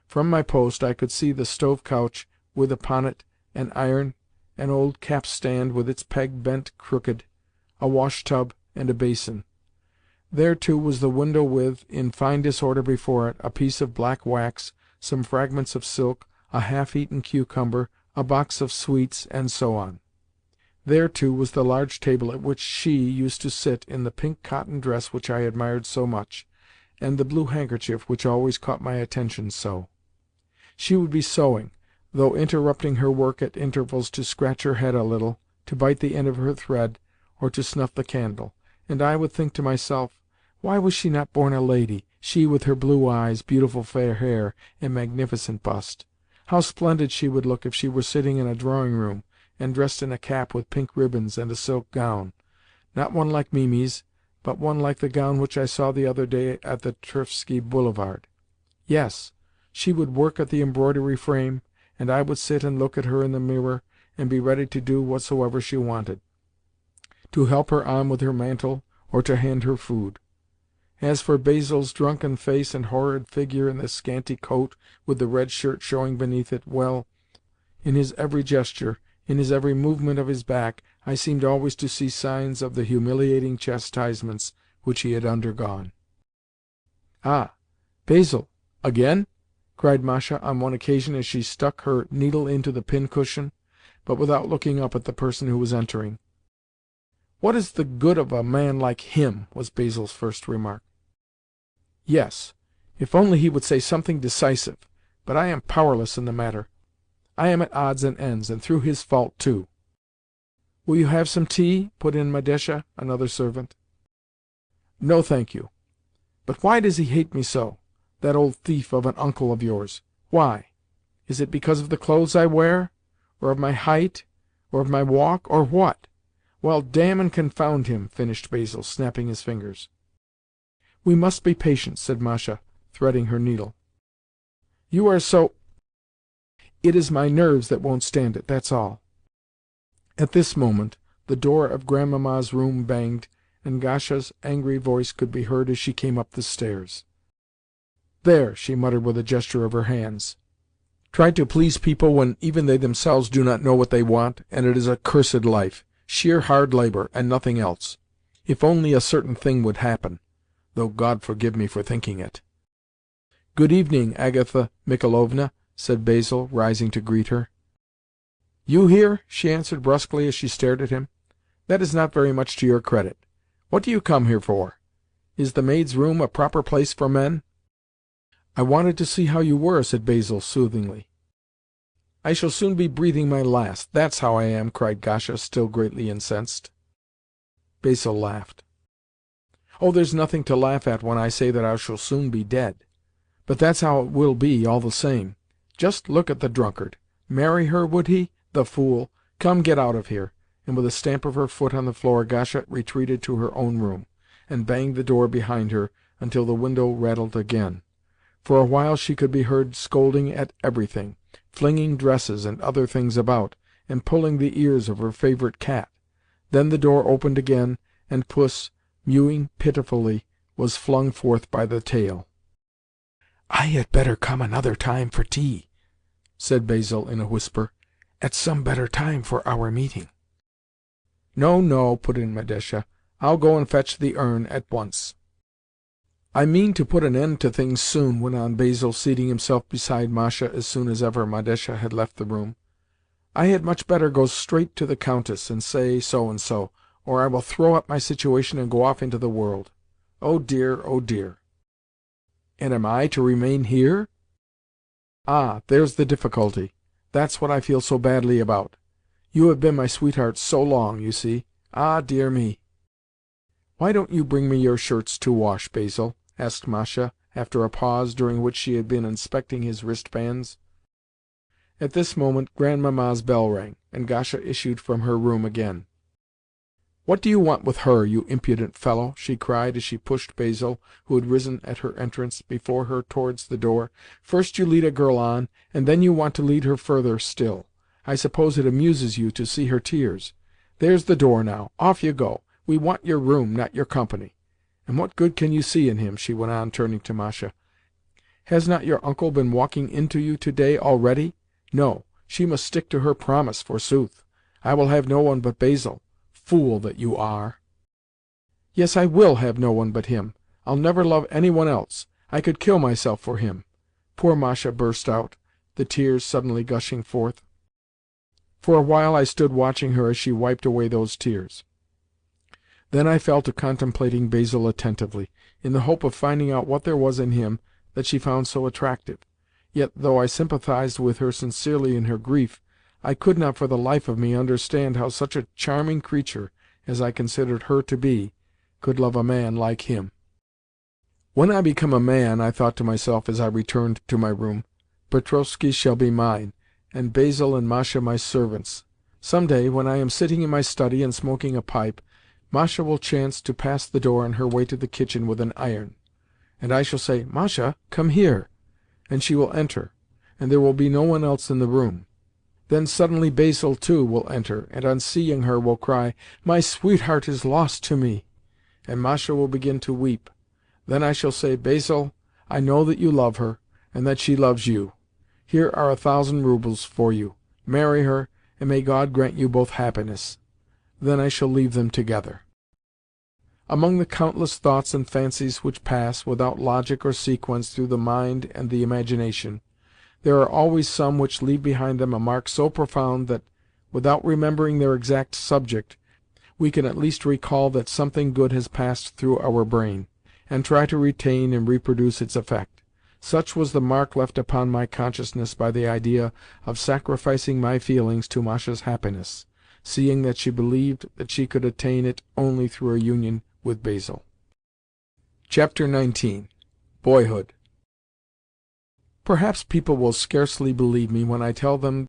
From my post I could see the stove couch with upon it an iron, an old capstand with its peg bent crooked, a wash-tub, and a basin. There, too, was the window with, in fine disorder before it, a piece of black wax, some fragments of silk, a half-eaten cucumber, a box of sweets, and so on. There, too, was the large table at which she used to sit in the pink cotton dress which I admired so much, and the blue handkerchief which always caught my attention so. She would be sewing, though interrupting her work at intervals to scratch her head a little, to bite the end of her thread, or to snuff the candle, and I would think to myself, why was she not born a lady, she with her blue eyes, beautiful fair hair, and magnificent bust? How splendid she would look if she were sitting in a drawing-room, and dressed in a cap with pink ribbons and a silk gown, not one like Mimi's, but one like the gown which I saw the other day at the Tverski Boulevard. Yes, she would work at the embroidery frame, and I would sit and look at her in the mirror, and be ready to do whatsoever she wanted, to help her on with her mantle, or to hand her food. As for Basil's drunken face and horrid figure in the scanty coat, with the red shirt showing beneath it, well, in his every gesture, in his every movement of his back, I seemed always to see signs of the humiliating chastisements which he had undergone. "Ah, Basil! Again?" cried Masha on one occasion as she stuck her needle into the pin-cushion, but without looking up at the person who was entering. "What is the good of a man like him?" was Basil's first remark. "Yes, if only he would say something decisive, but I am powerless in the matter. I am at odds and ends, and through his fault too." "Will you have some tea?" put in Madesha, another servant. "No, thank you. But why does he hate me so, that old thief of an uncle of yours? Why? Is it because of the clothes I wear, or of my height, or of my walk, or what? Well, damn and confound him!" finished Basil, snapping his fingers. "We must be patient," said Masha, threading her needle. "You are so—" "It is my nerves that won't stand it, that's all." At this moment the door of Grandmamma's room banged, and Gasha's angry voice could be heard as she came up the stairs. "There!" she muttered with a gesture of her hands. "Try to please people when even they themselves do not know what they want, and it is a cursed life, sheer hard labour, and nothing else. If only a certain thing would happen, though God forgive me for thinking it." "Good evening, Agatha Michaelovna," said Basil, rising to greet her. "You here?" she answered brusquely as she stared at him. "That is not very much to your credit. What do you come here for? Is the maid's room a proper place for men?" "I wanted to see how you were," said Basil soothingly. "I shall soon be breathing my last, that's how I am!" cried Gasha, still greatly incensed. Basil laughed. "Oh, there's nothing to laugh at when I say that I shall soon be dead. But that's how it will be, all the same. Just look at the drunkard! Marry her, would he? The fool! Come, get out of here!" And with a stamp of her foot on the floor, Gasha retreated to her own room, and banged the door behind her until the window rattled again. For a while she could be heard scolding at everything, flinging dresses and other things about, and pulling the ears of her favourite cat. Then the door opened again, and Puss, mewing pitifully, was flung forth by the tail. "I had better come another time for tea," said Basil in a whisper, "at some better time for our meeting." "No, no," put in Madesha. "I'll go and fetch the urn at once." "I mean to put an end to things soon," went on Basil, seating himself beside Masha as soon as ever Madesha had left the room. "I had much better go straight to the Countess, and say so and so, or I will throw up my situation and go off into the world. Oh dear, oh dear!" "And am I to remain here?" "Ah, there's the difficulty. That's what I feel so badly about. You have been my sweetheart so long, you see. Ah, dear me!" "Why don't you bring me your shirts to wash, Basil?" asked Masha, after a pause, during which she had been inspecting his wristbands. At this moment Grandmamma's bell rang, and Gasha issued from her room again. "What do you want with her, you impudent fellow?" she cried as she pushed Basil, who had risen at her entrance, before her towards the door. "First you lead a girl on, and then you want to lead her further still. I suppose it amuses you to see her tears. There's the door now. Off you go. We want your room, not your company. And what good can you see in him?" she went on, turning to Masha. "Has not your uncle been walking into you to-day already? No, she must stick to her promise, forsooth. I will have no one but Basil. Fool that you are!" "Yes, I will have no one but him. I'll never love any one else. I could kill myself for him!" poor Masha burst out, the tears suddenly gushing forth. For a while I stood watching her as she wiped away those tears. Then I fell to contemplating Basil attentively, in the hope of finding out what there was in him that she found so attractive. Yet, though I sympathized with her sincerely in her grief, I could not for the life of me understand how such a charming creature, as I considered her to be, could love a man like him. "When I become a man," I thought to myself as I returned to my room, "Petrovskoe shall be mine, and Basil and Masha my servants. Some day, when I am sitting in my study and smoking a pipe, Masha will chance to pass the door on her way to the kitchen with an iron, and I shall say, 'Masha, come here,' and she will enter, and there will be no one else in the room. Then suddenly Basil, too, will enter, and on seeing her will cry, 'My sweetheart is lost to me!' and Masha will begin to weep. Then I shall say, 'Basil, I know that you love her, and that she loves you. Here are 1,000 roubles for you. Marry her, and may God grant you both happiness.' Then I shall leave them together." Among the countless thoughts and fancies which pass, without logic or sequence, through the mind and the imagination, there are always some which leave behind them a mark so profound that, without remembering their exact subject, we can at least recall that something good has passed through our brain, and try to retain and reproduce its effect. Such was the mark left upon my consciousness by the idea of sacrificing my feelings to Masha's happiness, seeing that she believed that she could attain it only through a union with Basil. Chapter 19. Boyhood. Perhaps people will scarcely believe me when I tell them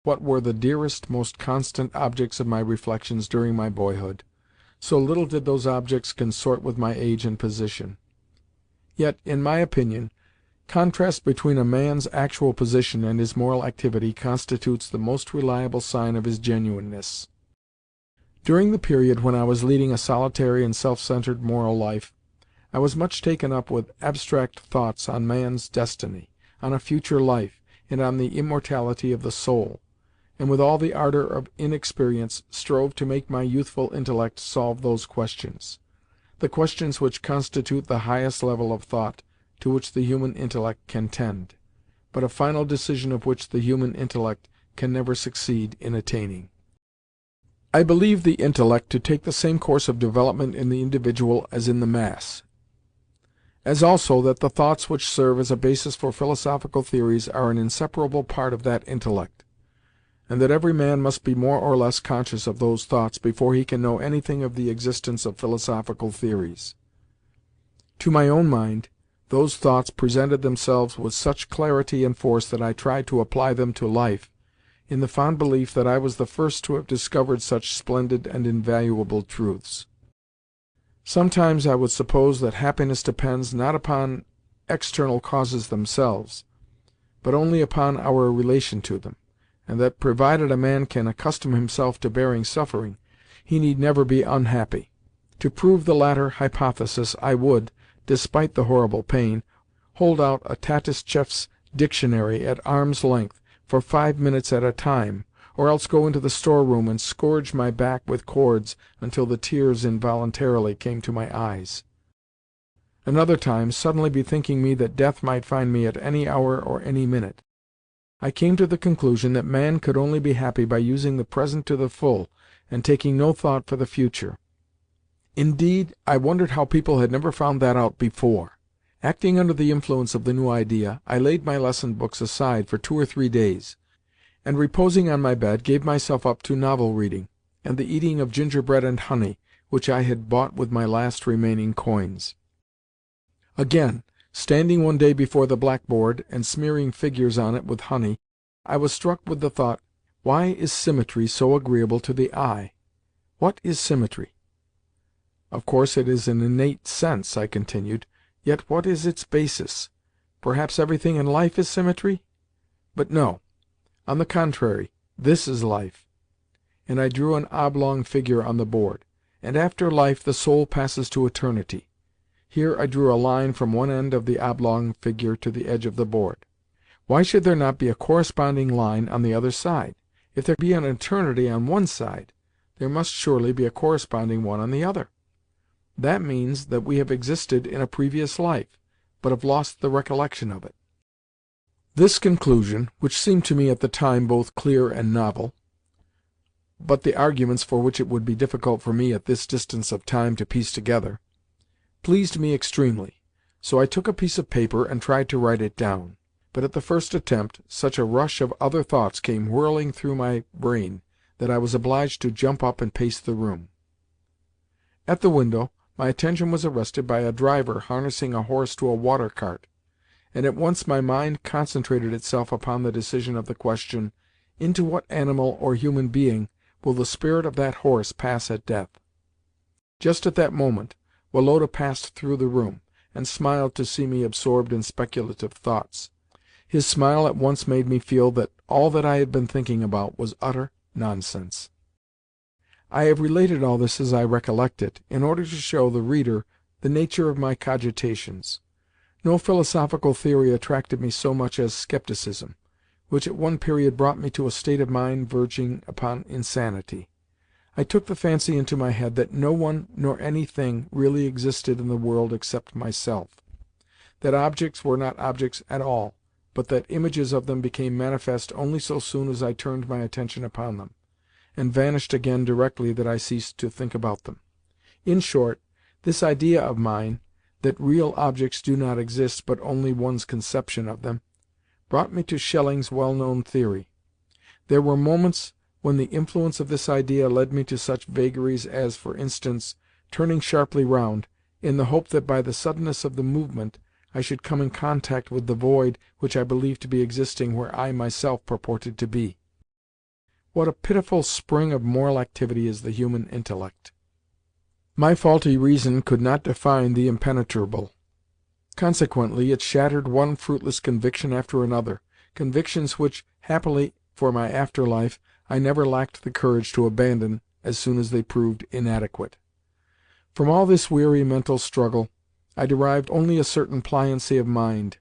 what were the dearest, most constant objects of my reflections during my boyhood. So little did those objects consort with my age and position. Yet, in my opinion, contrast between a man's actual position and his moral activity constitutes the most reliable sign of his genuineness. During the period when I was leading a solitary and self-centred moral life, I was much taken up with abstract thoughts on man's destiny, on a future life, and on the immortality of the soul, and with all the ardour of inexperience strove to make my youthful intellect solve those questions, the questions which constitute the highest level of thought to which the human intellect can tend, but a final decision of which the human intellect can never succeed in attaining. I believe the intellect to take the same course of development in the individual as in the mass, as also that the thoughts which serve as a basis for philosophical theories are an inseparable part of that intellect, and that every man must be more or less conscious of those thoughts before he can know anything of the existence of philosophical theories. To my own mind, those thoughts presented themselves with such clarity and force that I tried to apply them to life, in the fond belief that I was the first to have discovered such splendid and invaluable truths. Sometimes I would suppose that happiness depends not upon external causes themselves, but only upon our relation to them, and that, provided a man can accustom himself to bearing suffering, he need never be unhappy. To prove the latter hypothesis I would, despite the horrible pain, hold out a Tatistchev's dictionary at arm's length for 5 minutes at a time, or else go into the store-room and scourge my back with cords until the tears involuntarily came to my eyes. Another time, suddenly bethinking me that death might find me at any hour or any minute, I came to the conclusion that man could only be happy by using the present to the full, and taking no thought for the future. Indeed, I wondered how people had never found that out before. Acting under the influence of the new idea, I laid my lesson-books aside for 2 or 3 days, and, reposing on my bed, gave myself up to novel-reading, and the eating of gingerbread and honey, which I had bought with my last remaining coins. Again, standing one day before the blackboard, and smearing figures on it with honey, I was struck with the thought, why is symmetry so agreeable to the eye? What is symmetry? Of course it is an innate sense, I continued, yet what is its basis? Perhaps everything in life is symmetry? But no. On the contrary, this is life. And I drew an oblong figure on the board. And after life the soul passes to eternity. Here I drew a line from one end of the oblong figure to the edge of the board. Why should there not be a corresponding line on the other side? If there be an eternity on one side, there must surely be a corresponding one on the other. That means that we have existed in a previous life, but have lost the recollection of it. This conclusion, which seemed to me at the time both clear and novel, but the arguments for which it would be difficult for me at this distance of time to piece together, pleased me extremely, so I took a piece of paper and tried to write it down. But at the first attempt such a rush of other thoughts came whirling through my brain that I was obliged to jump up and pace the room. At the window, my attention was arrested by a driver harnessing a horse to a water-cart, and at once my mind concentrated itself upon the decision of the question, into what animal or human being will the spirit of that horse pass at death? Just at that moment, Woloda passed through the room, and smiled to see me absorbed in speculative thoughts. His smile at once made me feel that all that I had been thinking about was utter nonsense. I have related all this as I recollect it, in order to show the reader the nature of my cogitations. No philosophical theory attracted me so much as scepticism, which at one period brought me to a state of mind verging upon insanity. I took the fancy into my head that no one nor anything really existed in the world except myself, that objects were not objects at all, but that images of them became manifest only so soon as I turned my attention upon them, and vanished again directly that I ceased to think about them. In short, this idea of mine, that real objects do not exist but only one's conception of them, brought me to Schelling's well-known theory. There were moments when the influence of this idea led me to such vagaries as, for instance, turning sharply round, in the hope that by the suddenness of the movement I should come in contact with the void which I believed to be existing where I myself purported to be. What a pitiful spring of moral activity is the human intellect! My faulty reason could not define the impenetrable. Consequently, it shattered one fruitless conviction after another, convictions which, happily for my after-life, I never lacked the courage to abandon as soon as they proved inadequate. From all this weary mental struggle, I derived only a certain pliancy of mind,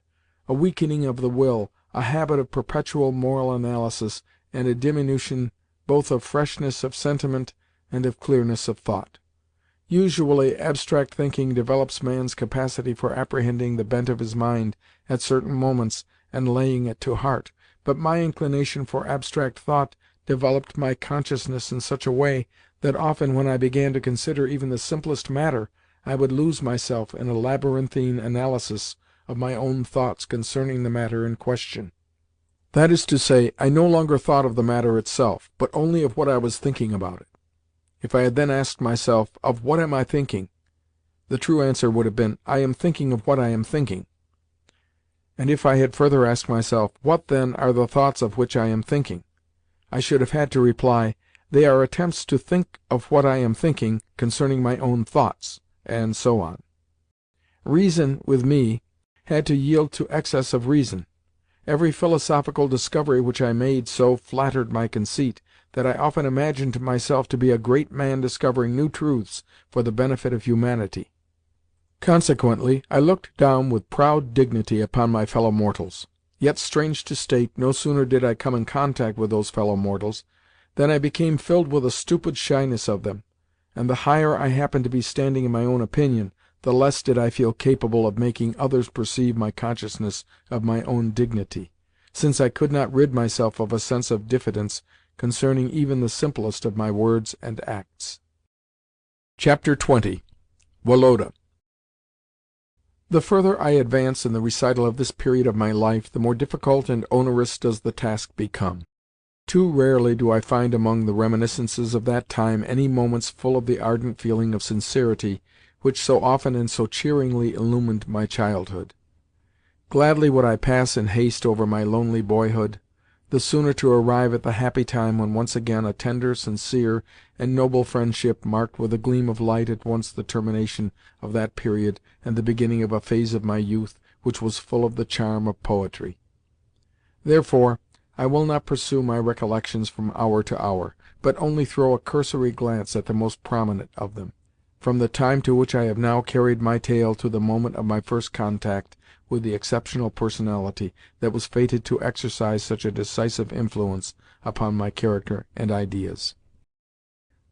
a weakening of the will, a habit of perpetual moral analysis, and a diminution both of freshness of sentiment and of clearness of thought. Usually, abstract thinking develops man's capacity for apprehending the bent of his mind at certain moments and laying it to heart, but my inclination for abstract thought developed my consciousness in such a way that often when I began to consider even the simplest matter, I would lose myself in a labyrinthine analysis of my own thoughts concerning the matter in question. That is to say, I no longer thought of the matter itself, but only of what I was thinking about it. If I had then asked myself, "Of what am I thinking?" the true answer would have been, "I am thinking of what I am thinking." And if I had further asked myself, "What, then, are the thoughts of which I am thinking?" I should have had to reply, "They are attempts to think of what I am thinking concerning my own thoughts," and so on. Reason, with me, had to yield to excess of reason. Every philosophical discovery which I made so flattered my conceit that I often imagined myself to be a great man discovering new truths for the benefit of humanity. Consequently, I looked down with proud dignity upon my fellow-mortals. Yet, strange to state, no sooner did I come in contact with those fellow-mortals than I became filled with a stupid shyness of them, and the higher I happened to be standing in my own opinion, the less did I feel capable of making others perceive my consciousness of my own dignity, since I could not rid myself of a sense of diffidence concerning even the simplest of my words and acts. Chapter 20. Woloda. The further I advance in the recital of this period of my life, the more difficult and onerous does the task become. Too rarely do I find among the reminiscences of that time any moments full of the ardent feeling of sincerity which so often and so cheeringly illumined my childhood. Gladly would I pass in haste over my lonely boyhood, the sooner to arrive at the happy time when once again a tender, sincere, and noble friendship marked with a gleam of light at once the termination of that period and the beginning of a phase of my youth which was full of the charm of poetry. Therefore, I will not pursue my recollections from hour to hour, but only throw a cursory glance at the most prominent of them, from the time to which I have now carried my tale to the moment of my first contact with the exceptional personality that was fated to exercise such a decisive influence upon my character and ideas.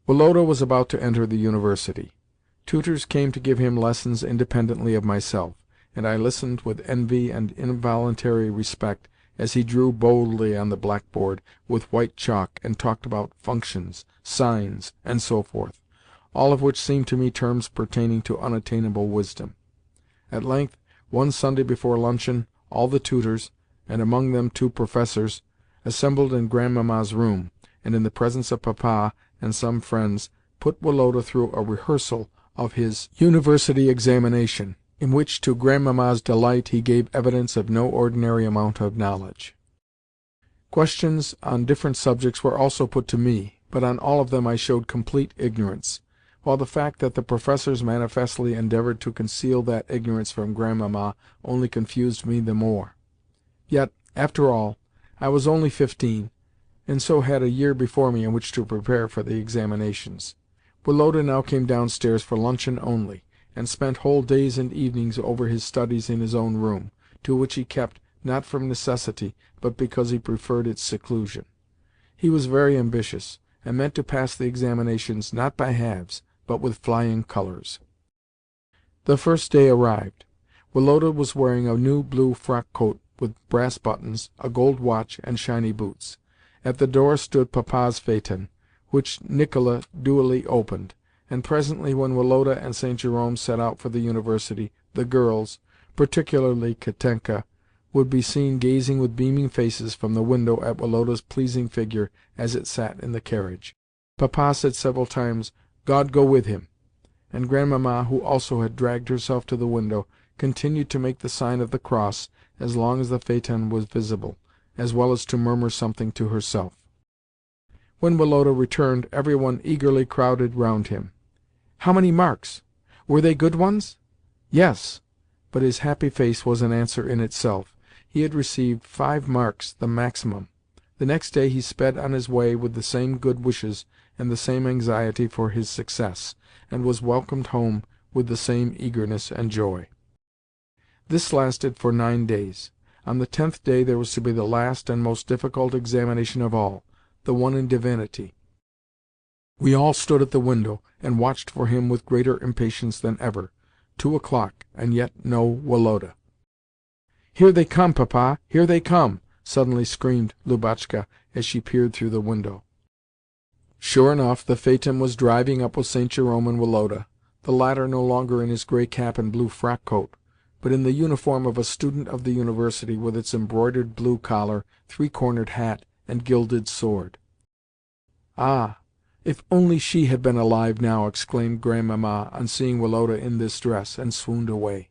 Woloda was about to enter the University. Tutors came to give him lessons independently of myself, and I listened with envy and involuntary respect as he drew boldly on the blackboard with white chalk and talked about functions, sines, and so forth, all of which seemed to me terms pertaining to unattainable wisdom. At length, one Sunday before luncheon, all the tutors, and among them 2 professors, assembled in Grandmamma's room, and in the presence of Papa and some friends, put Woloda through a rehearsal of his University examination, in which, to Grandmamma's delight, he gave evidence of no ordinary amount of knowledge. Questions on different subjects were also put to me, but on all of them I showed complete ignorance, while the fact that the professors manifestly endeavoured to conceal that ignorance from Grandmamma only confused me the more. Yet, after all, I was only 15, and so had a year before me in which to prepare for the examinations. Woloda now came downstairs for luncheon only, and spent whole days and evenings over his studies in his own room, to which he kept, not from necessity, but because he preferred its seclusion. He was very ambitious, and meant to pass the examinations not by halves, but with flying colours. The first day arrived. Woloda was wearing a new blue frock-coat with brass buttons, a gold watch, and shiny boots. At the door stood Papa's phaeton, which Nicola duly opened, and presently, when Woloda and St. Jerome set out for the University, the girls, particularly Katenka, would be seen gazing with beaming faces from the window at Woloda's pleasing figure as it sat in the carriage. Papa said several times, "God go with him," and Grandmamma, who also had dragged herself to the window, continued to make the sign of the cross as long as the phaeton was visible, as well as to murmur something to herself. When Woloda returned, every one eagerly crowded round him. "How many marks? Were they good ones?" "Yes." But his happy face was an answer in itself. He had received 5 marks, the maximum. The next day he sped on his way with the same good wishes and the same anxiety for his success, and was welcomed home with the same eagerness and joy. This lasted for 9 days. On the 10th day there was to be the last and most difficult examination of all, the one in divinity. We all stood at the window, and watched for him with greater impatience than ever. 2 o'clock, and yet no Woloda. "Here they come, Papa! Here they come!" suddenly screamed Lubotshka as she peered through the window. Sure enough, the phaeton was driving up with St. Jerome and Woloda, the latter no longer in his grey cap and blue frock-coat, but in the uniform of a student of the University, with its embroidered blue collar, 3-cornered hat, and gilded sword. "Ah, if only she had been alive now!" exclaimed Grandmamma on seeing Woloda in this dress, and swooned away.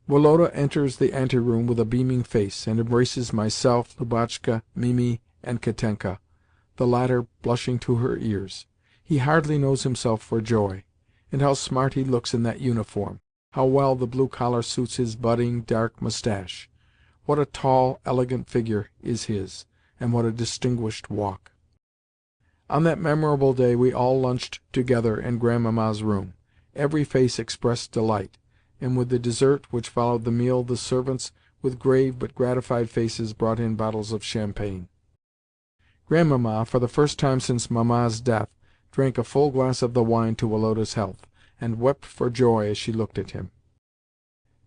Woloda enters the anteroom with a beaming face, and embraces myself, Lubotshka, Mimi, and Katenka, the latter blushing to her ears. He hardly knows himself for joy. And how smart he looks in that uniform! How well the blue collar suits his budding, dark moustache! What a tall, elegant figure is his, and what a distinguished walk! On that memorable day we all lunched together in Grandmamma's room. Every face expressed delight, and with the dessert which followed the meal the servants, with grave but gratified faces, brought in bottles of champagne. Grandmamma, for the first time since Mamma's death, drank a full glass of the wine to Woloda's health, and wept for joy as she looked at him.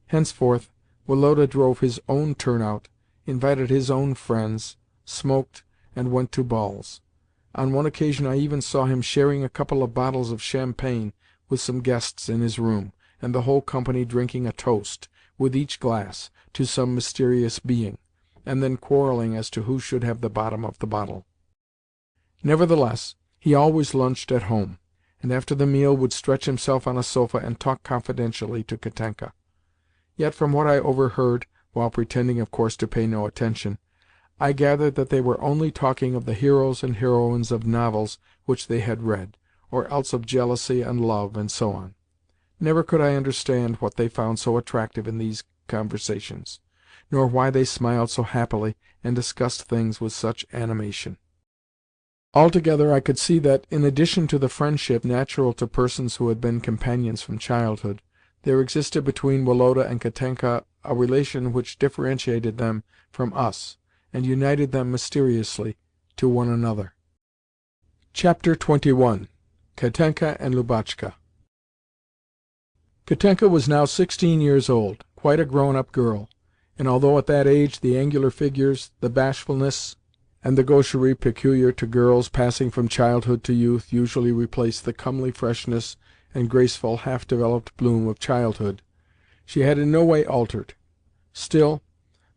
Henceforth, Woloda drove his own turnout, invited his own friends, smoked, and went to balls. On one occasion I even saw him sharing a couple of bottles of champagne with some guests in his room, and the whole company drinking a toast, with each glass, to some mysterious being. and then quarrelling as to who should have the bottom of the bottle. Nevertheless, he always lunched at home, and after the meal would stretch himself on a sofa and talk confidentially to Katenka. Yet from what I overheard, while pretending of course to pay no attention, I gathered that they were only talking of the heroes and heroines of novels which they had read, or else of jealousy and love, and so on. Never could I understand what they found so attractive in these conversations, nor why they smiled so happily and discussed things with such animation. Altogether I could see that, in addition to the friendship natural to persons who had been companions from childhood, there existed between Woloda and Katenka a relation which differentiated them from us, and united them mysteriously to one another. Chapter 21. Katenka and Lubotshka. Katenka was now 16 years old, quite a grown-up girl, and although at that age the angular figures, the bashfulness, and the gaucherie peculiar to girls passing from childhood to youth usually replace the comely freshness and graceful, half-developed bloom of childhood, she had in no way altered. Still,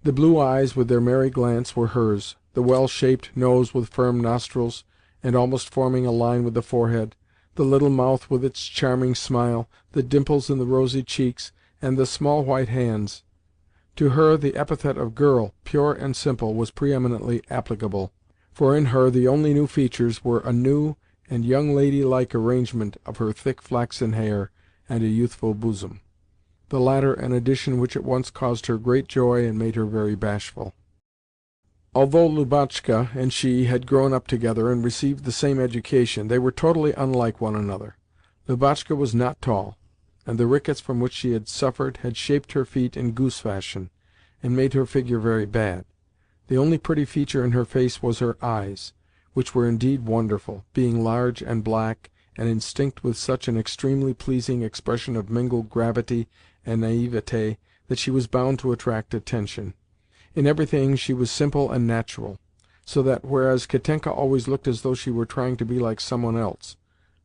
the blue eyes with their merry glance were hers, the well-shaped nose with firm nostrils, and almost forming a line with the forehead, the little mouth with its charming smile, the dimples in the rosy cheeks, and the small white hands. To her the epithet of girl, pure and simple, was preeminently applicable, for in her the only new features were a new and young lady-like arrangement of her thick flaxen hair and a youthful bosom, the latter an addition which at once caused her great joy and made her very bashful. Although Lubotshka and she had grown up together and received the same education, they were totally unlike one another. Lubotshka was not tall, and the rickets from which she had suffered had shaped her feet in goose fashion, and made her figure very bad. The only pretty feature in her face was her eyes, which were indeed wonderful, being large and black, and instinct with such an extremely pleasing expression of mingled gravity and naivete that she was bound to attract attention. In everything she was simple and natural, so that, whereas Katenka always looked as though she were trying to be like someone else,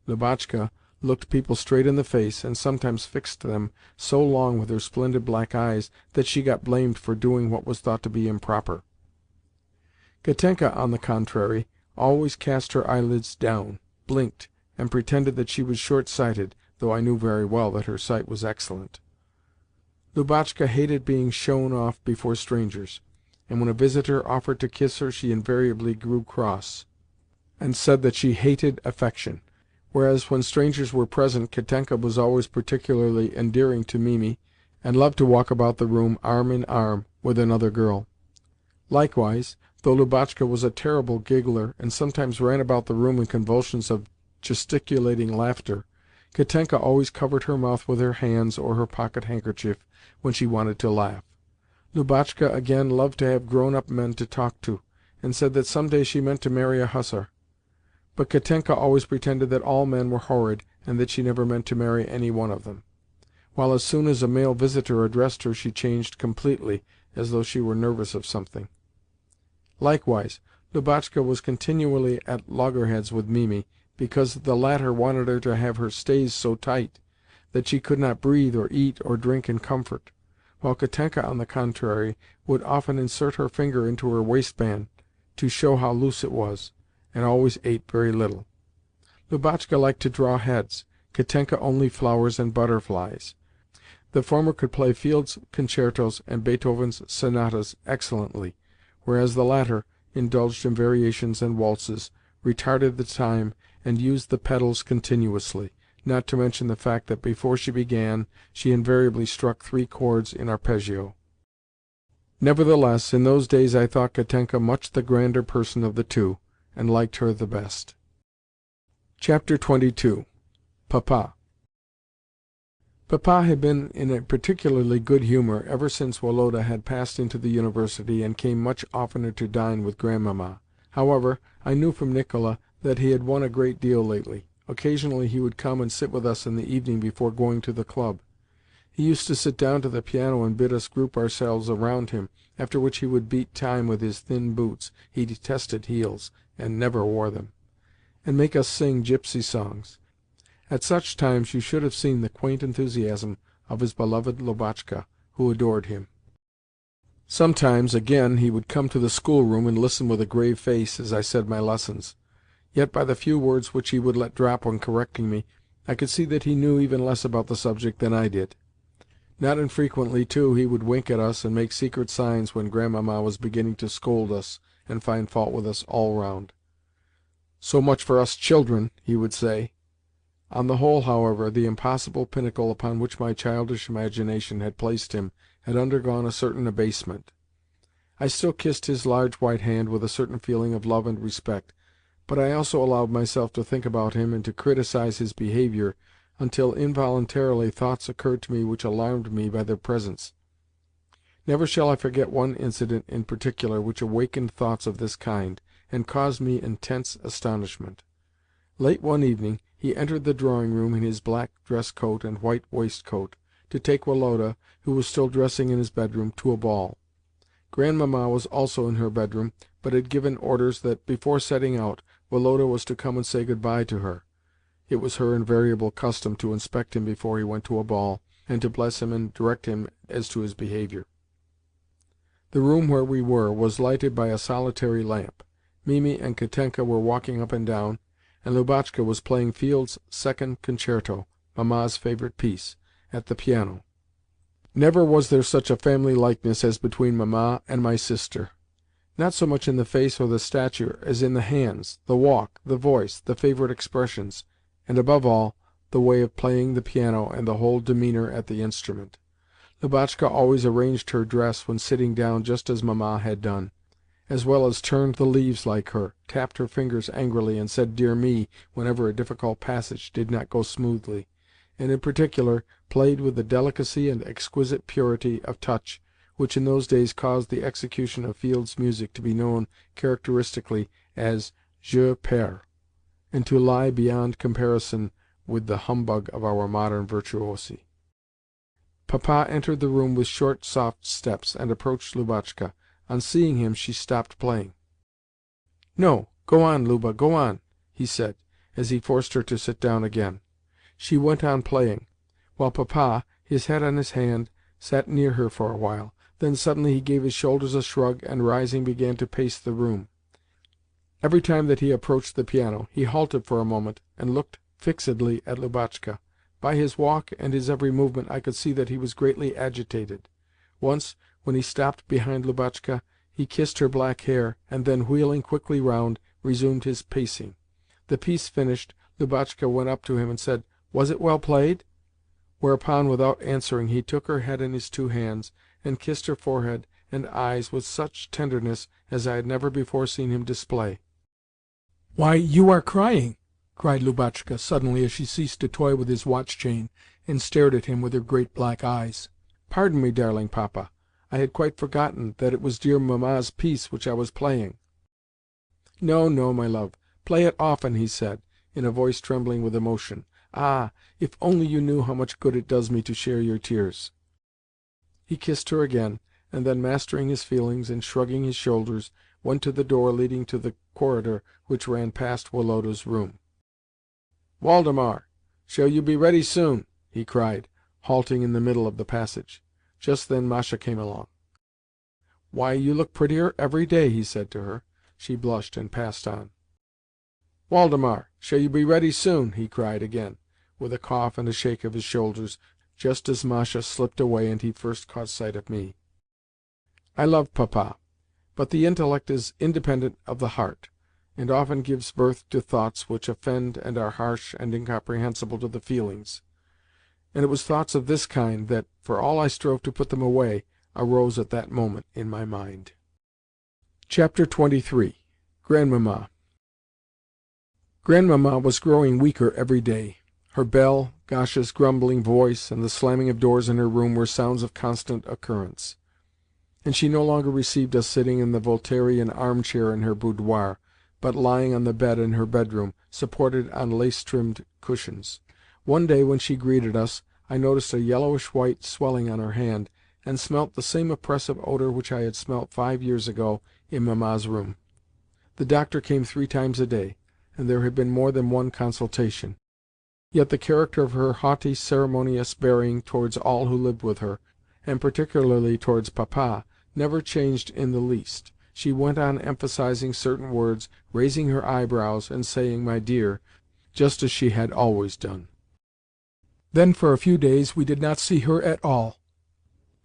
Lubotshka looked people straight in the face, and sometimes fixed them so long with her splendid black eyes that she got blamed for doing what was thought to be improper. Katenka, on the contrary, always cast her eyelids down, blinked, and pretended that she was short-sighted, though I knew very well that her sight was excellent. Lubotshka hated being shown off before strangers, and when a visitor offered to kiss her she invariably grew cross, and said that she hated affection, whereas when strangers were present Katenka was always particularly endearing to Mimi, and loved to walk about the room arm in arm with another girl. Likewise, though Lubotshka was a terrible giggler, and sometimes ran about the room in convulsions of gesticulating laughter, Katenka always covered her mouth with her hands or her pocket-handkerchief when she wanted to laugh. Lubotshka again loved to have grown-up men to talk to, and said that some day she meant to marry a hussar. But Katenka always pretended that all men were horrid, and that she never meant to marry any one of them, while as soon as a male visitor addressed her she changed completely, as though she were nervous of something. Likewise, Lubotshka was continually at loggerheads with Mimi, because the latter wanted her to have her stays so tight that she could not breathe or eat or drink in comfort, while Katenka, on the contrary, would often insert her finger into her waistband to show how loose it was, and always ate very little. Lubotshka liked to draw heads, Katenka only flowers and butterflies. The former could play Field's concertos and Beethoven's sonatas excellently, whereas the latter indulged in variations and waltzes, retarded the time, and used the pedals continuously, not to mention the fact that before she began she invariably struck 3 chords in arpeggio. Nevertheless, in those days I thought Katenka much the grander person of the two, and liked her the best. Chapter 22. Papa. Papa had been in a particularly good humour ever since Woloda had passed into the University, and came much oftener to dine with Grandmamma. However, I knew from Nicola that he had won a great deal lately. Occasionally he would come and sit with us in the evening before going to the club. He used to sit down to the piano and bid us group ourselves around him, after which he would beat time with his thin boots (he detested heels, and never wore them), and make us sing gipsy songs. At such times you should have seen the quaint enthusiasm of his beloved Lubotshka, who adored him. Sometimes, again, he would come to the schoolroom and listen with a grave face as I said my lessons. Yet by the few words which he would let drop when correcting me, I could see that he knew even less about the subject than I did. Not infrequently, too, he would wink at us and make secret signs when Grandmamma was beginning to scold us and find fault with us all round. "So much for us children," he would say. On the whole, however, the impossible pinnacle upon which my childish imagination had placed him had undergone a certain abasement. I still kissed his large white hand with a certain feeling of love and respect, but I also allowed myself to think about him and to criticise his behaviour until involuntarily thoughts occurred to me which alarmed me by their presence. Never shall I forget one incident in particular which awakened thoughts of this kind, and caused me intense astonishment. Late one evening he entered the drawing-room in his black dress-coat and white waistcoat, to take Woloda, who was still dressing in his bedroom, to a ball. Grandmamma was also in her bedroom, but had given orders that, before setting out, Woloda was to come and say good-bye to her. It was her invariable custom to inspect him before he went to a ball, and to bless him and direct him as to his behaviour. The room where we were was lighted by a solitary lamp. Mimi and Katenka were walking up and down, and Lubotshka was playing Field's Second Concerto, Mamma's favourite piece, at the piano. Never was there such a family likeness as between Mamma and my sister. Not so much in the face or the stature as in the hands, the walk, the voice, the favourite expressions, and, above all, the way of playing the piano and the whole demeanour at the instrument. Lubotshka always arranged her dress when sitting down just as Mamma had done, as well as turned the leaves like her, tapped her fingers angrily, and said "Dear me" whenever a difficult passage did not go smoothly, and, in particular, played with the delicacy and exquisite purity of touch which in those days caused the execution of Field's music to be known characteristically as "jeu perds," and to lie beyond comparison with the humbug of our modern virtuosi. Papa entered the room with short, soft steps, and approached Lubotshka. On seeing him, she stopped playing. "No, go on, Luba, go on," he said, as he forced her to sit down again. She went on playing, while Papa, his head on his hand, sat near her for a while. Then suddenly he gave his shoulders a shrug, and, rising, began to pace the room. Every time that he approached the piano, he halted for a moment and looked fixedly at Lubotshka. By his walk and his every movement I could see that he was greatly agitated. Once, when he stopped behind Lubotshka, he kissed her black hair, and then, wheeling quickly round, resumed his pacing. The piece finished, Lubotshka went up to him and said, "Was it well played?" Whereupon, without answering, he took her head in his two hands, and kissed her forehead and eyes with such tenderness as I had never before seen him display. "Why, you are crying!" cried Lubotshka suddenly as she ceased to toy with his watch-chain, and stared at him with her great black eyes. "Pardon me, darling Papa. I had quite forgotten that it was dear Mamma's piece which I was playing." "No, no, my love. Play it often," he said, in a voice trembling with emotion. "Ah, if only you knew how much good it does me to share your tears!" He kissed her again, and then, mastering his feelings and shrugging his shoulders, went to the door leading to the corridor which ran past Woloda's room. "Waldemar, shall you be ready soon?" he cried, halting in the middle of the passage. Just then Masha came along. "Why, you look prettier every day," he said to her. She blushed and passed on. "Waldemar, shall you be ready soon?" he cried again, with a cough and a shake of his shoulders, just as Masha slipped away and he first caught sight of me. I love Papa, but the intellect is independent of the heart, and often gives birth to thoughts which offend and are harsh and incomprehensible to the feelings. And it was thoughts of this kind that, for all I strove to put them away, arose at that moment in my mind. Chapter 23. Grandmamma. Grandmamma was growing weaker every day. Her bell, Gasha's grumbling voice, and the slamming of doors in her room were sounds of constant occurrence, and she no longer received us sitting in the Voltairian armchair in her boudoir, but lying on the bed in her bedroom, supported on lace-trimmed cushions. One day, when she greeted us, I noticed a yellowish-white swelling on her hand, and smelt the same oppressive odour which I had smelt 5 years ago in Mamma's room. The doctor came 3 times a day, and there had been more than one consultation. Yet the character of her haughty, ceremonious bearing towards all who lived with her, and particularly towards Papa, never changed in the least. She went on emphasizing certain words, raising her eyebrows, and saying "my dear," just as she had always done. Then for a few days we did not see her at all,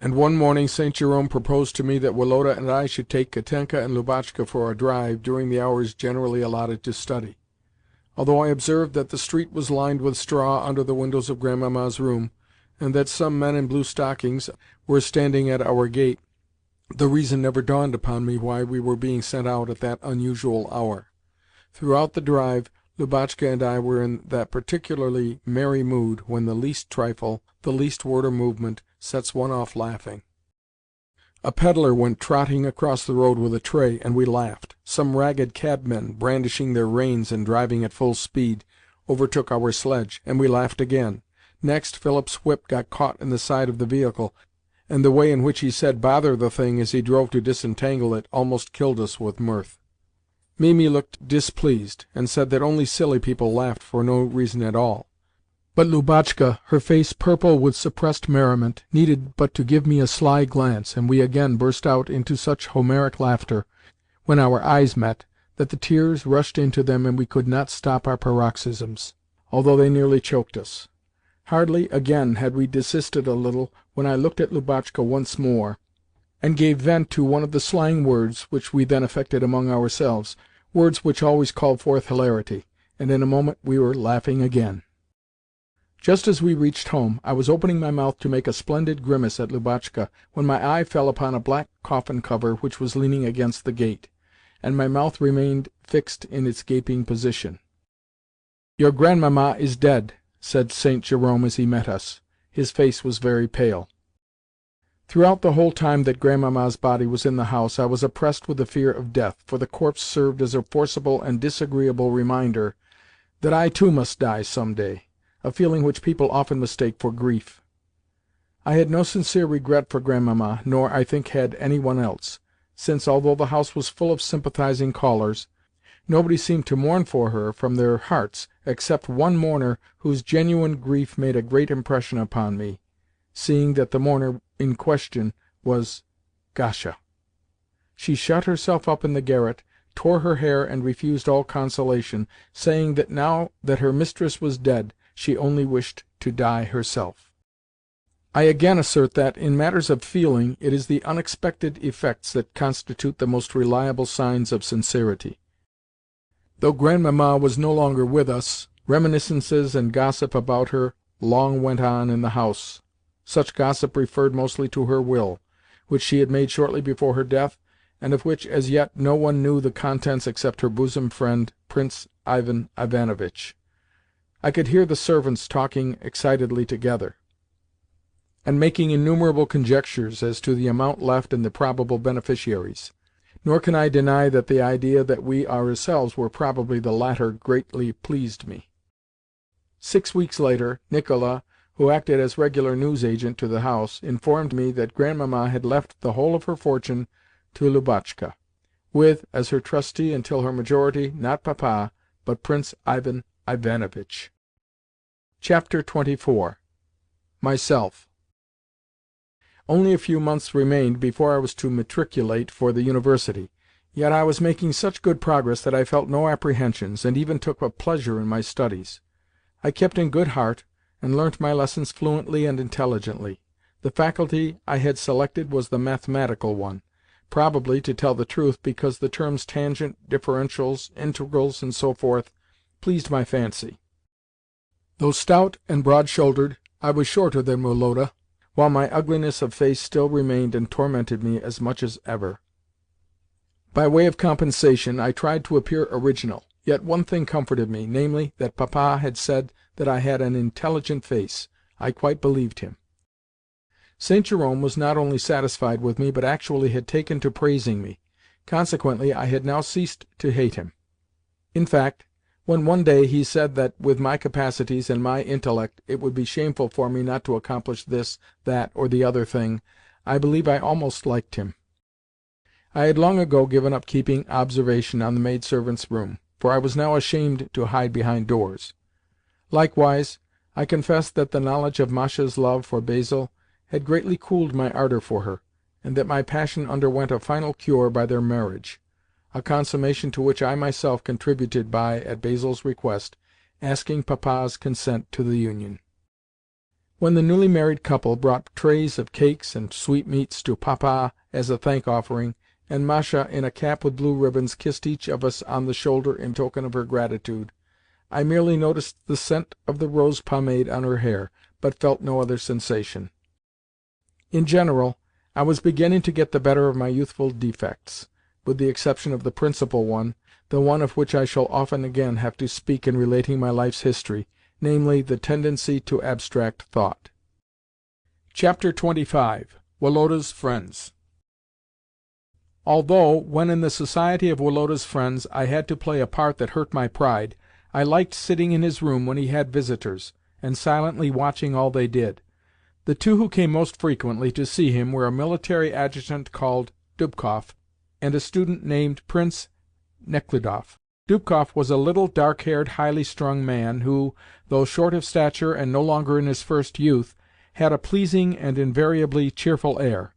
and one morning St. Jerome proposed to me that Woloda and I should take Katenka and Lubotshka for a drive during the hours generally allotted to study. Although I observed that the street was lined with straw under the windows of Grandmamma's room, and that some men in blue stockings were standing at our gate, the reason never dawned upon me why we were being sent out at that unusual hour. Throughout the drive, Lubotshka and I were in that particularly merry mood when the least trifle, the least word or movement, sets one off laughing. A pedlar went trotting across the road with a tray, and we laughed. Some ragged cabmen, brandishing their reins and driving at full speed, overtook our sledge, and we laughed again. Next, Philip's whip got caught in the side of the vehicle, and the way in which he said "bother the thing" as he drove to disentangle it almost killed us with mirth. Mimi looked displeased, and said that only silly people laughed for no reason at all. But Lubotshka, her face purple with suppressed merriment, needed but to give me a sly glance, and we again burst out into such Homeric laughter, when our eyes met, that the tears rushed into them and we could not stop our paroxysms, although they nearly choked us. Hardly, again, had we desisted a little, when I looked at Lubotshka once more, and gave vent to one of the slang words which we then affected among ourselves, words which always called forth hilarity, and in a moment we were laughing again. Just as we reached home, I was opening my mouth to make a splendid grimace at Lubotshka, when my eye fell upon a black coffin-cover which was leaning against the gate, and my mouth remained fixed in its gaping position. "Your Grandmamma is dead," said St. Jerome as he met us. His face was very pale. Throughout the whole time that Grandmamma's body was in the house, I was oppressed with the fear of death, for the corpse served as a forcible and disagreeable reminder that I too must die some day, a feeling which people often mistake for grief. I had no sincere regret for Grandmamma, nor, I think, had any one else, since, although the house was full of sympathizing callers, nobody seemed to mourn for her from their hearts, except one mourner whose genuine grief made a great impression upon me, seeing that the mourner in question was Gasha. She shut herself up in the garret, tore her hair, and refused all consolation, saying that now that her mistress was dead, she only wished to die herself. I again assert that, in matters of feeling, it is the unexpected effects that constitute the most reliable signs of sincerity. Though Grandmamma was no longer with us, reminiscences and gossip about her long went on in the house. Such gossip referred mostly to her will, which she had made shortly before her death, and of which as yet no one knew the contents except her bosom friend, Prince Ivan Ivanovitch. I could hear the servants talking excitedly together, and making innumerable conjectures as to the amount left and the probable beneficiaries. Nor can I deny that the idea that we ourselves were probably the latter greatly pleased me. 6 weeks later, Nicola, who acted as regular news-agent to the house, informed me that Grandmamma had left the whole of her fortune to Lubotshka, with, as her trustee until her majority, not Papa, but Prince Ivan Ivanovitch. Chapter 24. Myself. Only a few months remained before I was to matriculate for the University, yet I was making such good progress that I felt no apprehensions, and even took a pleasure in my studies. I kept in good heart, and learnt my lessons fluently and intelligently. The faculty I had selected was the mathematical one, probably, to tell the truth, because the terms tangent, differentials, integrals, and so forth, pleased my fancy. Though stout and broad-shouldered, I was shorter than Woloda, while my ugliness of face still remained and tormented me as much as ever. By way of compensation, I tried to appear original. Yet one thing comforted me, namely, that Papa had said that I had an intelligent face. I quite believed him. St. Jerome was not only satisfied with me, but actually had taken to praising me. Consequently, I had now ceased to hate him. In fact, when one day he said that, with my capacities and my intellect, it would be shameful for me not to accomplish this, that, or the other thing, I believe I almost liked him. I had long ago given up keeping observation on the maidservants' room, for I was now ashamed to hide behind doors. Likewise, I confess that the knowledge of Masha's love for Basil had greatly cooled my ardour for her, and that my passion underwent a final cure by their marriage, a consummation to which I myself contributed by, at Basil's request, asking Papa's consent to the union. When the newly married couple brought trays of cakes and sweetmeats to Papa as a thank-offering, and Masha, in a cap with blue ribbons, kissed each of us on the shoulder in token of her gratitude, I merely noticed the scent of the rose pomade on her hair, but felt no other sensation. In general, I was beginning to get the better of my youthful defects, with the exception of the principal one, the one of which I shall often again have to speak in relating my life's history, namely, the tendency to abstract thought. Chapter 25. Woloda's Friends. Although, when in the society of Woloda's friends, I had to play a part that hurt my pride, I liked sitting in his room when he had visitors, and silently watching all they did. The two who came most frequently to see him were a military adjutant called Dubkoff, and a student named Prince Nechludoff. Dubkoff was a little, dark-haired, highly strung man who, though short of stature and no longer in his first youth, had a pleasing and invariably cheerful air.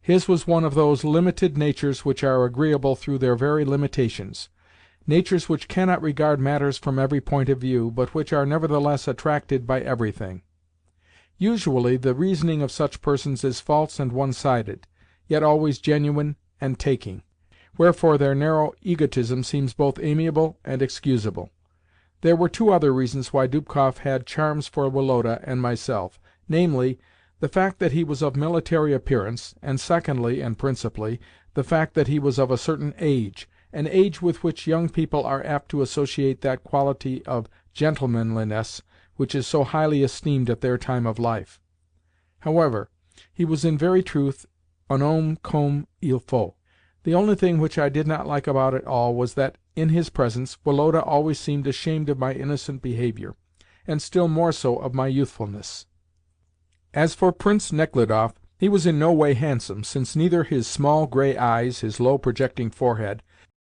His was one of those limited natures which are agreeable through their very limitations, natures which cannot regard matters from every point of view, but which are nevertheless attracted by everything. Usually the reasoning of such persons is false and one-sided, yet always genuine and taking, wherefore their narrow egotism seems both amiable and excusable. There were two other reasons why Dubkoff had charms for Woloda and myself, namely, the fact that he was of military appearance, and secondly, and principally, the fact that he was of a certain age, an age with which young people are apt to associate that quality of gentlemanliness which is so highly esteemed at their time of life. However, he was in very truth un homme comme il faut. The only thing which I did not like about it all was that, in his presence, Woloda always seemed ashamed of my innocent behaviour, and still more so of my youthfulness. As for Prince Nechludoff, he was in no way handsome, since neither his small grey eyes, his low projecting forehead,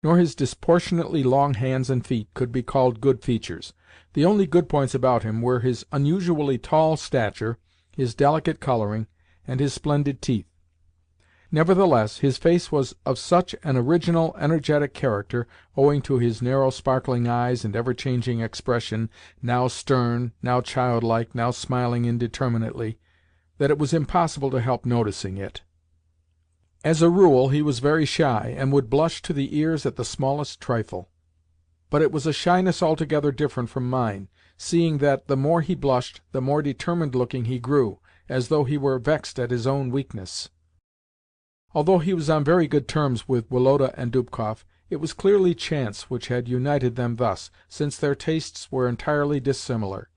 nor his disproportionately long hands and feet could be called good features. The only good points about him were his unusually tall stature, his delicate colouring, and his splendid teeth. Nevertheless, his face was of such an original, energetic character, owing to his narrow, sparkling eyes and ever-changing expression, now stern, now childlike, now smiling indeterminately, that it was impossible to help noticing it. As a rule, he was very shy, and would blush to the ears at the smallest trifle. But it was a shyness altogether different from mine, seeing that, the more he blushed, the more determined-looking he grew, as though he were vexed at his own weakness. Although he was on very good terms with Woloda and Dubkoff, it was clearly chance which had united them thus, since their tastes were entirely dissimilar.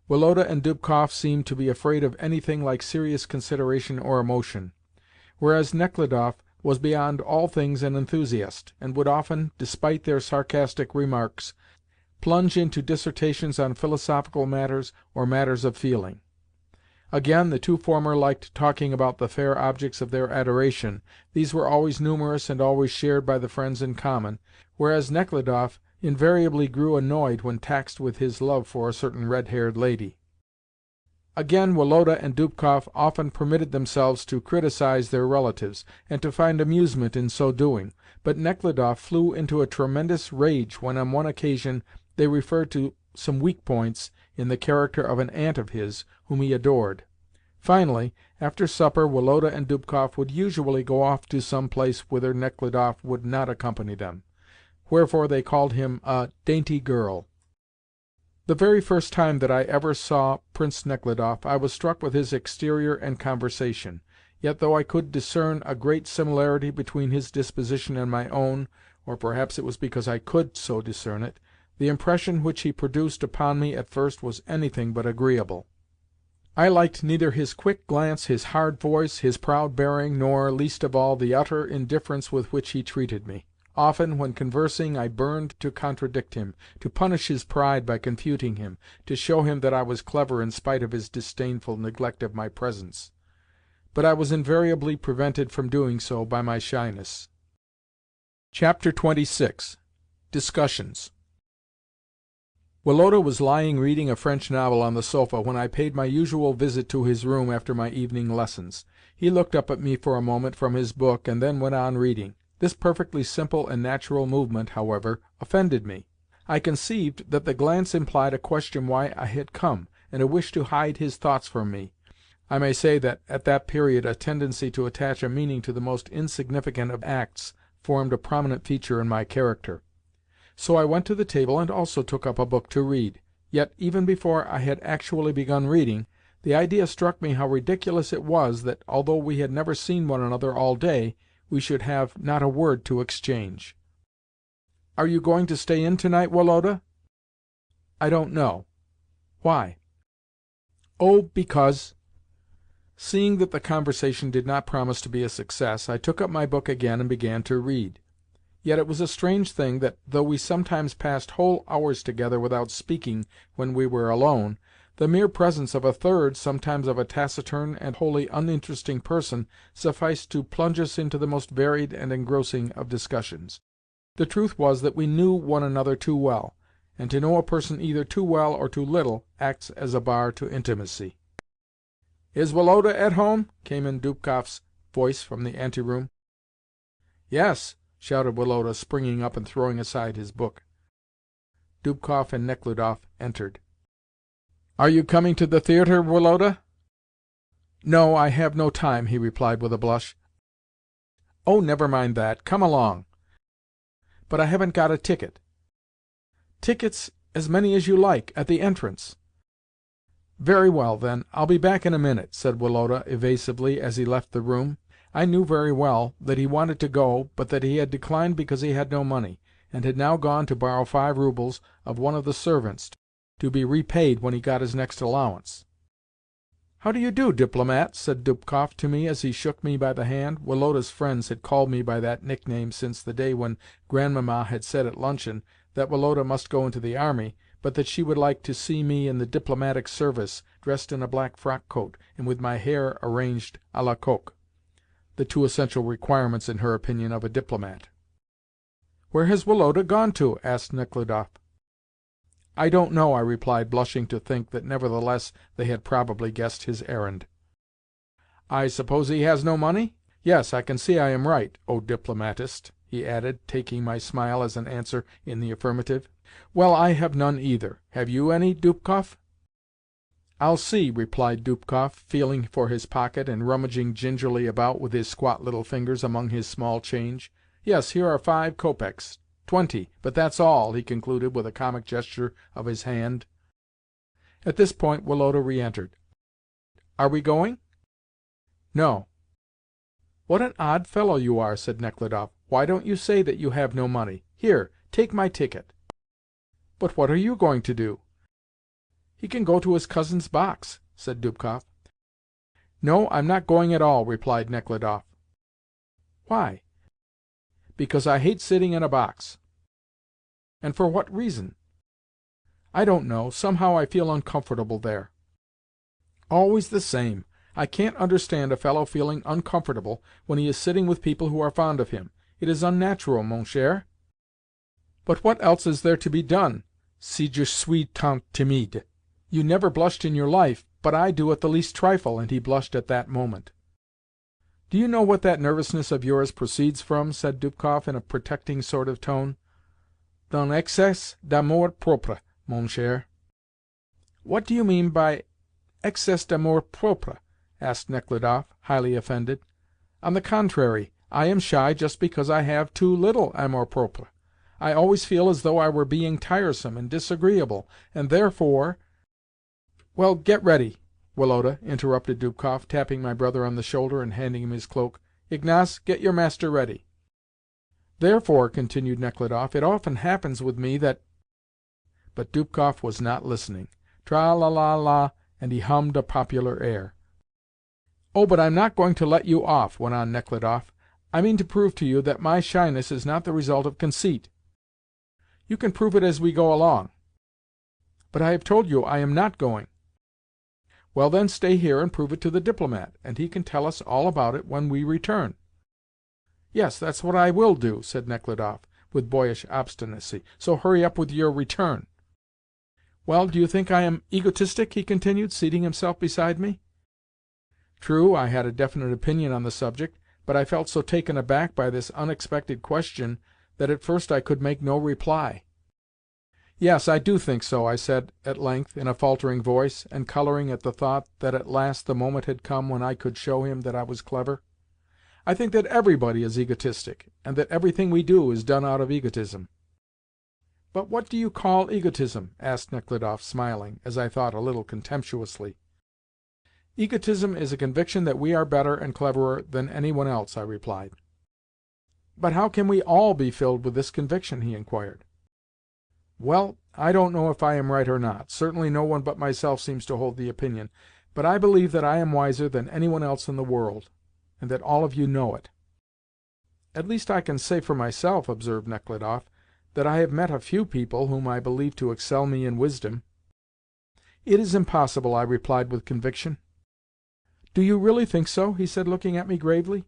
Woloda and Dubkoff seemed to be afraid of anything like serious consideration or emotion, whereas Nechludoff was beyond all things an enthusiast, and would often, despite their sarcastic remarks, plunge into dissertations on philosophical matters or matters of feeling. Again, the two former liked talking about the fair objects of their adoration. These were always numerous and always shared by the friends in common, whereas Nechludoff invariably grew annoyed when taxed with his love for a certain red-haired lady. Again, Woloda and Dubkoff often permitted themselves to criticise their relatives, and to find amusement in so doing, but Nechludoff flew into a tremendous rage when on one occasion they referred to some weak points in the character of an aunt of his whom he adored. Finally, after supper, Woloda and Dubkoff would usually go off to some place whither Nechludoff would not accompany them, wherefore they called him a dainty girl. The very first time that I ever saw Prince Nechludoff I was struck with his exterior and conversation, yet though I could discern a great similarity between his disposition and my own, or perhaps it was because I could so discern it, the impression which he produced upon me at first was anything but agreeable. I liked neither his quick glance, his hard voice, his proud bearing, nor, least of all, the utter indifference with which he treated me. Often, when conversing, I burned to contradict him, to punish his pride by confuting him, to show him that I was clever in spite of his disdainful neglect of my presence. But I was invariably prevented from doing so by my shyness. Chapter 26. Discussions. Woloda was lying reading a French novel on the sofa when I paid my usual visit to his room after my evening lessons. He looked up at me for a moment from his book, and then went on reading. This perfectly simple and natural movement, however, offended me. I conceived that the glance implied a question why I had come, and a wish to hide his thoughts from me. I may say that at that period a tendency to attach a meaning to the most insignificant of acts formed a prominent feature in my character. So I went to the table and also took up a book to read. Yet, even before I had actually begun reading, the idea struck me how ridiculous it was that, although we had never seen one another all day, we should have not a word to exchange. "Are you going to stay in tonight, Woloda?" "I don't know." "Why?" "Oh, because—" Seeing that the conversation did not promise to be a success, I took up my book again and began to read. Yet it was a strange thing that, though we sometimes passed whole hours together without speaking when we were alone, the mere presence of a third, sometimes of a taciturn and wholly uninteresting person, sufficed to plunge us into the most varied and engrossing of discussions. The truth was that we knew one another too well, and to know a person either too well or too little acts as a bar to intimacy. "Is Woloda at home?" came in Dubkoff's voice from the anteroom. "Yes," shouted Woloda, springing up and throwing aside his book. Dubkoff and Nechludoff entered. "Are you coming to the theatre, Woloda?" "No, I have no time," he replied with a blush. "Oh, never mind that. Come along." "But I haven't got a ticket." "Tickets, as many as you like, at the entrance." "Very well, then, I'll be back in a minute," said Woloda evasively as he left the room. I knew very well that he wanted to go, but that he had declined because he had no money, and had now gone to borrow 5 roubles of one of the servants, to be repaid when he got his next allowance. "How do you do, diplomat?" said Dubkoff to me as he shook me by the hand. Woloda's friends had called me by that nickname since the day when Grandmamma had said at luncheon that Woloda must go into the army, but that she would like to see me in the diplomatic service, dressed in a black frock-coat, and with my hair arranged à la coque—the 2 essential requirements, in her opinion, of a diplomat. "Where has Woloda gone to?" asked Nechludoff. "I don't know," I replied, blushing to think that nevertheless they had probably guessed his errand. "I suppose he has no money? Yes, I can see I am right, O diplomatist," he added, taking my smile as an answer in the affirmative. "Well, I have none either. Have you any, Dubkoff?" "I'll see," replied Dubkoff, feeling for his pocket and rummaging gingerly about with his squat little fingers among his small change. "Yes, here are 5 kopecks. 20, but that's all," he concluded with a comic gesture of his hand. At this point Woloda re-entered. "Are we going?" "No." "What an odd fellow you are!" said Nechludoff. "Why don't you say that you have no money? Here, take my ticket." "But what are you going to do?" "He can go to his cousin's box," said Dubkoff. "No, I'm not going at all," replied Nechludoff. "Why?" "Because I hate sitting in a box." "And for what reason?" "I don't know. Somehow I feel uncomfortable there." "Always the same. I can't understand a fellow feeling uncomfortable when he is sitting with people who are fond of him. It is unnatural, mon cher." "But what else is there to be done, si je suis tant timide? You never blushed in your life, but I do at the least trifle," and he blushed at that moment. "Do you know what that nervousness of yours proceeds from?" said Dubkoff in a protecting sort of tone. "D'un excès d'amour propre, mon cher." "What do you mean by excès d'amour propre?" asked Nechludoff, highly offended. "On the contrary, I am shy just because I have too little amour propre. I always feel as though I were being tiresome and disagreeable, and therefore—" "Well, get ready, Woloda," interrupted Dubkoff, tapping my brother on the shoulder and handing him his cloak. "Ignaz, get your master ready." "Therefore," continued Nechludoff, "it often happens with me that—" But Dubkoff was not listening. Tra-la-la-la, and he hummed a popular air. "Oh, but I'm not going to let you off," went on Nechludoff. "I mean to prove to you that my shyness is not the result of conceit. You can prove it as we go along." "But I have told you I am not going." "Well, then, stay here and prove it to the diplomat, and he can tell us all about it when we return." "Yes, that's what I will do," said Nechludoff, with boyish obstinacy. "So hurry up with your return." "Well, do you think I am egotistic?" he continued, seating himself beside me. True, I had a definite opinion on the subject, but I felt so taken aback by this unexpected question that at first I could make no reply. "Yes, I do think so," I said at length, in a faltering voice, and colouring at the thought that at last the moment had come when I could show him that I was clever. "I think that everybody is egotistic, and that everything we do is done out of egotism." "But what do you call egotism?" asked Nechludoff, smiling, as I thought, a little contemptuously. "Egotism is a conviction that we are better and cleverer than any one else," I replied. "But how can we all be filled with this conviction?" he inquired. "Well, I don't know if I am right or not. Certainly no one but myself seems to hold the opinion, but I believe that I am wiser than any one else in the world, and that all of you know it." "At least I can say for myself," observed Nechludoff, "that I have met a few people whom I believe to excel me in wisdom." "It is impossible," I replied with conviction. "Do you really think so?" he said, looking at me gravely.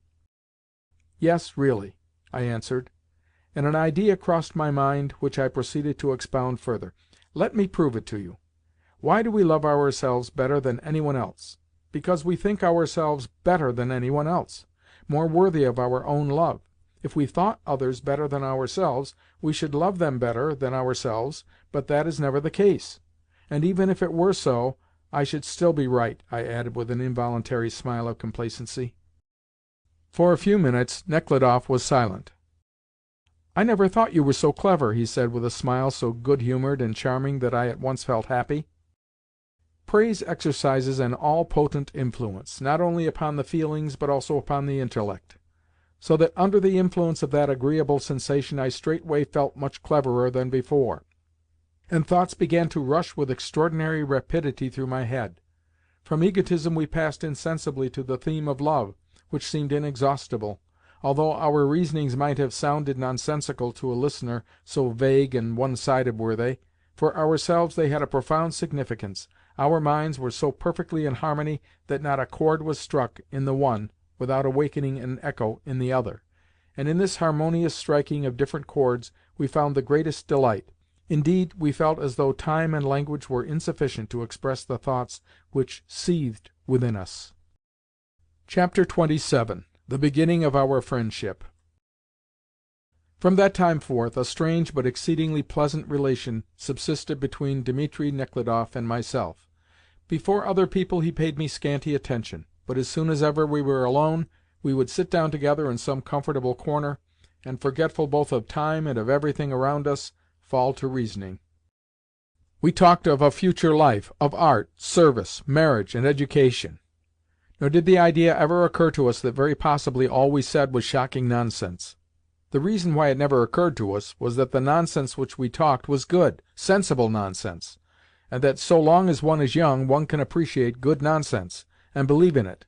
"Yes, really," I answered, and an idea crossed my mind which I proceeded to expound further. "Let me prove it to you. Why do we love ourselves better than any one else? Because we think ourselves better than any one else, more worthy of our own love. If we thought others better than ourselves, we should love them better than ourselves, but that is never the case. And even if it were so, I should still be right," I added with an involuntary smile of complacency. For a few minutes Nechludoff was silent. "I never thought you were so clever," he said with a smile so good-humoured and charming that I at once felt happy. "Praise exercises an all-potent influence, not only upon the feelings but also upon the intellect, so that under the influence of that agreeable sensation I straightway felt much cleverer than before, and thoughts began to rush with extraordinary rapidity through my head. From egotism we passed insensibly to the theme of love, which seemed inexhaustible, although our reasonings might have sounded nonsensical to a listener, so vague and one-sided were they. For ourselves they had a profound significance. Our minds were so perfectly in harmony that not a chord was struck in the one without awakening an echo in the other, and in this harmonious striking of different chords we found the greatest delight. Indeed, we felt as though time and language were insufficient to express the thoughts which seethed within us. Chapter 27. The Beginning of Our Friendship. From that time forth a strange but exceedingly pleasant relation subsisted between Dmitri Nechludoff and myself. Before other people he paid me scanty attention, but as soon as ever we were alone, we would sit down together in some comfortable corner, and, forgetful both of time and of everything around us, fall to reasoning. We talked of a future life, of art, service, marriage, and education. Nor did the idea ever occur to us that very possibly all we said was shocking nonsense. The reason why it never occurred to us was that the nonsense which we talked was good, sensible nonsense, and that so long as one is young one can appreciate good nonsense, and believe in it.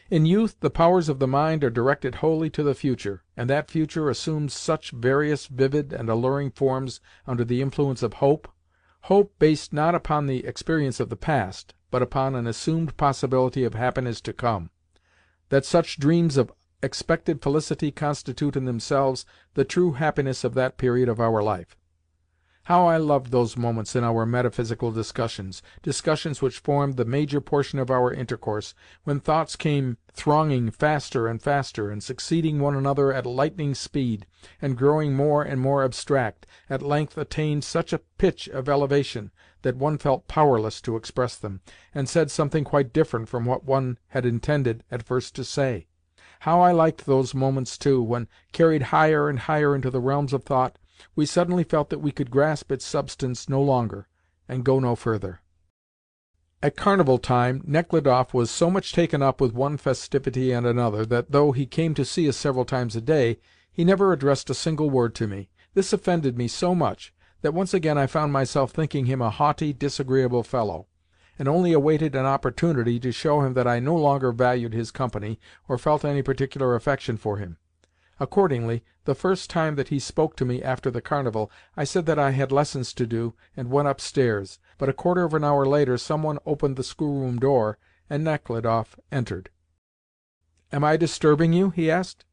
In youth the powers of the mind are directed wholly to the future, and that future assumes such various, vivid, and alluring forms under the influence of hope based not upon the experience of the past, but upon an assumed possibility of happiness to come, that such dreams of expected felicity constitute in themselves the true happiness of that period of our life. How I loved those moments in our metaphysical discussions which formed the major portion of our intercourse, when thoughts came thronging faster and faster, and succeeding one another at lightning speed, and growing more and more abstract, at length attained such a pitch of elevation that one felt powerless to express them, and said something quite different from what one had intended at first to say. How I liked those moments, too, when, carried higher and higher into the realms of thought, we suddenly felt that we could grasp its substance no longer, and go no further. At carnival time Nechludoff was so much taken up with one festivity and another that, though he came to see us several times a day, he never addressed a single word to me. This offended me so much that once again I found myself thinking him a haughty, disagreeable fellow, and only awaited an opportunity to show him that I no longer valued his company or felt any particular affection for him. Accordingly, the first time that he spoke to me after the carnival, I said that I had lessons to do, and went upstairs, but a quarter of an hour later some one opened the schoolroom door, and Nechludoff entered. "Am I disturbing you?" he asked.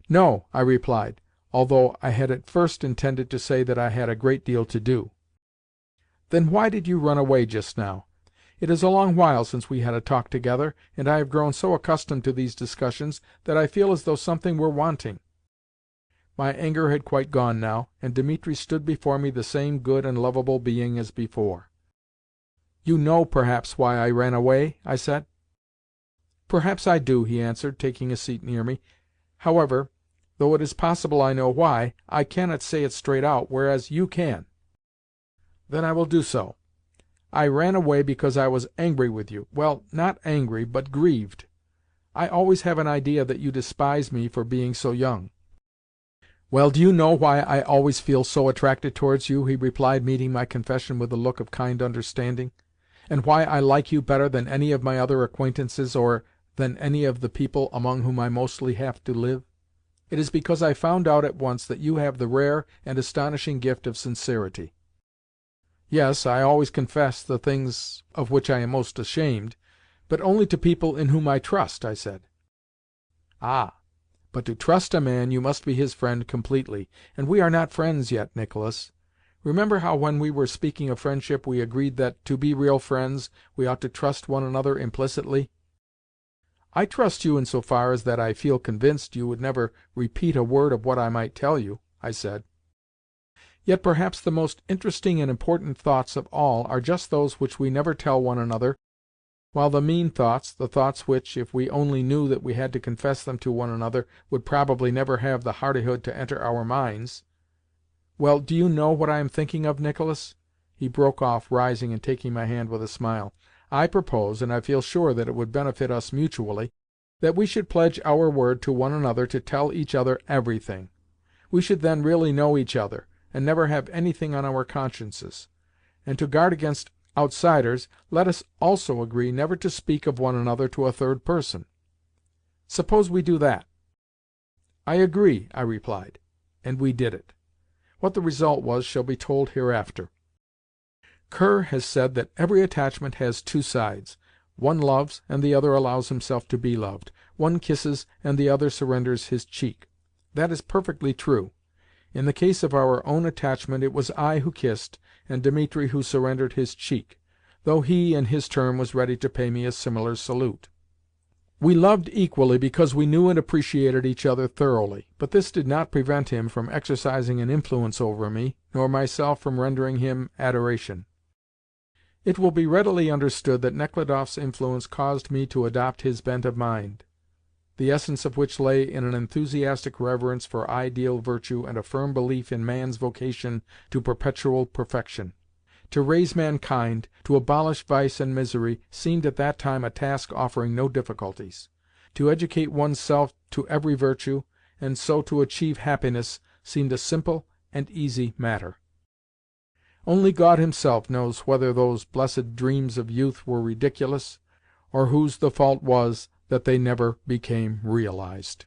"No," I replied, although I had at first intended to say that I had a great deal to do. "Then why did you run away just now?" It is a long while since we had a talk together, and I have grown so accustomed to these discussions that I feel as though something were wanting." My anger had quite gone now, and Dimitri stood before me the same good and lovable being as before. "You know, perhaps, why I ran away?" I said. "Perhaps I do," he answered, taking a seat near me. "However, though it is possible I know why, I cannot say it straight out, whereas you can." "Then I will do so. I ran away because I was angry with you. Well, not angry, but grieved. I always have an idea that you despise me for being so young." "Well, do you know why I always feel so attracted towards you?" he replied, meeting my confession with a look of kind understanding. "And why I like you better than any of my other acquaintances, or than any of the people among whom I mostly have to live? It is because I found out at once that you have the rare and astonishing gift of sincerity." "Yes, I always confess the things of which I am most ashamed, but only to people in whom I trust," I said. "Ah, but to trust a man you must be his friend completely, and we are not friends yet, Nicholas. Remember how when we were speaking of friendship we agreed that, to be real friends, we ought to trust one another implicitly?" "I trust you in so far as that I feel convinced you would never repeat a word of what I might tell you," I said. "Yet perhaps the most interesting and important thoughts of all are just those which we never tell one another, while the mean thoughts, the thoughts which, if we only knew that we had to confess them to one another, would probably never have the hardihood to enter our minds. Well, do you know what I am thinking of, Nicholas?" he broke off, rising and taking my hand with a smile. "I propose, and I feel sure that it would benefit us mutually, that we should pledge our word to one another to tell each other everything. We should then really know each other, and never have anything on our consciences. And to guard against outsiders, let us also agree never to speak of one another to a third person. Suppose we do that?" "I agree," I replied, and we did it. What the result was shall be told hereafter. Kerr has said that every attachment has two sides. One loves, and the other allows himself to be loved. One kisses, and the other surrenders his cheek. That is perfectly true. In the case of our own attachment it was I who kissed, and Dimitri who surrendered his cheek, though he, in his turn, was ready to pay me a similar salute. We loved equally because we knew and appreciated each other thoroughly, but this did not prevent him from exercising an influence over me, nor myself from rendering him adoration. It will be readily understood that Nechludoff's influence caused me to adopt his bent of mind, the essence of which lay in an enthusiastic reverence for ideal virtue and a firm belief in man's vocation to perpetual perfection. To raise mankind, to abolish vice and misery, seemed at that time a task offering no difficulties. To educate one's self to every virtue, and so to achieve happiness, seemed a simple and easy matter. Only God himself knows whether those blessed dreams of youth were ridiculous, or whose the fault was that they never became realized.